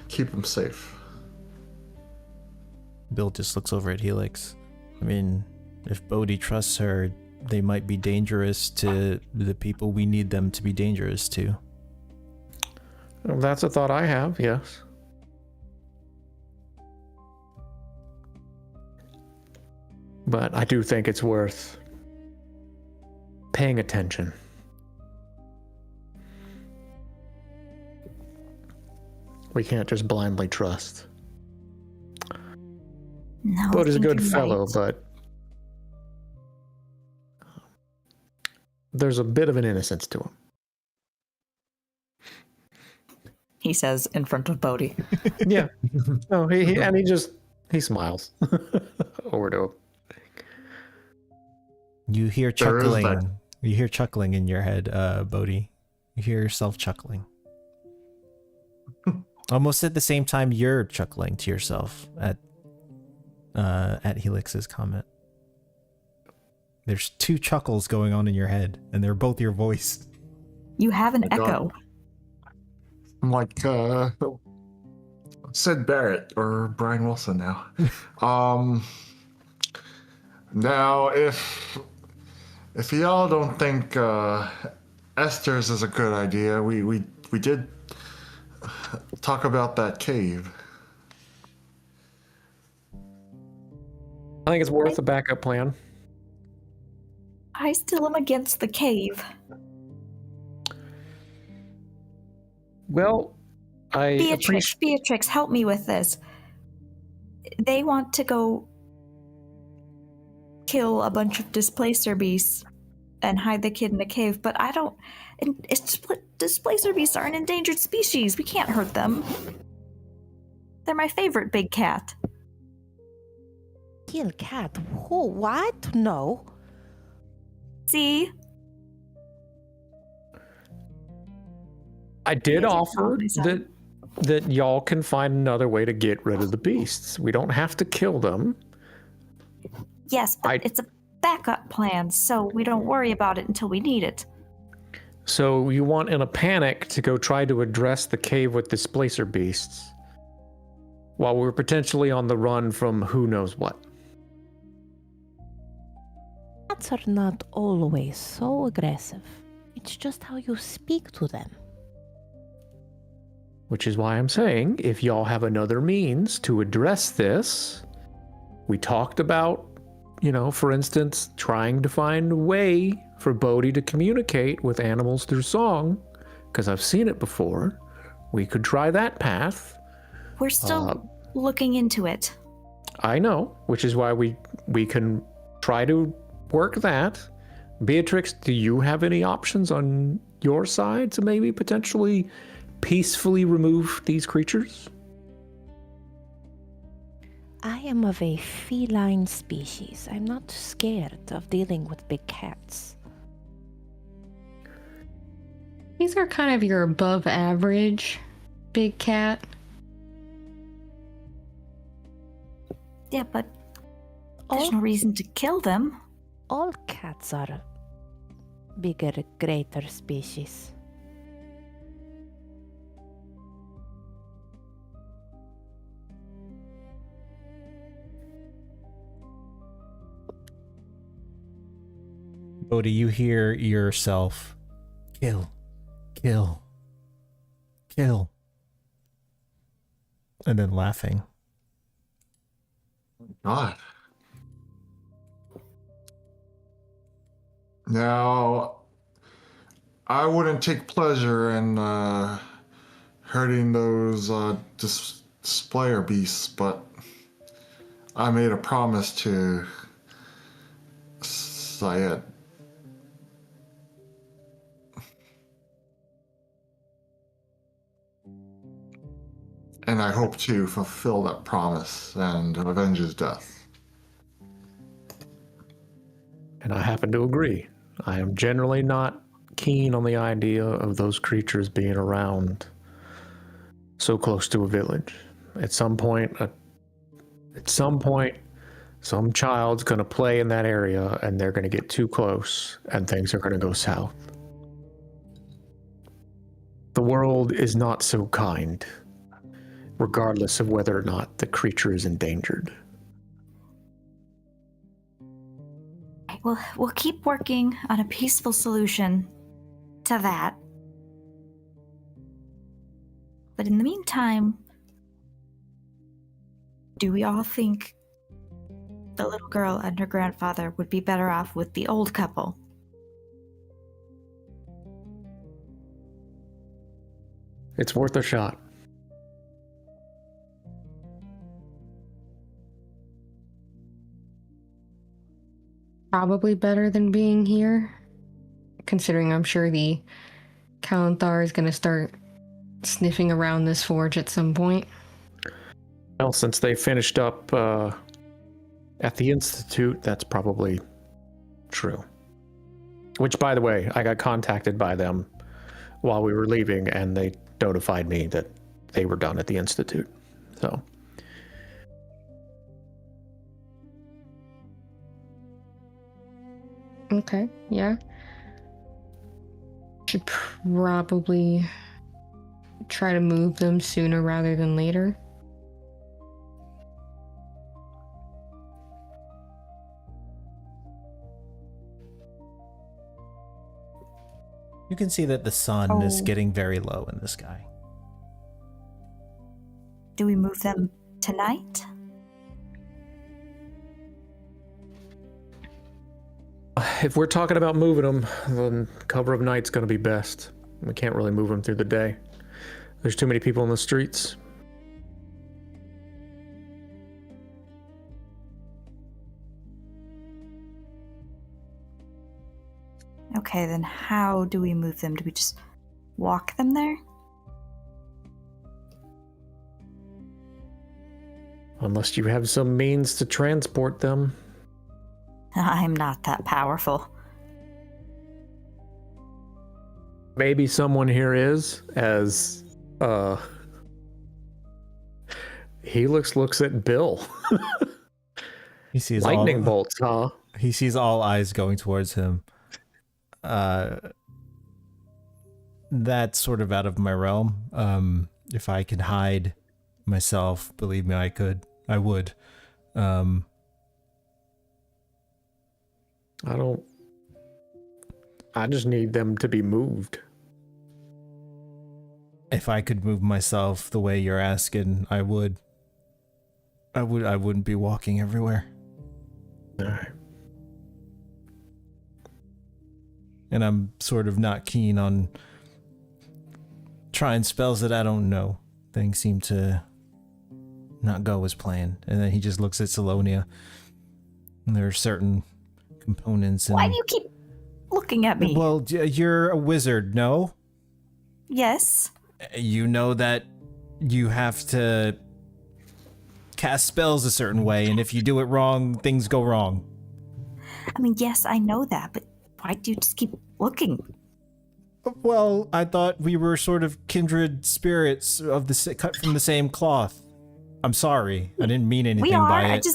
F: keep him safe.
C: Bill just looks over at Helix. I mean, if Bodhi trusts her, they might be dangerous to the people we need them to be dangerous to.
G: Well, that's a thought I have, yes. But I do think it's worth paying attention. We can't just blindly trust.
D: No,
G: Bodhi's a
D: I think
G: good
D: you're
G: fellow,
D: right.
G: but there's a bit of an innocence to him.
D: He says in front of Bodhi.
G: Yeah. No, he smiles over to him.
C: You hear
F: There is
C: chuckling.
F: that.
C: You hear chuckling in your head, Bodhi. You hear yourself chuckling. Almost at the same time you're chuckling to yourself at Helix's comment. There's two chuckles going on in your head, and they're both your voice.
D: You have an
F: Oh my God.
D: echo.
F: I'm like Sid Barrett or Brian Wilson now. Now if y'all don't think Esther's is a good idea, we did talk about that cave.
G: I think it's worth a backup plan.
D: I still am against the cave.
G: Well, I
D: Beatrix, help me with this. They want to go kill a bunch of displacer beasts and hide the kid in a cave, but I don't... Displacer beasts are an endangered species. We can't hurt them. They're my favorite big cat.
H: Kill cat? Who? What? No.
D: See?
G: I did offer that y'all can find another way to get rid of the beasts. We don't have to kill them.
D: Yes, but it's a backup plan, so we don't worry about it until we need it.
G: So you want in a panic to go try to address the cave with displacer beasts while we're potentially on the run from who knows what.
H: Cats are not always so aggressive. It's just how you speak to them.
G: Which is why I'm saying, if y'all have another means to address this, we talked about, for instance, trying to find a way for Bodhi to communicate with animals through song, because I've seen it before. We could try that path.
D: We're still looking into it.
G: I know, which is why we can try to work that. Beatrix, do you have any options on your side to maybe potentially peacefully remove these creatures?
H: I am of a feline species. I'm not scared of dealing with big cats.
E: These are kind of your above average big cat.
D: Yeah, but there's no reason to kill them.
H: All cats are bigger, greater species.
C: Bodhi, you hear yourself, kill, kill, kill, and then laughing.
F: God. Now, I wouldn't take pleasure in hurting those displayer beasts, but I made a promise to Syed. And I hope to fulfill that promise and avenge his death.
G: And I happen to agree. I am generally not keen on the idea of those creatures being around so close to a village. At some point, some child's going to play in that area and they're going to get too close and things are going to go south. The world is not so kind, regardless of whether or not the creature is endangered.
D: We'll keep working on a peaceful solution to that. But in the meantime, do we all think the little girl and her grandfather would be better off with the old couple?
G: It's worth a shot.
E: Probably better than being here, considering I'm sure the Kalanthar is going to start sniffing around this forge at some point.
G: Well, since they finished up at the Institute, that's probably true. Which, by the way, I got contacted by them while we were leaving, and they notified me that they were done at the Institute. So...
E: Okay, yeah. Should probably try to move them sooner rather than later.
C: You can see that the sun is getting very low in the sky.
D: Do we move them tonight?
G: If we're talking about moving them, then cover of night's going to be best. We can't really move them through the day. There's too many people in the streets.
D: Okay, then how do we move them? Do we just walk them there?
G: Unless you have some means to transport them.
D: I'm not that powerful.
G: Maybe someone here is, as Helix looks at Bill.
C: He sees
G: lightning bolts, huh?
C: He sees all eyes going towards him. That's sort of out of my realm. If I could hide myself, believe me, I would.
G: I just need them to be moved.
C: If I could move myself the way you're asking, I would. I wouldn't be walking everywhere.
G: All right.
C: And I'm sort of not keen on trying spells that I don't know. Things seem to not go as planned. And then he just looks at Salonia. And there are certain components.
D: Why do you keep looking at me?
C: Well, you're a wizard, no?
D: Yes.
C: You know that you have to cast spells a certain way, and if you do it wrong, things go wrong.
D: I mean, yes, I know that, but why do you just keep looking?
C: Well, I thought we were sort of kindred spirits of the cut from the same cloth. I'm sorry, I didn't mean anything by it.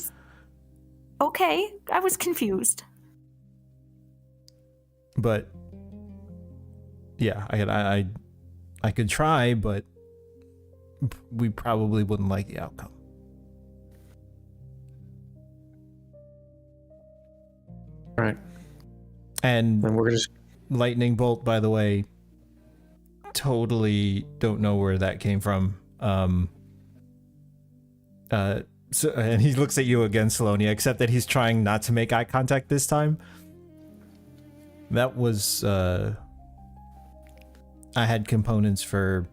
D: Okay, I was confused.
C: But yeah, I could try, but we probably wouldn't like the outcome.
G: Right.
C: And
G: then we're just
C: lightning bolt, by the way, totally don't know where that came from. So, and he looks at you again, Salonia, except that he's trying not to make eye contact this time. That was I had components for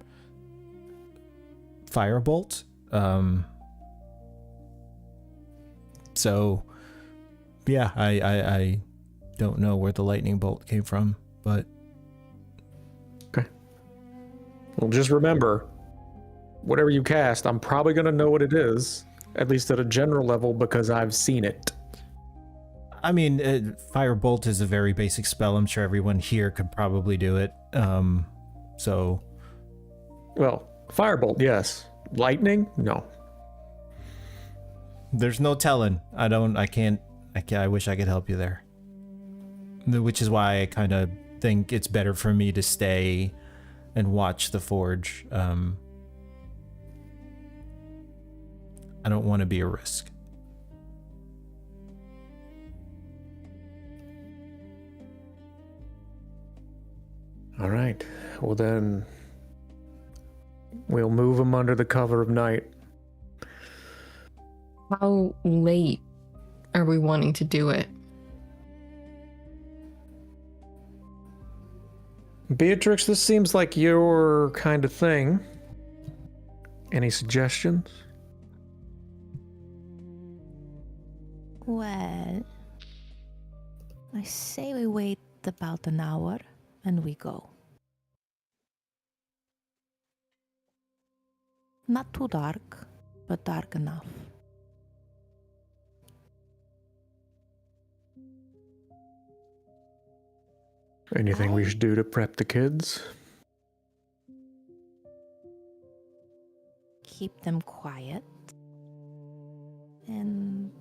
C: firebolt. So yeah, I don't know where the lightning bolt came from, but
G: okay. Well, just remember, whatever you cast, I'm probably gonna know what it is, at least at a general level, because I've seen it.
C: I mean, firebolt is a very basic spell. I'm sure everyone here could probably do it. So,
G: well, firebolt, yes. Lightning, no.
C: There's no telling. I wish I could help you there. Which is why I kind of think it's better for me to stay and watch the forge. I don't want to be a risk.
G: All right. Well, then we'll move them under the cover of night.
E: How late are we wanting to do it?
G: Beatrix, this seems like your kind of thing. Any suggestions?
H: Well, I say we wait about an hour and we go. Not too dark, but dark enough.
G: Anything we should do to prep the kids?
H: Keep them quiet. And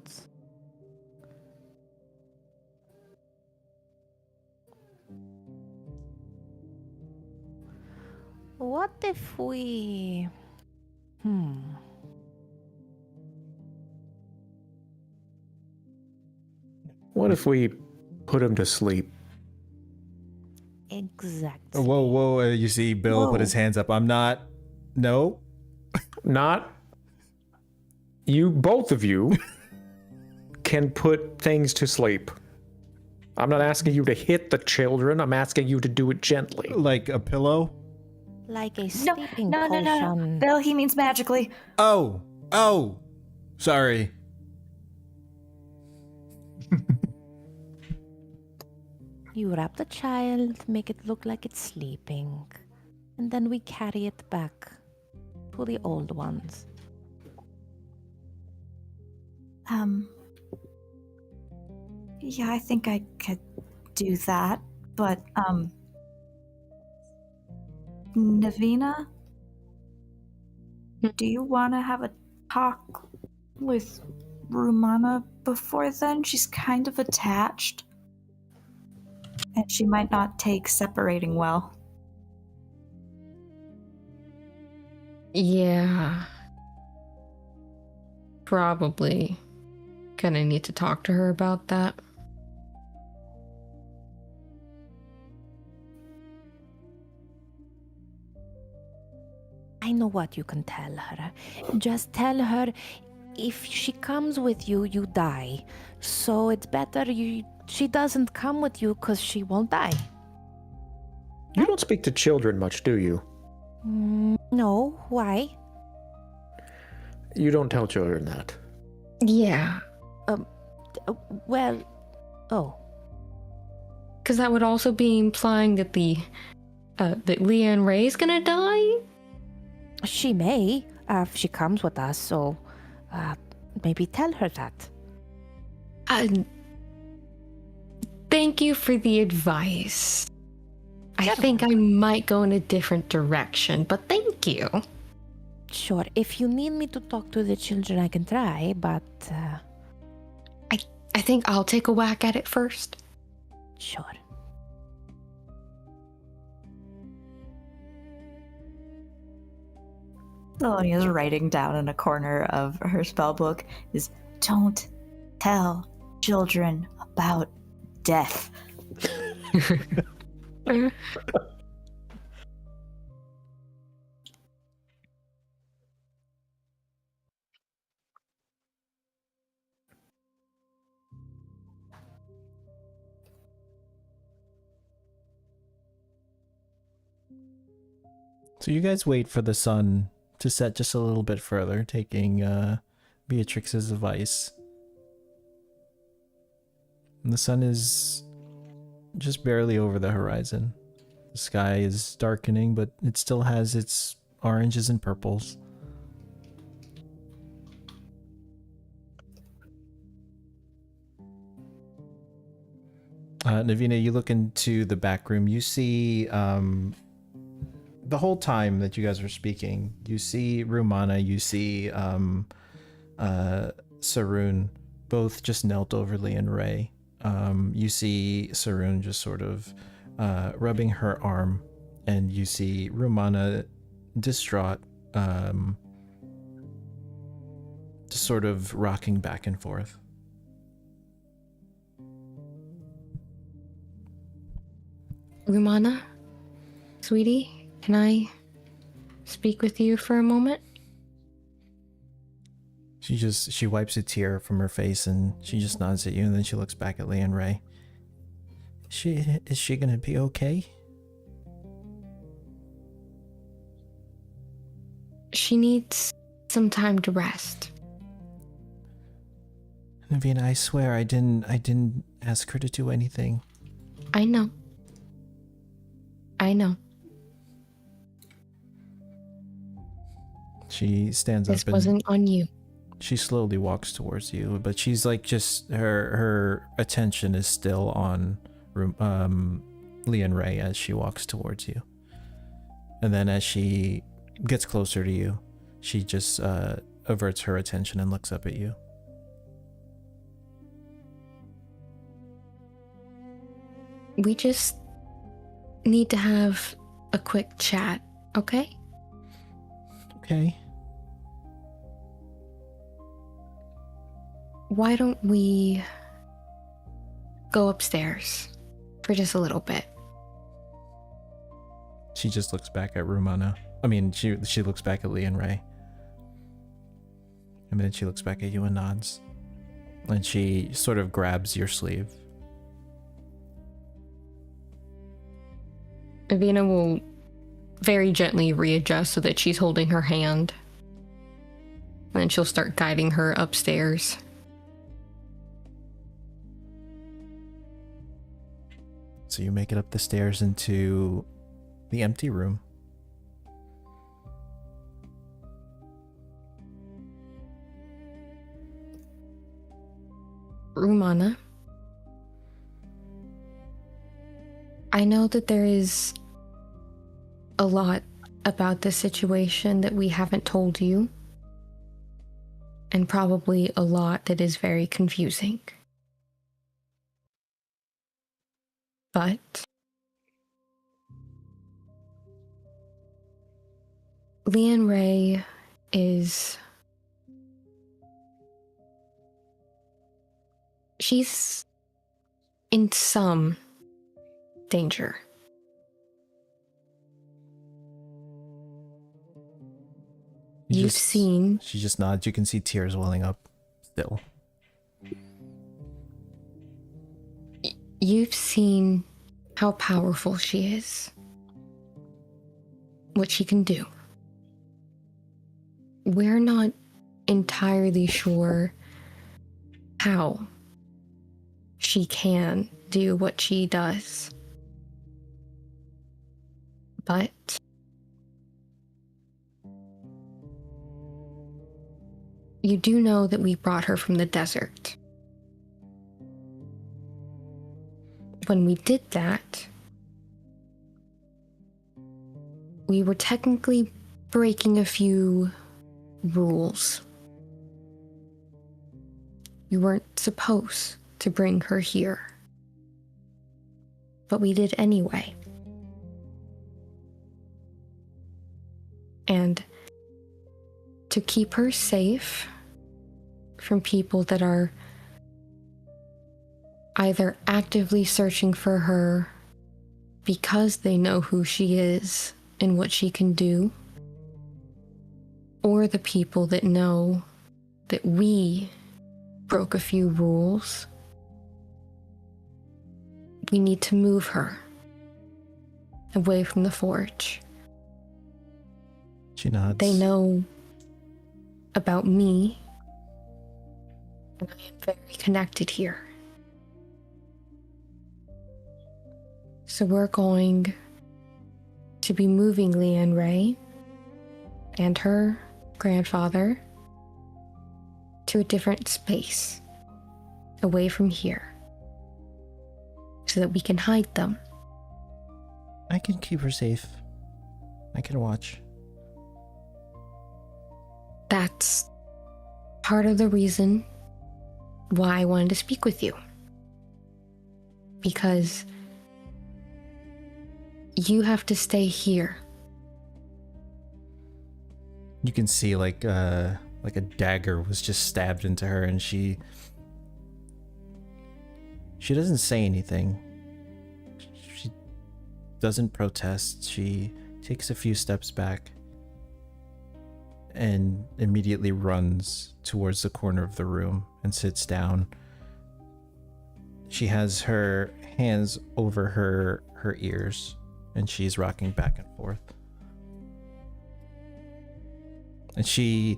H: What if we...
G: What if we put him to sleep?
H: Exactly.
C: Whoa. You see Bill put his hands up. I'm not... No.
G: Not you, both of you can put things to sleep. I'm not asking you to hit the children. I'm asking you to do it gently.
C: Like a pillow?
H: Like a
D: No,
H: sleeping
D: no.
H: potion.
D: Bill, he means magically.
C: Oh. Sorry.
H: You wrap the child, make it look like it's sleeping, and then we carry it back to the old ones.
D: Yeah, I think I could do that, but, Navina? Do you want to have a talk with Rumana before then? She's kind of attached. And she might not take separating well.
E: Yeah. Probably gonna need to talk to her about that.
H: I know what you can tell her. Just tell her if she comes with you, you die. So it's better she doesn't come with you because she won't die.
G: You don't speak to children much, do you?
H: No, why?
G: You don't tell children that.
E: Yeah.
H: Well,
E: Because that would also be implying that that Leanne Ray's gonna die?
H: she may if she comes with us, so maybe tell her that.
E: Thank you for the advice. I think I might go in a different direction, but thank you.
H: Sure, if you need me to talk to the children, I can try, but...
E: I think I'll take a whack at it first.
H: Sure.
D: Thelonia's writing down in a corner of her spellbook is, don't tell children about death.
C: So you guys wait for the sun to set just a little bit further, taking Beatrix's advice. And the sun is just barely over the horizon. The sky is darkening, but it still has its oranges and purples. Navina, you look into the back room. You see, the whole time that you guys are speaking, you see Rumana, you see Saroon, both just knelt over Leanne Ray. You see Saroon just sort of rubbing her arm, and you see Rumana distraught, just sort of rocking back and forth.
E: Rumana, sweetie, can I speak with you for a moment?
C: She wipes a tear from her face and she just nods at you, and then she looks back at Leanne Ray. Is she gonna be okay?
E: She needs some time to rest.
C: Navina, I swear I didn't ask her to do anything.
E: I know.
C: She stands
E: This
C: up and
E: wasn't on you.
C: she slowly walks towards you, but she's like, just her attention is still on Leanne Ray as she walks towards you. And then as she gets closer to you, she just averts her attention and looks up at you.
E: We just need to have a quick chat Okay?
C: Okay.
E: Why don't we go upstairs for just a little bit?
C: She just looks back at Rumana. I mean, she looks back at Lee and Ray. And then she looks back at you and nods. And she sort of grabs your sleeve.
E: Avina will very gently readjust so that she's holding her hand. And then she'll start guiding her upstairs.
C: So you make it up the stairs into the empty room.
E: Rumana, I know that there is a lot about this situation that we haven't told you, and probably a lot that is very confusing. But Leanne Ray is... she's in some danger. You've seen...
C: She just nods. You can see tears welling up still.
E: You've seen how powerful she is. What she can do. We're not entirely sure how she can do what she does. But you do know that we brought her from the desert. When we did that, we were technically breaking a few rules. We weren't supposed to bring her here, but we did anyway. And to keep her safe from people that are either actively searching for her because they know who she is and what she can do, or the people that know that we broke a few rules, we need to move her away from the forge.
C: She nods.
E: They know about me, and I am very connected here. So we're going to be moving Leanne Ray and her grandfather to a different space, away from here, so that we can hide them.
C: I can keep her safe. I can watch.
E: That's part of the reason why I wanted to speak with you. Because you have to stay here.
C: You can see like a dagger was just stabbed into her, and she doesn't say anything. She doesn't protest. She takes a few steps back and immediately runs towards the corner of the room and sits down. She has her hands over her ears, and she's rocking back and forth. And she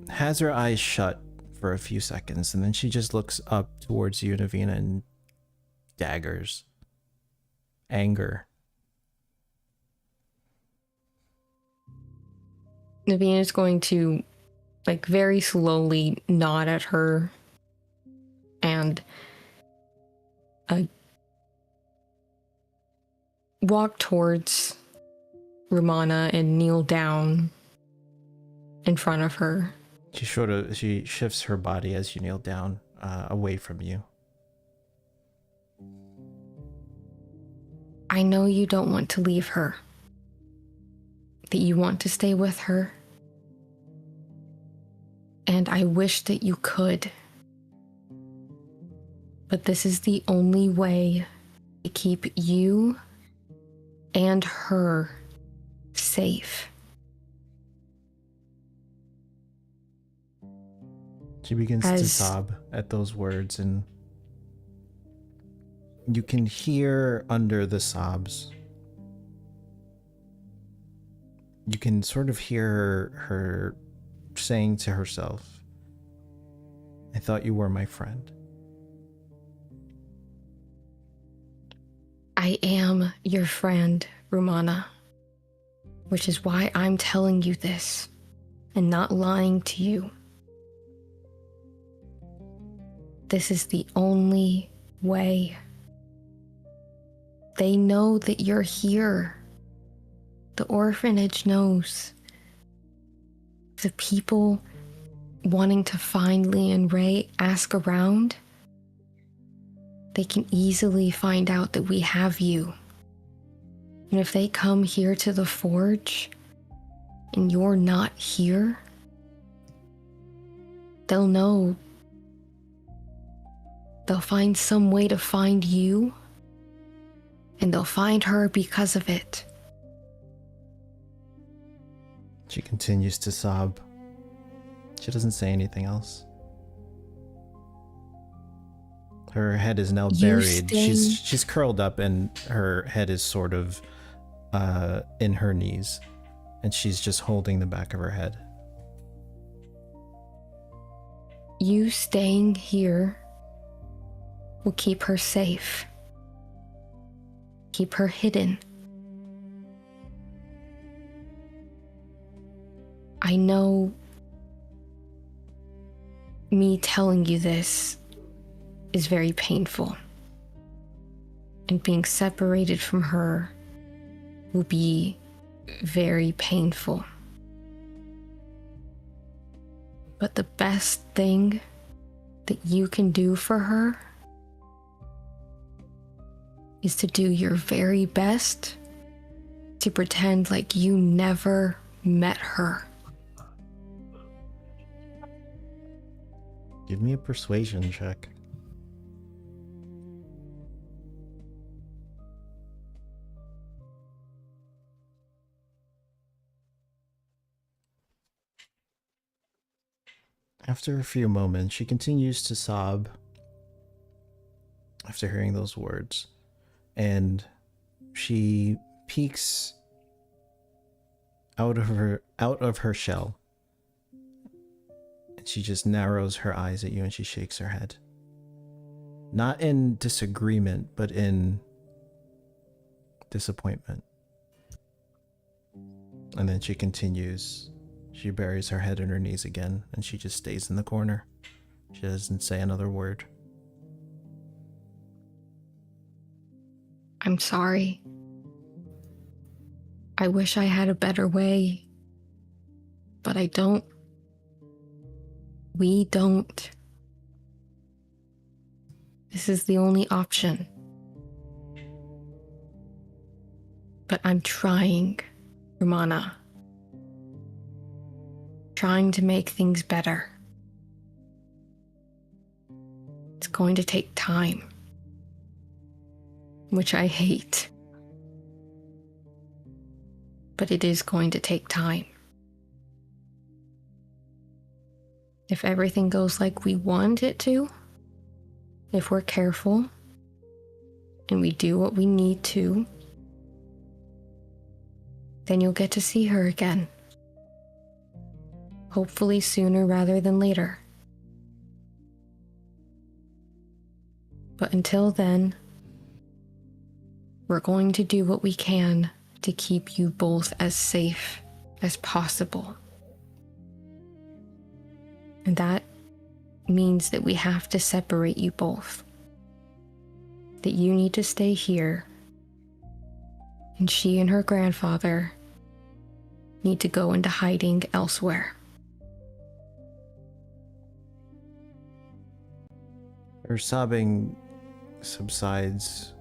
C: has her eyes shut for a few seconds, and then she just looks up towards you, Navina, and daggers. Anger.
E: Navina is going to, like, very slowly nod at her and walk towards Rumana and kneel down in front of her.
C: She shifts her body as you kneel down, away from you.
E: I know you don't want to leave her, that you want to stay with her, and I wish that you could. But this is the only way to keep you and her safe.
C: She begins to sob at those words, and you can hear under the sobs, you can sort of hear her saying to herself, I thought you were my friend.
E: I am your friend, Rumana, which is why I'm telling you this and not lying to you. This is the only way. They know that you're here. The orphanage knows. The people wanting to find Lee and Ray ask around. They can easily find out that we have you. And if they come here to the forge and you're not here, they'll know. They'll find some way to find you, and they'll find her because of it.
C: She continues to sob. She doesn't say anything else. Her head is now buried. She's curled up, and her head is sort of in her knees, and she's just holding the back of her head.
E: You staying here will keep her safe. Keep her hidden. I know me telling you this is very painful, and being separated from her will be very painful. But the best thing that you can do for her is to do your very best to pretend like you never met her.
C: Give me a persuasion check. After a few moments, she continues to sob after hearing those words, and she peeks out of her shell, and she just narrows her eyes at you, and she shakes her head. Not in disagreement, but in disappointment. And then she continues. She buries her head in her knees again, and she just stays in the corner. She doesn't say another word.
E: I'm sorry. I wish I had a better way, but I don't. We don't. This is the only option. But I'm trying, Rumana. Trying to make things better. It's going to take time, which I hate. But it is going to take time. If everything goes like we want it to, if we're careful, and we do what we need to, then you'll get to see her again. Hopefully sooner rather than later. But until then, we're going to do what we can to keep you both as safe as possible. And that means that we have to separate you both. That you need to stay here, and she and her grandfather need to go into hiding elsewhere.
C: Her sobbing subsides,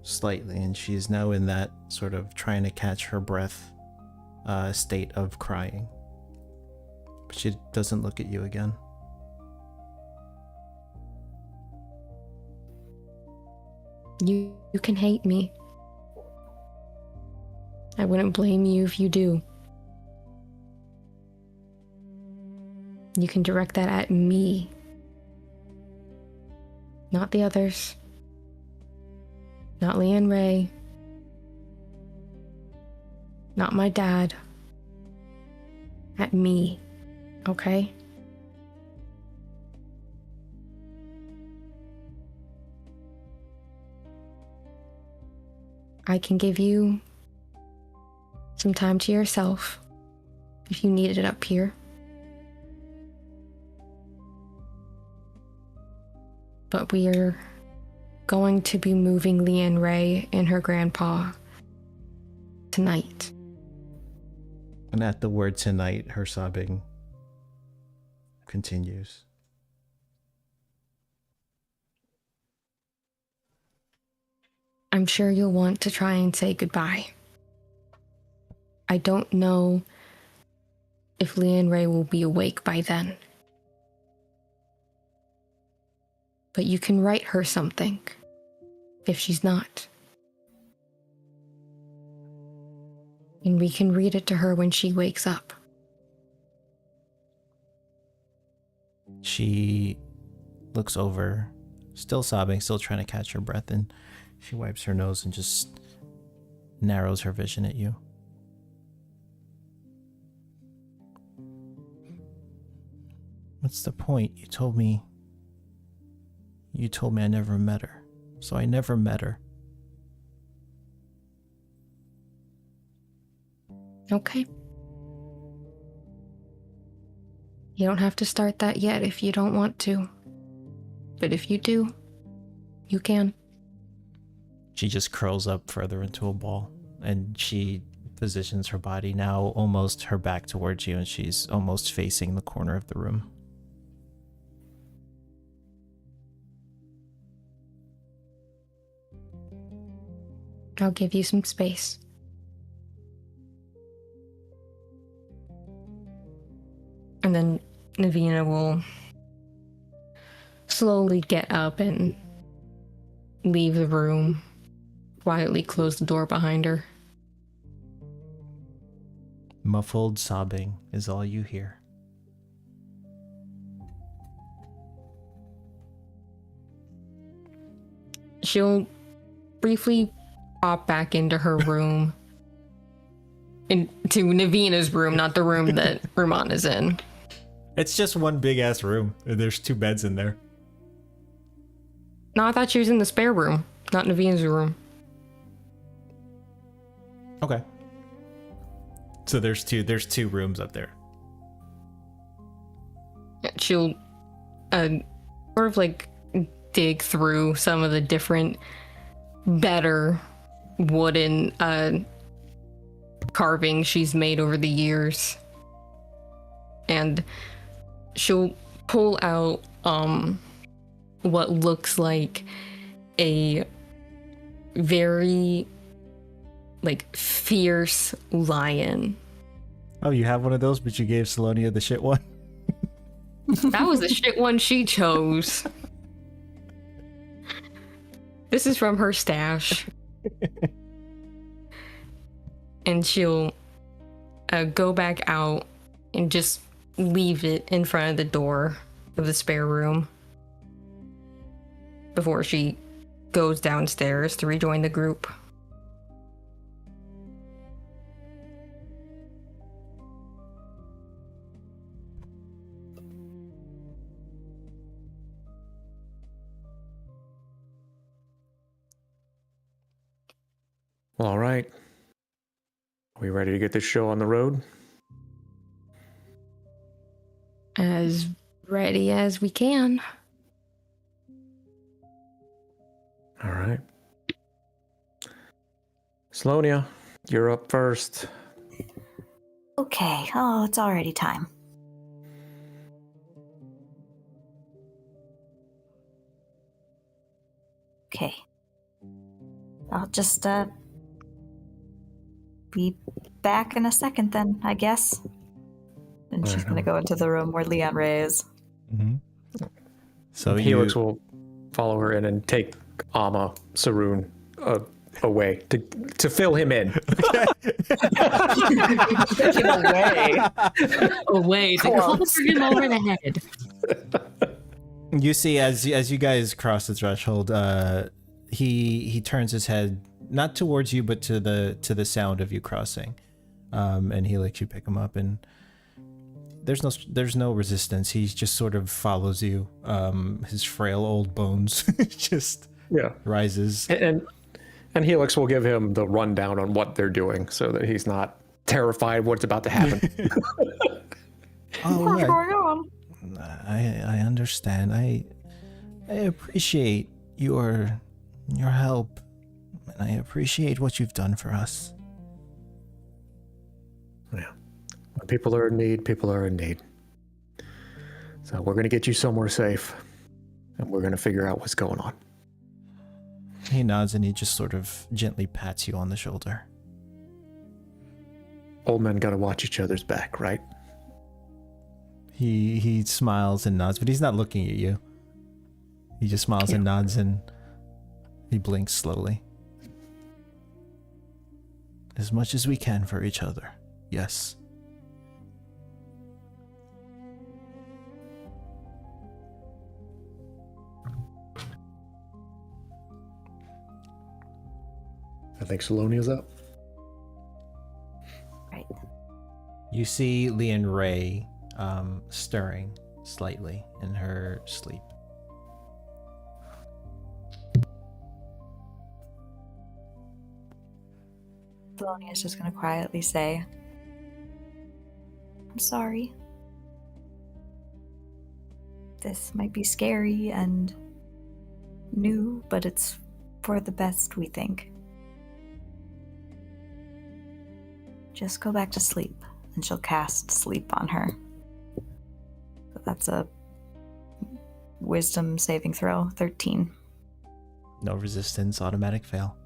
C: slightly, and she's now in that sort of trying to catch her breath state of crying. But she doesn't look at you again.
E: You can hate me. I wouldn't blame you if you do. You can direct that at me, not the others, not Leanne Ray, not my dad, at me, okay? I can give you some time to yourself if you needed it up here. But we are going to be moving Leanne Ray and her grandpa tonight.
C: And at the word tonight, her sobbing continues.
E: I'm sure you'll want to try and say goodbye. I don't know if Leanne Ray will be awake by then. But you can write her something if she's not. And we can read it to her when she wakes up.
C: She looks over, still sobbing, still trying to catch her breath, and she wipes her nose and just narrows her vision at you. What's the point? You told me I never met her. So I never met her.
E: Okay. You don't have to start that yet if you don't want to. But if you do, you can.
C: She just curls up further into a ball, and she positions her body now almost her back towards you, and she's almost facing the corner of the room.
E: I'll give you some space. And then Navina will slowly get up and leave the room, quietly close the door behind her.
C: Muffled sobbing is all you hear.
E: She'll briefly pop back into her room. Into Navina's room, not the room that Ruman is in.
C: It's just one big ass room. There's 2 beds in there.
E: No, I thought she was in the spare room, not Navina's room.
C: Okay. So there's two rooms up there.
E: She'll sort of like dig through some of the different better wooden carving she's made over the years, and she'll pull out what looks like a very like fierce lion.
C: Oh, you have one of those, but you gave Salonia the shit one?
E: That was the shit one she chose. This is from her stash. And she'll go back out and just leave it in front of the door of the spare room before she goes downstairs to rejoin the group.
G: Well, all right. Are we ready to get this show on the road?
E: As ready as we can.
G: All right. Slonia, you're up first.
I: Okay, oh, it's already time. Okay. just be back in a second then, I guess. And she's gonna go into the room where Leon Ray is.
C: Mm-hmm. So
G: Helix will follow her in and take Ama Saroon away to fill him in.
D: Take him away.
E: Away to cover him over the head.
C: You see, as you guys cross the threshold, he turns his head not towards you, but to the sound of you crossing, and he lets you pick him up, and there's no resistance. He just sort of follows you. His frail old bones just rises,
G: and Helix will give him the rundown on what they're doing, so that he's not terrified what's about to happen.
C: What's going on? I understand. I appreciate your help, and I appreciate what you've done for us.
G: Yeah. When people are in need, people are in need. So we're going to get you somewhere safe, and we're going to figure out what's going on.
C: He nods and he just sort of gently pats you on the shoulder.
G: Old men got to watch each other's back, right?
C: He smiles and nods, but he's not looking at you. He just smiles and nods, and he blinks slowly. As much as we can for each other, yes.
G: I think Salonia's up.
I: Right.
C: You see Leon Ray stirring slightly in her sleep.
I: Thelonia's just gonna quietly say, I'm sorry. This might be scary and new, but it's for the best, we think. Just go back to sleep, and she'll cast sleep on her. But that's a wisdom saving throw, 13.
C: No resistance, automatic fail.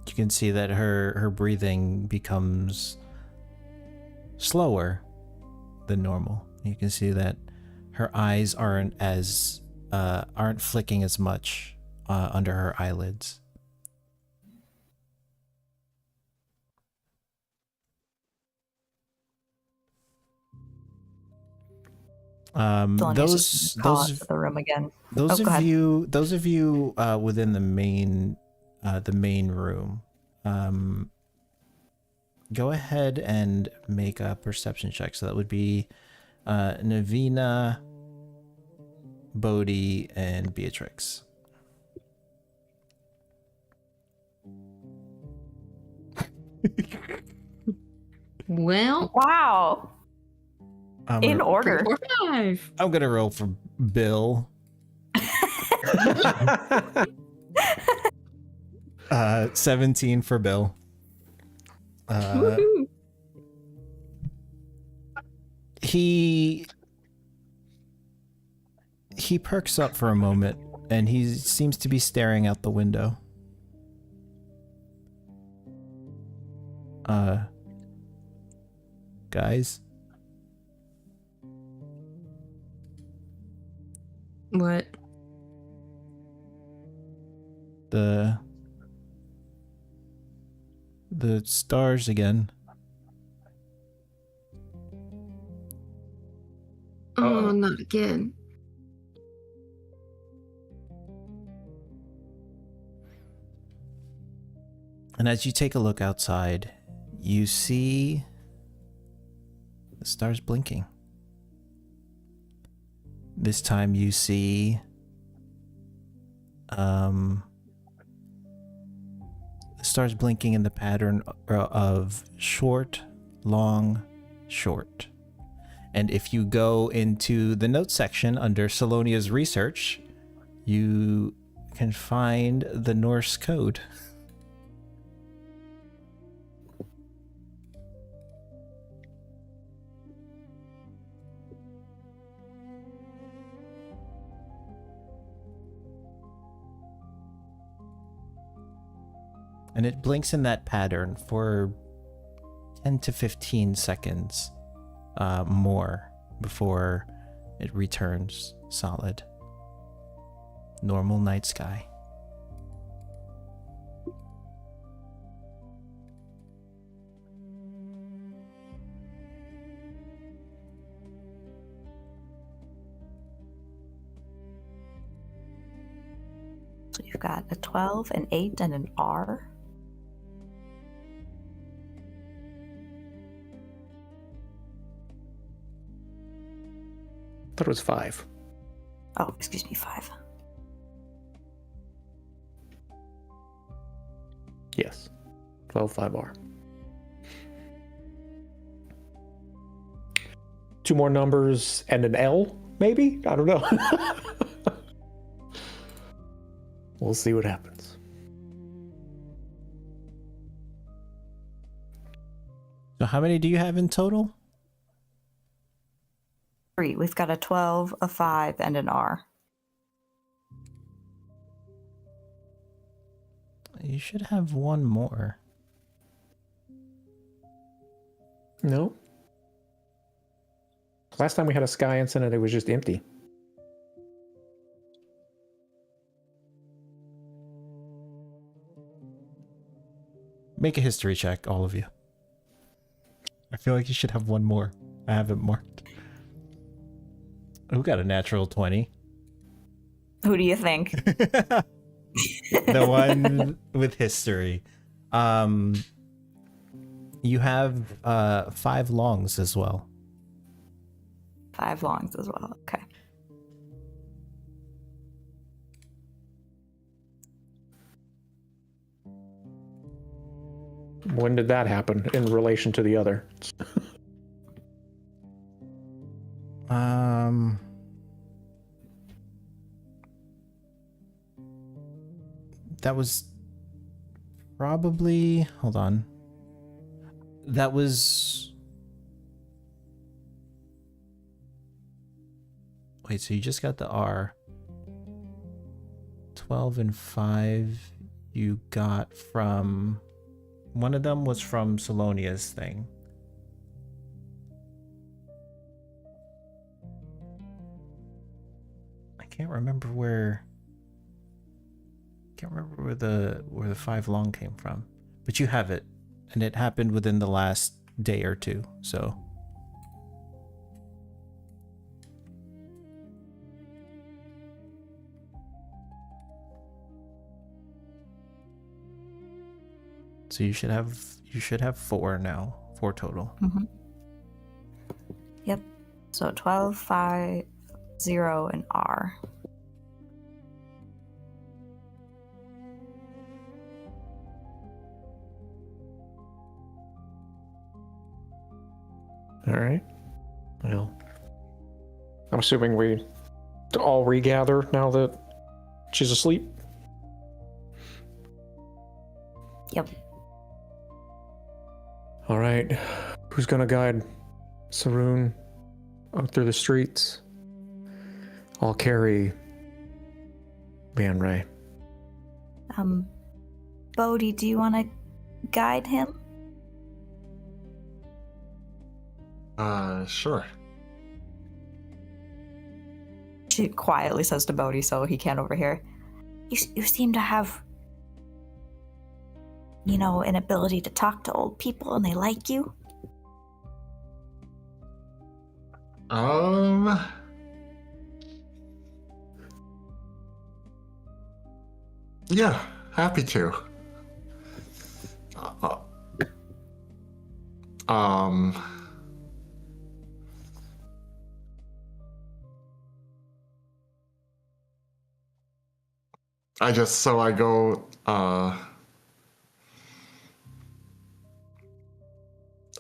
C: You can see that her breathing becomes slower than normal. You can see that her eyes aren't flicking as much under her eyelids.
I: Those the room again.
C: Those of you within the main room, go ahead and make a perception check. So that would be Navina, Bodhi, and Beatrix.
E: Well,
I: wow. In order.
E: 5.
C: I'm gonna roll for Bill. 17 for Bill. He perks up for a moment, and he seems to be staring out the window. Guys?
E: What?
C: The stars again.
E: Oh, not again.
C: And as you take a look outside, you see the stars blinking. This time you see the stars blinking in the pattern of short, long, short. And if you go into the notes section under Salonia's research, you can find the Norse code. and it blinks in that pattern for 10 to 15 seconds more before it returns solid. Normal night sky.
I: So you've got a 12, an 8, and an R.
G: Thought it was 5.
I: Oh, excuse me, 5.
G: Yes. 12, 5R. 2 more numbers and an L, maybe? I don't know. We'll see what happens.
C: So how many do you have in total?
I: 3. We've got a 12, a 5, and an R.
C: You should have one more.
G: No. Last time we had a sky incident, it was just empty.
C: Make a history check, all of you. I feel like you should have one more. I have it marked. Who got a natural 20?
I: Who do you think?
C: The one with history. You have 5 longs as well.
I: 5 longs as well. Okay.
G: When did that happen in relation to the other?
C: That was probably, hold on. That was, wait, so you just got the R. 12 and 5 you got from, one of them was from Salonia's thing. I can't remember where the 5 long came from, but you have it, and it happened within the last day or two. So you should have 4 now, 4 total.
I: Mm-hmm. Yep. So 12, 5, 0, and R.
G: All right. Well, I'm assuming we all regather now that she's asleep.
I: Yep.
G: All right. Who's gonna guide Saroon out through the streets? I'll carry Ban Ray.
I: Bodhi, do you want to guide him?
F: Sure.
I: She quietly says to Bodhi so he can't overhear. You seem to have, an ability to talk to old people and they like you.
F: Yeah, happy to. I go,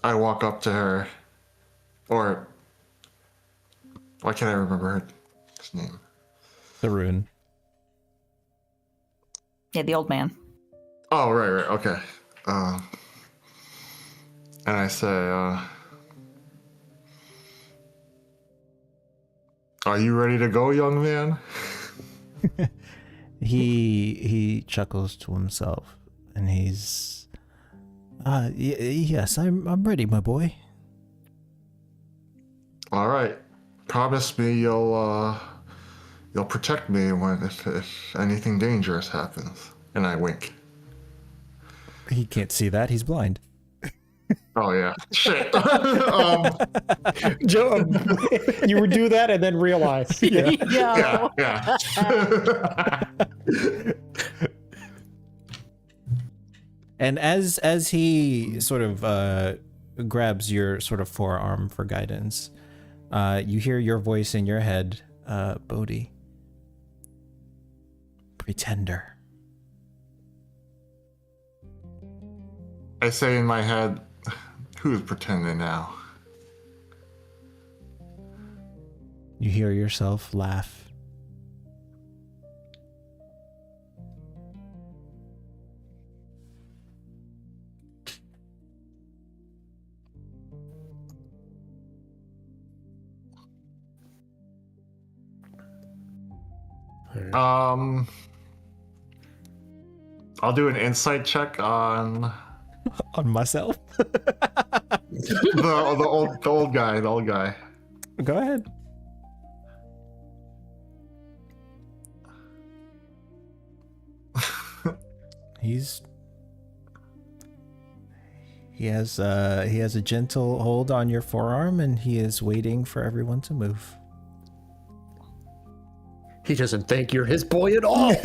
F: I walk up to her, or, why can't I remember his name?
C: Saroon.
I: Yeah, the old man.
F: Oh, right, okay. And I say, are you ready to go, young man?
C: He chuckles to himself And he's... yes, I'm ready, my boy.
F: All right. Promise me you'll protect me if anything dangerous happens. And I wink.
C: He can't see that. He's blind.
F: Oh yeah. Shit.
G: Joe, you would do that and then realize.
F: Yeah.
C: And as he sort of grabs your sort of forearm for guidance, you hear your voice in your head, Bodhi. Pretender.
F: I say in my head, who's pretending now?
C: You hear yourself laugh.
F: I'll do an insight check on
C: myself.
F: the old guy.
C: Go ahead. He has a gentle hold on your forearm, and he is waiting for everyone to move.
G: He doesn't think you're his boy at all.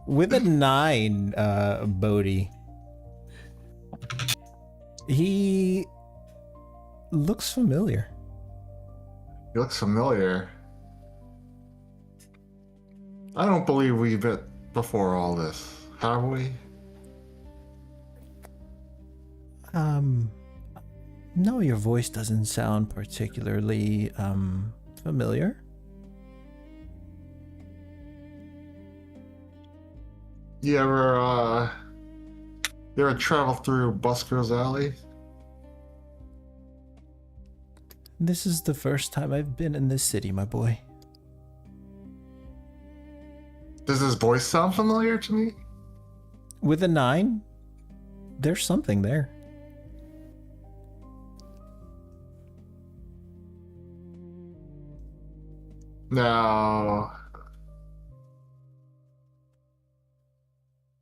C: With a 9, Bodhi. He looks familiar.
F: He looks familiar. I don't believe we met before all this, have we?
C: No, your voice doesn't sound particularly, familiar.
F: You ever travel through Busker's Alley?
C: This is the first time I've been in this city, my boy.
F: Does his voice sound familiar to me?
C: With a 9, there's something there.
F: Now,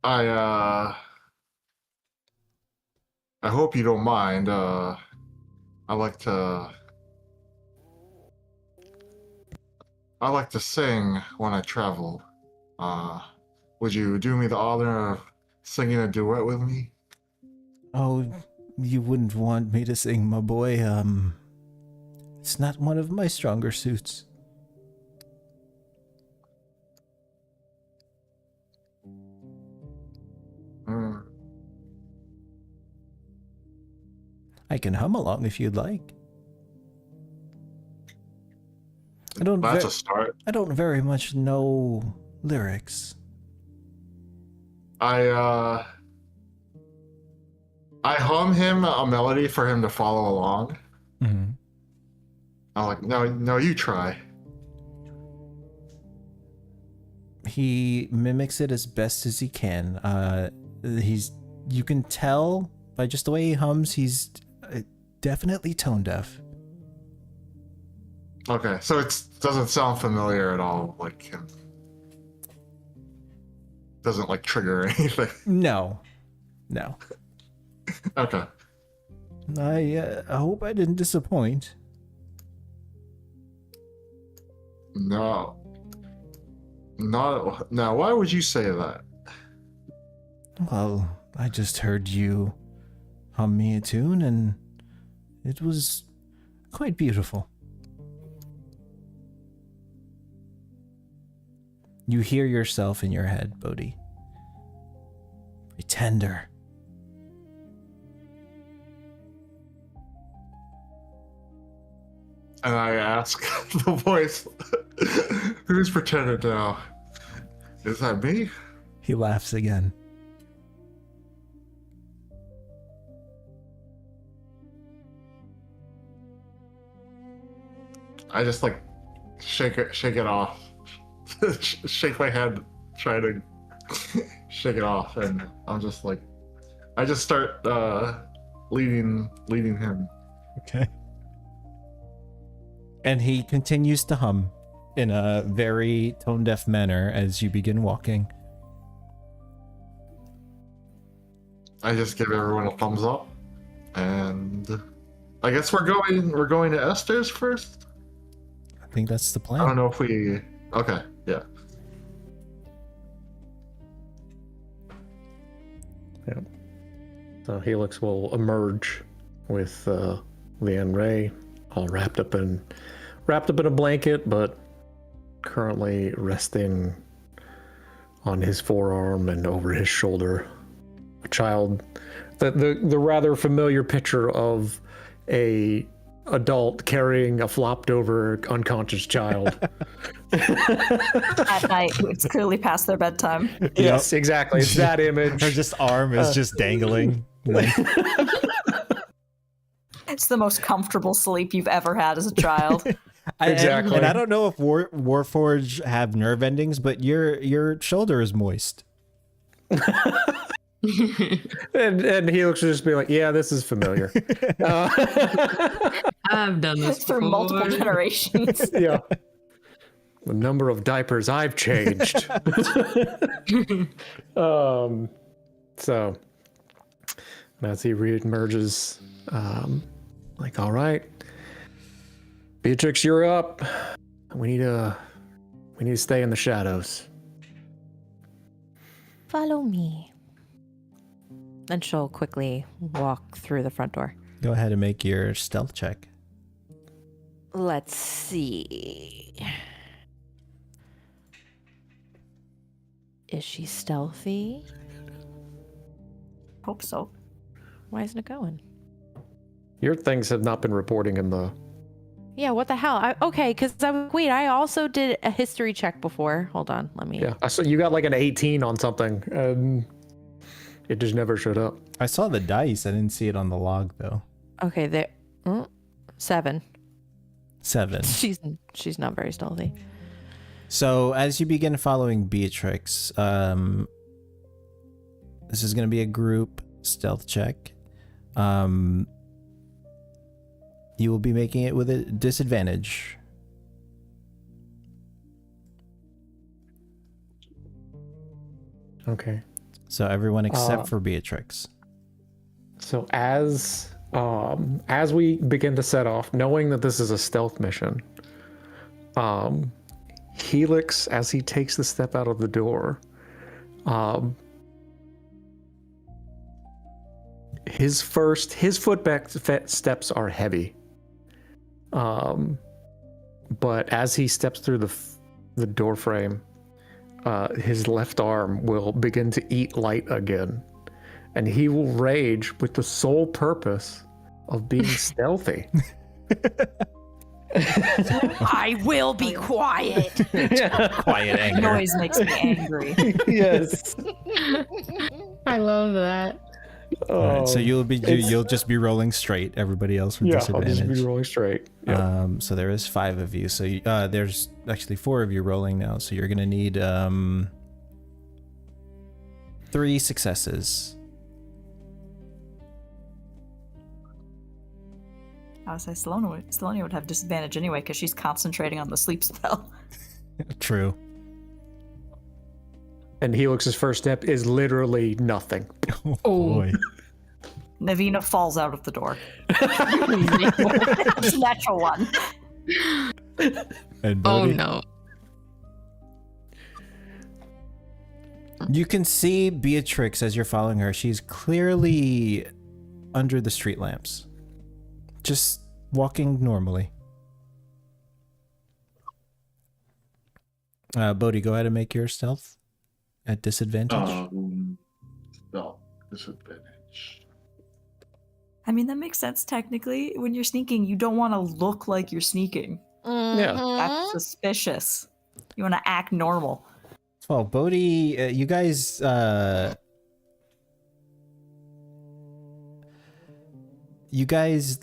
F: I hope you don't mind. I like to sing when I travel. Would you do me the honor of singing a duet with me?
C: Oh, you wouldn't want me to sing, my boy. It's not one of my stronger suits. I can hum along if you'd like.
F: That's a start.
C: I don't very much know lyrics.
F: I hum him a melody for him to follow along.
C: Mm-hmm.
F: I'm like, no, you try.
C: He mimics it as best as he can. You can tell by just the way he hums, he's definitely tone deaf.
F: Okay, so it doesn't sound familiar at all, like him. Doesn't like trigger anything.
C: No.
F: Okay.
C: I hope I didn't disappoint.
F: No. Now, why would you say that?
C: Well, I just heard you hum me a tune, and it was quite beautiful. You hear yourself in your head, Bodhi. Pretender.
F: And I ask the voice, who's pretending now? Is that me?
C: He laughs again.
F: I just like shake it off. Shake my head, try to shake it off, and I'm just like, I just start leading him.
C: Okay. And he continues to hum in a very tone-deaf manner as you begin walking.
F: I just give everyone a thumbs up, and I guess we're going to Esther's first.
C: I think that's the plan.
F: I don't know if we. Okay, yeah.
G: Yeah. So Helix will emerge with Leanne Ray, all wrapped up in a blanket, but currently resting on his forearm and over his shoulder. A child, the rather familiar picture of a adult carrying a flopped over unconscious child.
D: At night, it's clearly past their bedtime.
G: Yes, exactly. It's that image.
C: Her just arm is just dangling.
D: It's the most comfortable sleep you've ever had as a child.
G: Exactly.
C: And I don't know if Warforge have nerve endings, but your shoulder is moist.
G: and Helix will just be like, yeah, this is familiar.
E: I've done this
D: For
E: before.
D: multiple generations.
G: Yeah. The number of diapers I've changed. So as he reemerges, like, all right, Beatrix, you're up. We need to stay in the shadows.
H: Follow me. Then she'll quickly walk through the front door.
C: Go ahead and make your stealth check.
H: Let's see. Is she stealthy?
D: Hope so.
H: Why isn't it going?
G: Your things have not been reporting in the...
H: Yeah, what the hell? Okay, because wait, I also did a history check before. Hold on, let me...
G: Yeah, I saw you got like an 18 on something, and it just never showed up.
C: I saw the dice. I didn't see it on the log, though.
H: Okay, there... 7.
C: 7.
H: She's not very stealthy.
C: So as you begin following Beatrix, this is going to be a group stealth check. You will be making it with a disadvantage.
G: Okay.
C: So everyone except for Beatrix.
G: So as we begin to set off, knowing that this is a stealth mission, Helix, as he takes the step out of the door, his footsteps are heavy. But as he steps through the door frame, his left arm will begin to eat light again, and he will rage with the sole purpose of being stealthy.
H: I will be quiet.
C: Quiet anger.
D: Noise makes me angry.
G: Yes.
E: I love that.
C: All right, so you'll just be rolling straight. Everybody else with
G: I'll
C: disadvantage.
G: just be rolling straight. Yep.
C: So there is 5 of you. So there's actually 4 of you rolling now. So you're gonna need 3 successes.
D: I would say Salonia would have disadvantage anyway because she's concentrating on the sleep spell.
C: True.
G: And Helix's first step is literally nothing.
C: Oh boy.
D: Navina falls out of the door. It's a natural one.
C: And
E: Oh
C: Bodhi?
E: no.
C: You can see Beatrix as you're following her. She's clearly under the street lamps. Just walking normally. Bodhi, go ahead and make your stealth at disadvantage.
F: No, disadvantage.
I: I mean, that makes sense technically. When you're sneaking, you don't want to look like you're sneaking.
G: Yeah.
D: That's suspicious. You want to act normal.
C: Well, Bodhi, you guys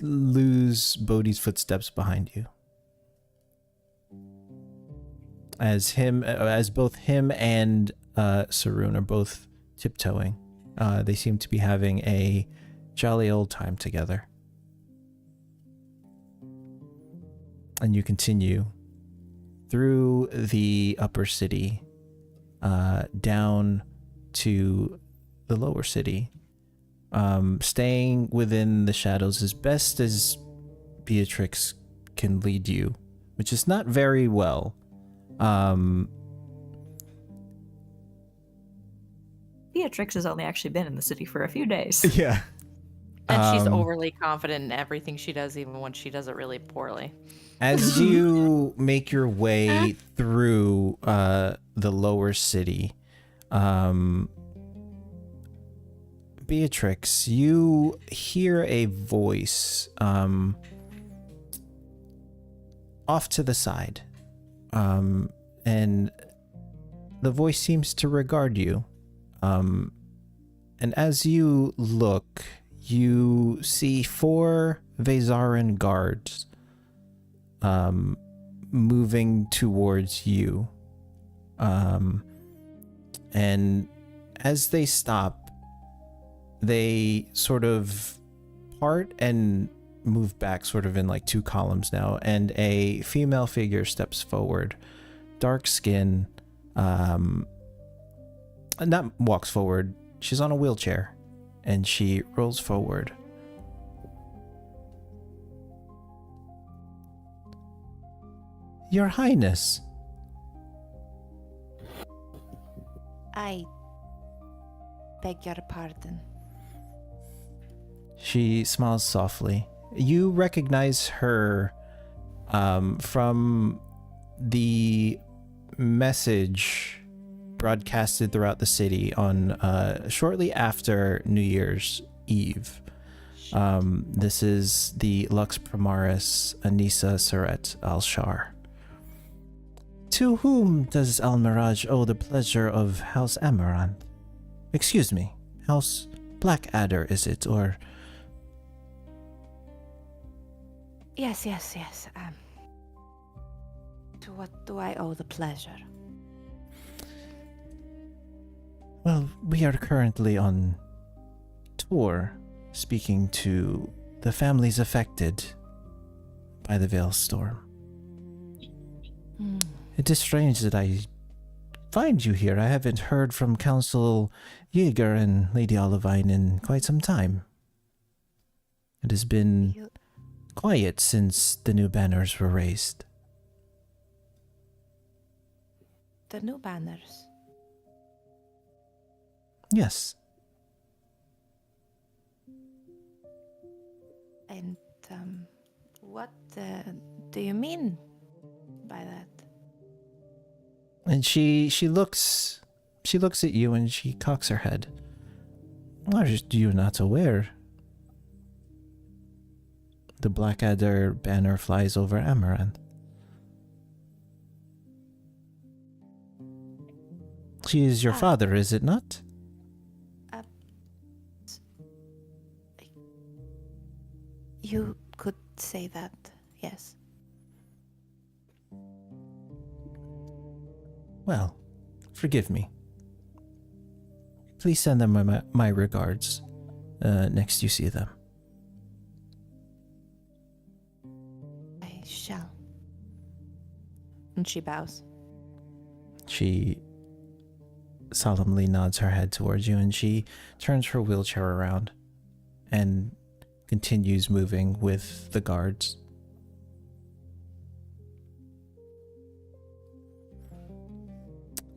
C: lose Bodhi's footsteps behind you. As both him and Saroon are both tiptoeing. They seem to be having a jolly old time together. And you continue through the upper city, down to the lower city, staying within the shadows as best as Beatrix can lead you, which is not very well.
D: Beatrix has only actually been in the city for a few days.
C: Yeah.
H: And she's overly confident in everything she does, even when she does it really poorly.
C: As you make your way through the lower city, Beatrix, you hear a voice off to the side, and the voice seems to regard you. And as you look, you see 4 Vezaran guards moving towards you. And as they stop, they sort of part and move back sort of in like 2 columns now, and a female figure steps forward, dark skin, not walks forward, she's on a wheelchair, and she rolls forward. Your Highness.
H: I beg your pardon.
C: She smiles softly. You recognize her from the message broadcasted throughout the city on shortly after New Year's Eve. This is the Lux Primaris Anissa Saret Al-Shar. To whom does Al-Miraj owe the pleasure of House Amaranth? Excuse me, House Blackadder, is it, or...
H: Yes. To what do I owe the pleasure?
C: Well, we are currently on tour, speaking to the families affected by the Veil Storm. It is strange that I find you here. I haven't heard from Council Yeager and Lady Olivine in quite some time. It has been quiet since the new banners were raised.
H: The new banners?
C: Yes.
H: And what do you mean by that?
C: And she looks at you and she cocks her head. Are you not aware? The Blackadder banner flies over Amaranth. She is your father, is it not?
H: You could say that, yes.
C: Well, forgive me. Please send them my regards next you see them.
H: I shall. And she bows.
C: She solemnly nods her head towards you, and she turns her wheelchair around and continues moving with the guards.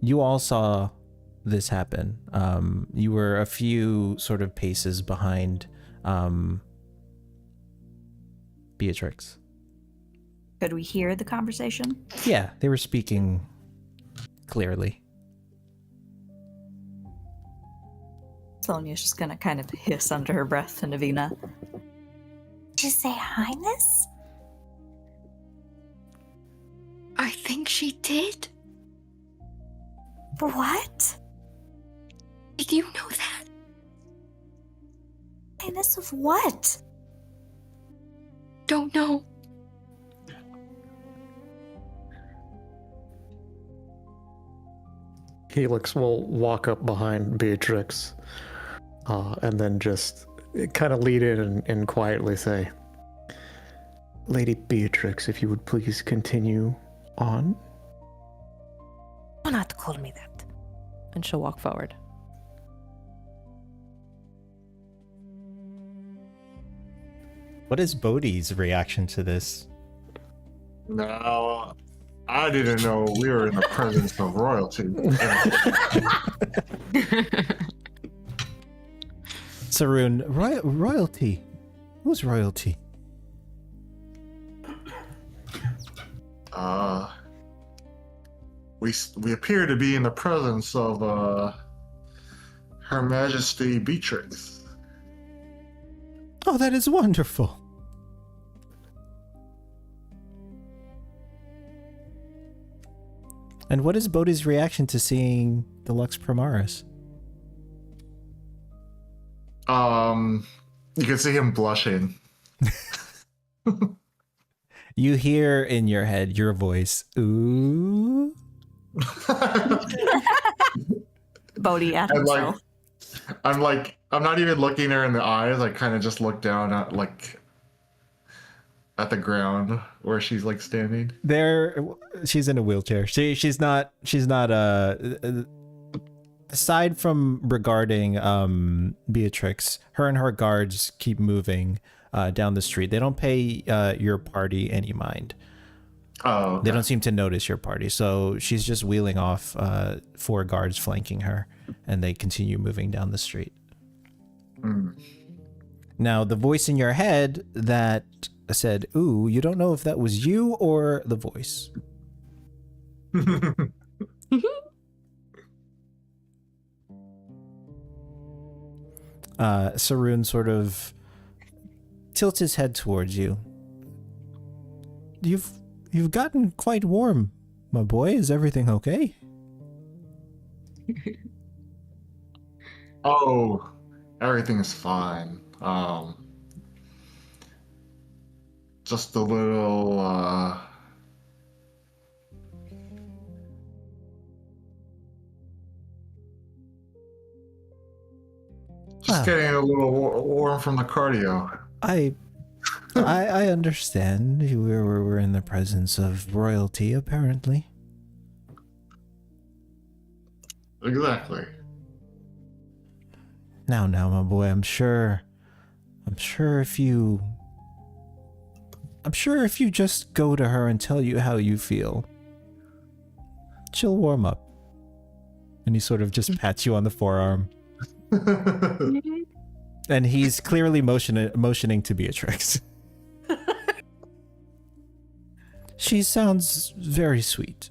C: You all saw this happen. You were a few sort of paces behind Beatrix.
D: Could we hear the conversation?
C: Yeah, they were speaking clearly.
D: Sonia's just gonna kind of hiss under her breath to Navina.
I: Did you say Highness?
E: I think she did.
I: What?
E: Did you know that?
I: Highness of what?
E: Don't know.
G: Helix will walk up behind Beatrix and then just kind of lead in and quietly say, Lady Beatrix, if you would please continue on.
H: Do not call me that. And she'll walk forward.
C: What is Bodhi's reaction to this?
F: No, I didn't know we were in the presence of royalty.
C: Saroon, royalty? Who's royalty?
F: We appear to be in the presence of Her Majesty Beatrix.
C: Oh, that is wonderful. And what is Bodhi's reaction to seeing the Lux Primaris?
F: You can see him blushing.
C: You hear in your head your voice, ooh.
I: Bodhi at himself.
F: I'm not even looking her in the eyes. I kind of just look down at the ground where she's like standing.
C: There, she's in a wheelchair. She's not aside from regarding Beatrix, her and her guards keep moving down the street. They don't pay your party any mind.
F: Oh, okay.
C: They don't seem to notice your party. So she's just wheeling off 4 guards flanking her, and they continue moving down the street.
F: Mm.
C: Now, the voice in your head that said, ooh, you don't know if that was you or the voice. Saroon sort of tilts his head towards you. You've gotten quite warm, my boy. Is everything okay?
F: Oh, everything's fine. Just a little getting a little warm from the cardio.
C: I understand. We're in the presence of royalty, apparently.
F: Exactly.
C: Now, my boy, I'm sure if you just go to her and tell you how you feel, she'll warm up. And he sort of just pats you on the forearm. And he's clearly motioning to Beatrix. She sounds very sweet.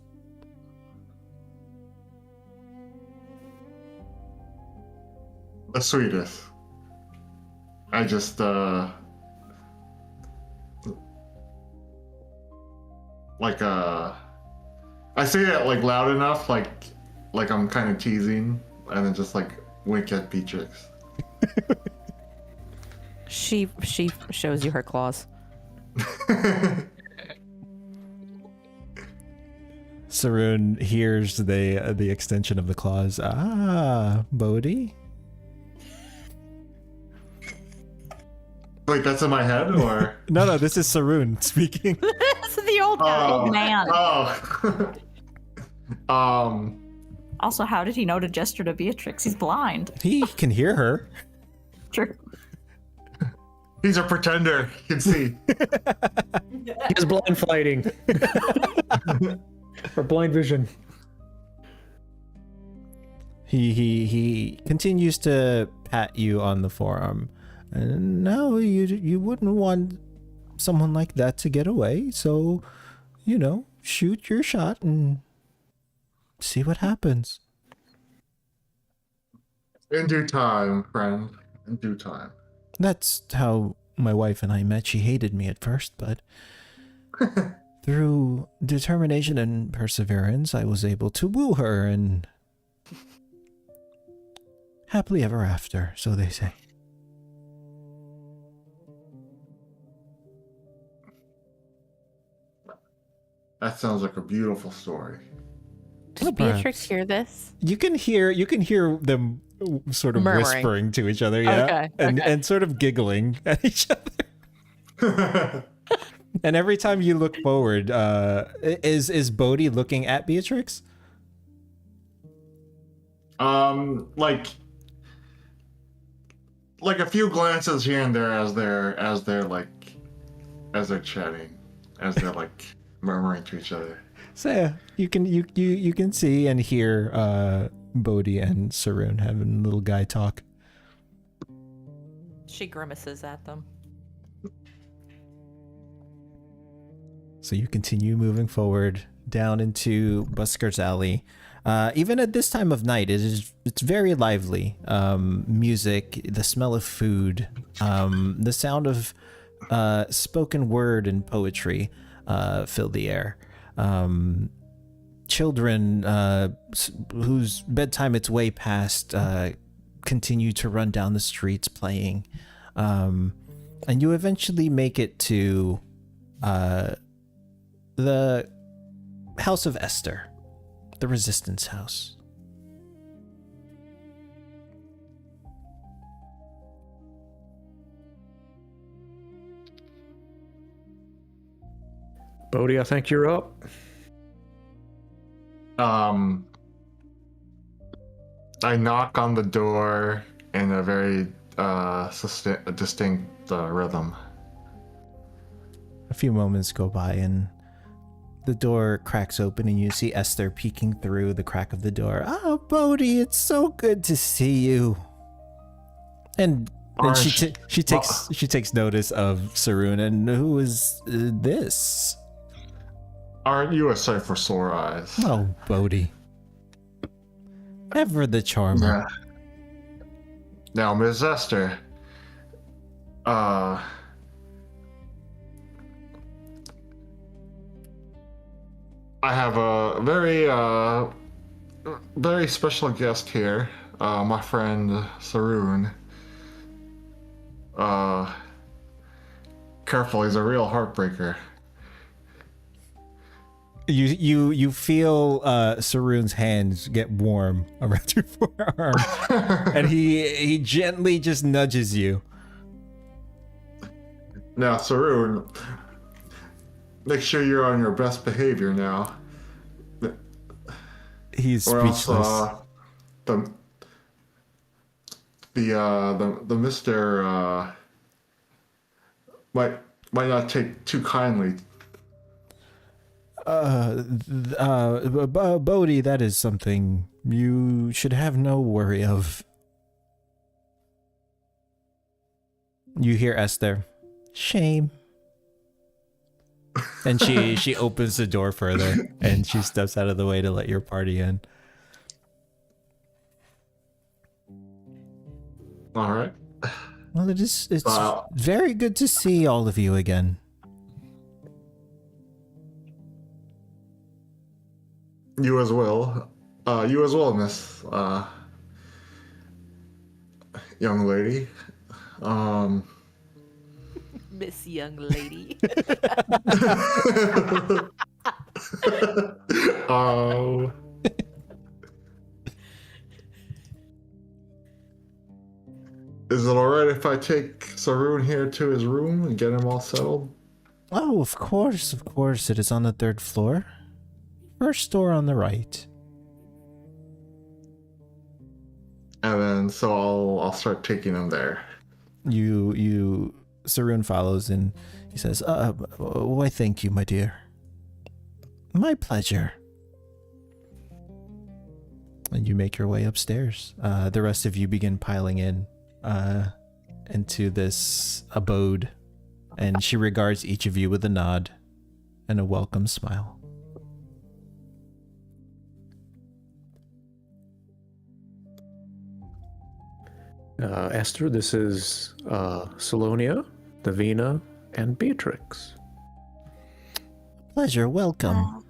F: The sweetest. I just I say it like loud enough, like I'm kind of teasing, and then just like wink at Beatrix.
H: She shows you her claws.
C: Saroon hears the extension of the claws. Ah, Bodhi.
F: Wait, that's in my head, or
C: No, this is Saroon speaking.
I: This is the old man.
F: Oh.
I: Also, how did he know to gesture to Beatrix? He's blind.
C: He can hear her.
I: True.
F: He's a pretender. He can see.
G: He has blind fighting. Or blind vision.
C: He continues to pat you on the forearm. No, you wouldn't want someone like that to get away. So, shoot your shot and see what happens.
F: In due time, friend. In due time.
C: That's how my wife and I met. She hated me at first, but through determination and perseverance, I was able to woo her, and happily ever after, so they say.
F: That sounds like a beautiful story.
H: Does Beatrix hear this?
C: You can hear them sort of
H: Murmuring.
C: whispering to each other, yeah,
H: Okay.
C: and sort of giggling at each other. And every time you look forward, is Bodhi looking at Beatrix?
F: Like a few glances here and there as they're chatting, as they're like murmuring to each other.
C: So yeah, you can see and hear Bodhi and Saroon having a little guy talk.
H: She grimaces at them.
C: So you continue moving forward down into Busker's Alley. Even at this time of night, it's very lively. Music, the smell of food, the sound of spoken word and poetry fill the air. Children whose bedtime it's way past continue to run down the streets playing. And you eventually make it to the House of Esther, the Resistance House.
G: Bodhi, I think you're up.
F: I knock on the door in a very distinct rhythm.
C: A few moments go by and the door cracks open and you see Esther peeking through the crack of the door. Oh, Bodhi, it's so good to see you. And then she takes notice of Saroon. And who is this?
F: Aren't you a sight for sore eyes?
C: Oh, Bodhi. Ever the charmer.
F: Yeah. Now, Miss Esther, I have a very special guest here, my friend Saroon. Careful, he's a real heartbreaker.
C: You feel Saroon's hands get warm around your forearm, and he gently just nudges you.
F: Now, Saroon, make sure you're on your best behavior now.
C: He's
F: or
C: speechless.
F: Else, the Mr. might not take too kindly.
C: Bodhi, that is something you should have no worry of. You hear Esther, shame. And she opens the door further and she steps out of the way to let your party in.
F: All right.
C: Well, it's very good to see all of you again.
F: You as well. Miss young lady.
H: Miss Young Lady.
F: Oh. Is it alright if I take Saroon here to his room and get him all settled?
C: Oh, of course. It is on the 3rd floor. First door on the right.
F: And then so I'll start taking him there.
C: Saroon follows and he says, why thank you, my dear. My pleasure. And you make your way upstairs. The rest of you begin piling in into this abode, and she regards each of you with a nod and a welcome smile.
G: Esther, this is Salonia, Davina, and Beatrix.
C: Pleasure, welcome.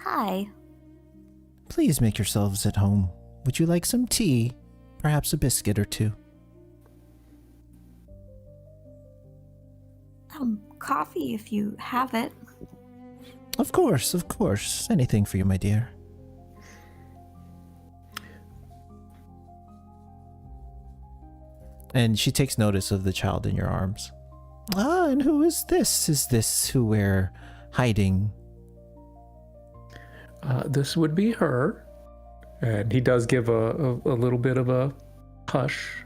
I: Hi.
C: Please make yourselves at home. Would you like some tea? Perhaps a biscuit or two?
I: Coffee if you have it.
C: Of course. Anything for you, my dear. And she takes notice of the child in your arms. Ah, and who is this? Is this who we're hiding?
G: This would be her. And he does give a little bit of a hush,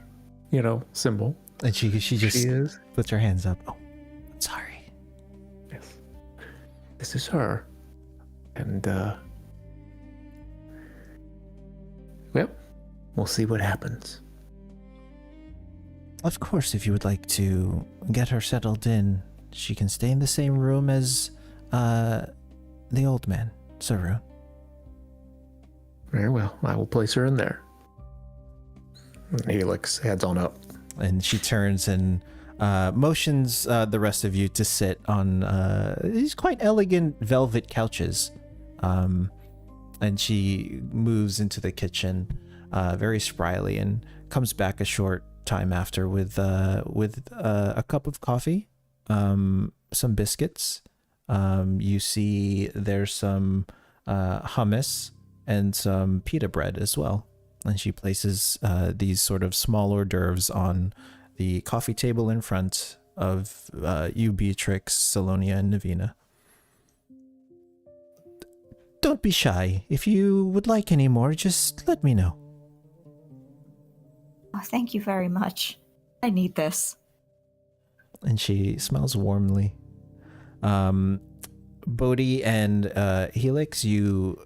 G: symbol.
C: And she just puts her hands up. Oh, I'm sorry.
G: Yes. This is her. And, well, we'll see what happens.
C: Of course, if you would like to get her settled in, she can stay in the same room as the old man, Saru.
G: Very well. I will place her in there. And Helix heads on up.
C: And she turns and motions the rest of you to sit on these quite elegant velvet couches. And she moves into the kitchen very spryly and comes back a short time after with a cup of coffee, some biscuits. You see there's some hummus and some pita bread as well. And she places these sort of small hors d'oeuvres on the coffee table in front of you, Beatrix, Salonia, and Navina. Don't be shy. If you would like any more, just let me know.
I: Oh, thank you very much. I need this.
C: And she smiles warmly. Bodhi and Helix, you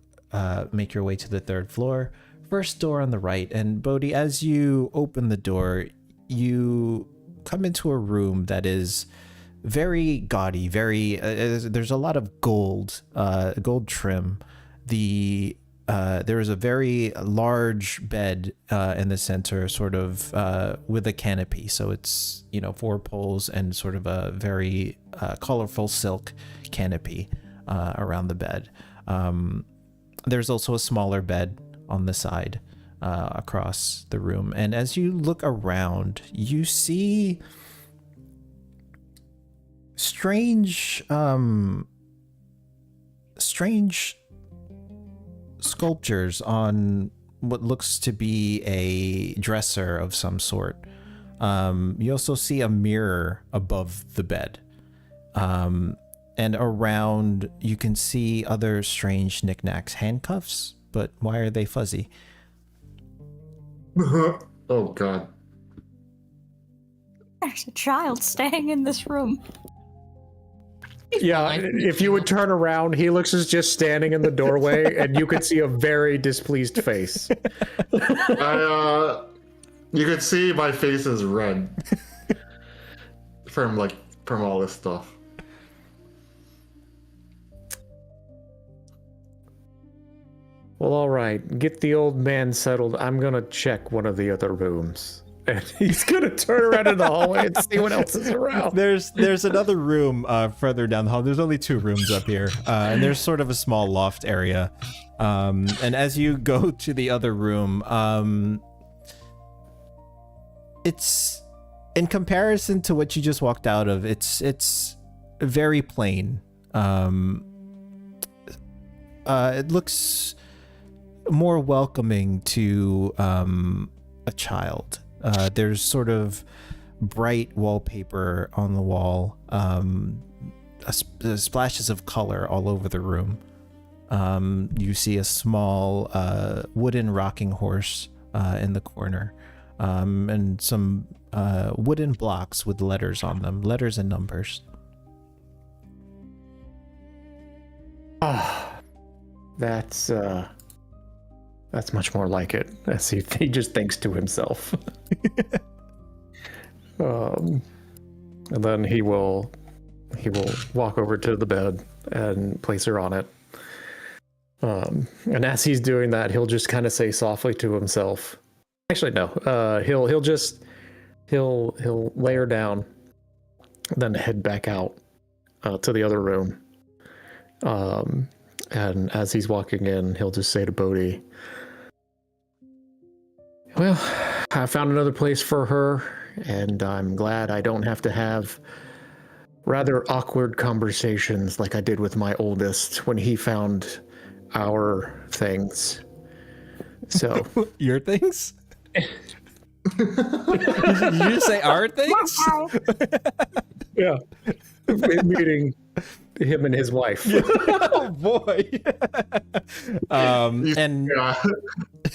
C: make your way to the third floor. First door on the right. And Bodhi, as you open the door, you come into a room that is very gaudy, there's a lot of gold trim. There is a very large bed in the center, sort of with a canopy. So it's, 4 poles and sort of a very colorful silk canopy around the bed. There's also a smaller bed on the side across the room. And as you look around, you see strange sculptures on what looks to be a dresser of some sort. You also see a mirror above the bed. And around, you can see other strange knickknacks. Handcuffs? But why are they fuzzy?
F: Oh, God.
I: There's a child staying in this room.
G: Yeah, if you would turn around, Helix is just standing in the doorway, and you could see a very displeased face.
F: You could see my face is red from all this stuff.
G: Well, all right, get the old man settled. I'm gonna check one of the other rooms. And he's gonna turn around in the hallway and see what else is around.
C: There's another room further down the hall. There's only 2 rooms up here, and there's sort of a small loft area. And as you go to the other room, it's, in comparison to what you just walked out of, it's very plain. It looks more welcoming to a child. There's sort of bright wallpaper on the wall, splashes of color all over the room. You see a small wooden rocking horse in the corner, and some wooden blocks with letters on them, letters and numbers.
G: That's much more like it, as he just thinks to himself. And then he will walk over to the bed and place her on it. And as he's doing that, he'll just kind of say softly to himself. Actually, no. He'll lay her down, then head back out to the other room. And as he's walking in, he'll just say to Bodhi, "Well, I found another place for her, and I'm glad I don't have to have rather awkward conversations like I did with my oldest when he found our things." So
C: Your things? Did you just say our things?
G: Yeah. Meeting him and his wife.
C: Oh boy. And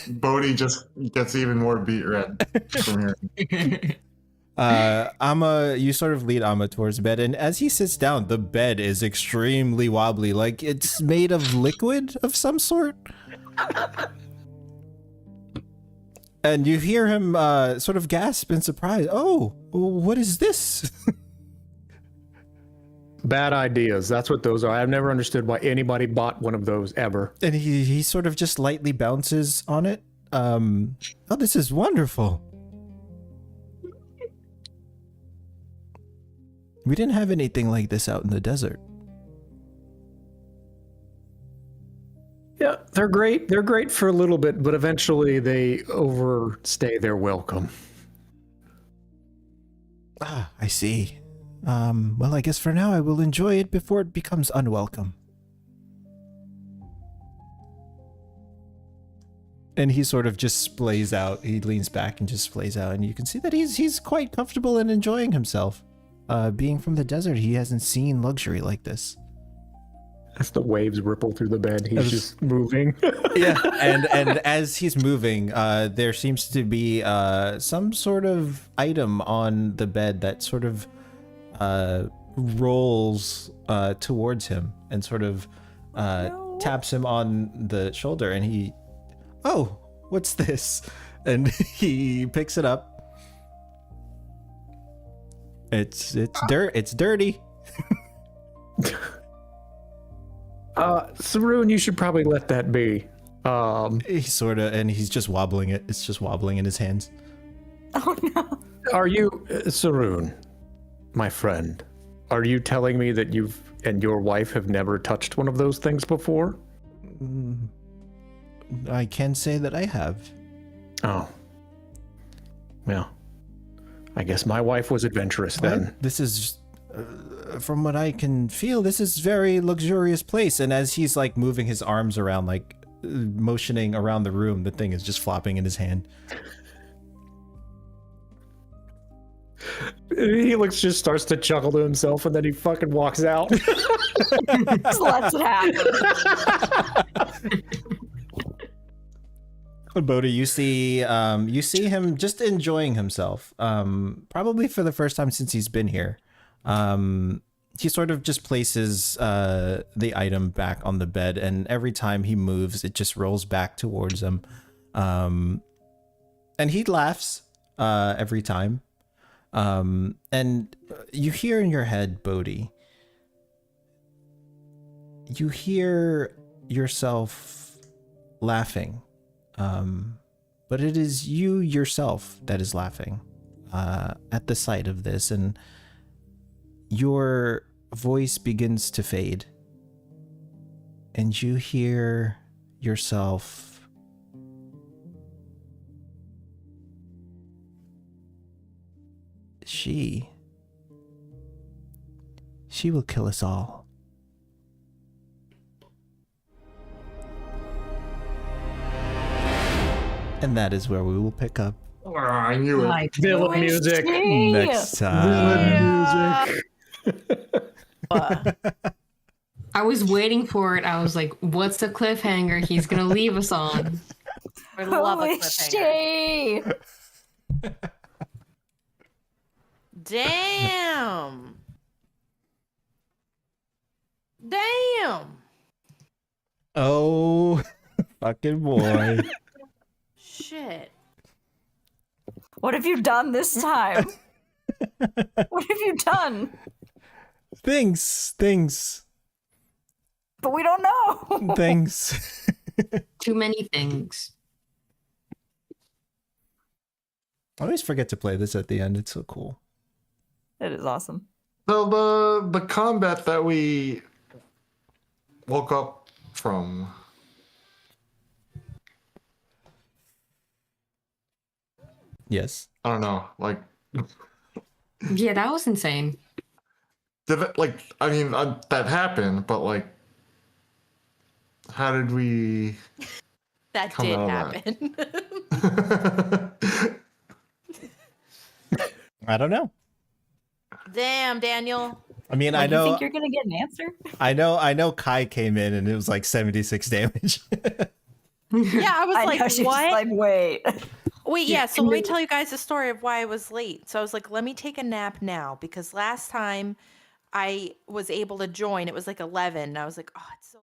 F: Bodhi just gets even more beat red from here.
C: You sort of lead Amma towards the bed, and as he sits down, the bed is extremely wobbly, like it's made of liquid of some sort. And you hear him sort of gasp in surprise. Oh, what is this?
G: Bad ideas. That's what those are. I've never understood why anybody bought one of those ever.
C: And he sort of just lightly bounces on it. Oh, this is wonderful. We didn't have anything like this out in the desert.
G: Yeah, they're great. They're great for a little bit, but eventually they overstay their welcome.
C: Ah, I see. Well, I guess for now I will enjoy it before it becomes unwelcome. And he sort of just splays out. He leans back and just splays out, and you can see that he's quite comfortable and enjoying himself. Being from the desert, he hasn't seen luxury like this.
G: As the waves ripple through the bed, he's just moving.
C: Yeah, and as he's moving, there seems to be some sort of item on the bed that sort of rolls towards him and sort of taps him on the shoulder, and he, oh, what's this? And he picks it up. It's dirty.
G: Saroon, you should probably let that be.
C: He's sort of, and he's just wobbling it. It's just wobbling in his hands.
D: Oh no.
G: Are you, Saroon, my friend, are you telling me that you've and your wife have never touched one of those things before?
C: I can say that I have.
G: Oh. Well, I guess my wife was adventurous then.
C: This is, from what I can feel, this is very luxurious place. And as he's like moving his arms around, like motioning around the room, the thing is just flopping in his hand.
G: He just starts to chuckle to himself, and then he fucking walks out.
D: Just lets it happen.
C: Bodhi, you see him just enjoying himself. Probably for the first time since he's been here. He sort of just places the item back on the bed, and every time he moves, it just rolls back towards him. And he laughs every time. And you hear in your head, Bodhi, you hear yourself laughing. But it is you yourself that is laughing at the sight of this, and your voice begins to fade, and you hear yourself she will kill us all. And that is where we will pick up
F: I knew it.
G: Villain music.
C: next time.
E: I was waiting for it. I was like, what's the cliffhanger he's going to leave us on?
H: We love a
D: Holy
H: cliffhanger.
D: shit.
H: Damn. Damn.
C: Oh, fucking boy.
H: Shit.
D: What have you done this time? What have you done?
C: Things.
D: But we don't know.
C: Things.
E: Too many things.
C: I always forget to play this at the end. It's so cool.
D: It is awesome.
F: So the combat that we woke up from.
C: Yes.
F: I don't know, like.
E: Yeah, that was insane.
F: Did it, like, I mean, that happened, but like, how did we?
H: That
F: Come
H: did
F: out of
H: happen.
C: I don't know.
H: Damn, Daniel.
C: I mean,
D: Like,
C: I know.
D: You think you're gonna get an answer?
C: I know. Kai came in and it was like 76 damage.
H: Yeah, I was
D: I
H: like,
D: know, she's
H: what?
D: just like, wait.
H: Wait, yeah, so let me tell you guys the story of why I was late. So I was like, let me take a nap now because last time I was able to join, it was like 11. And I was like, oh, it's so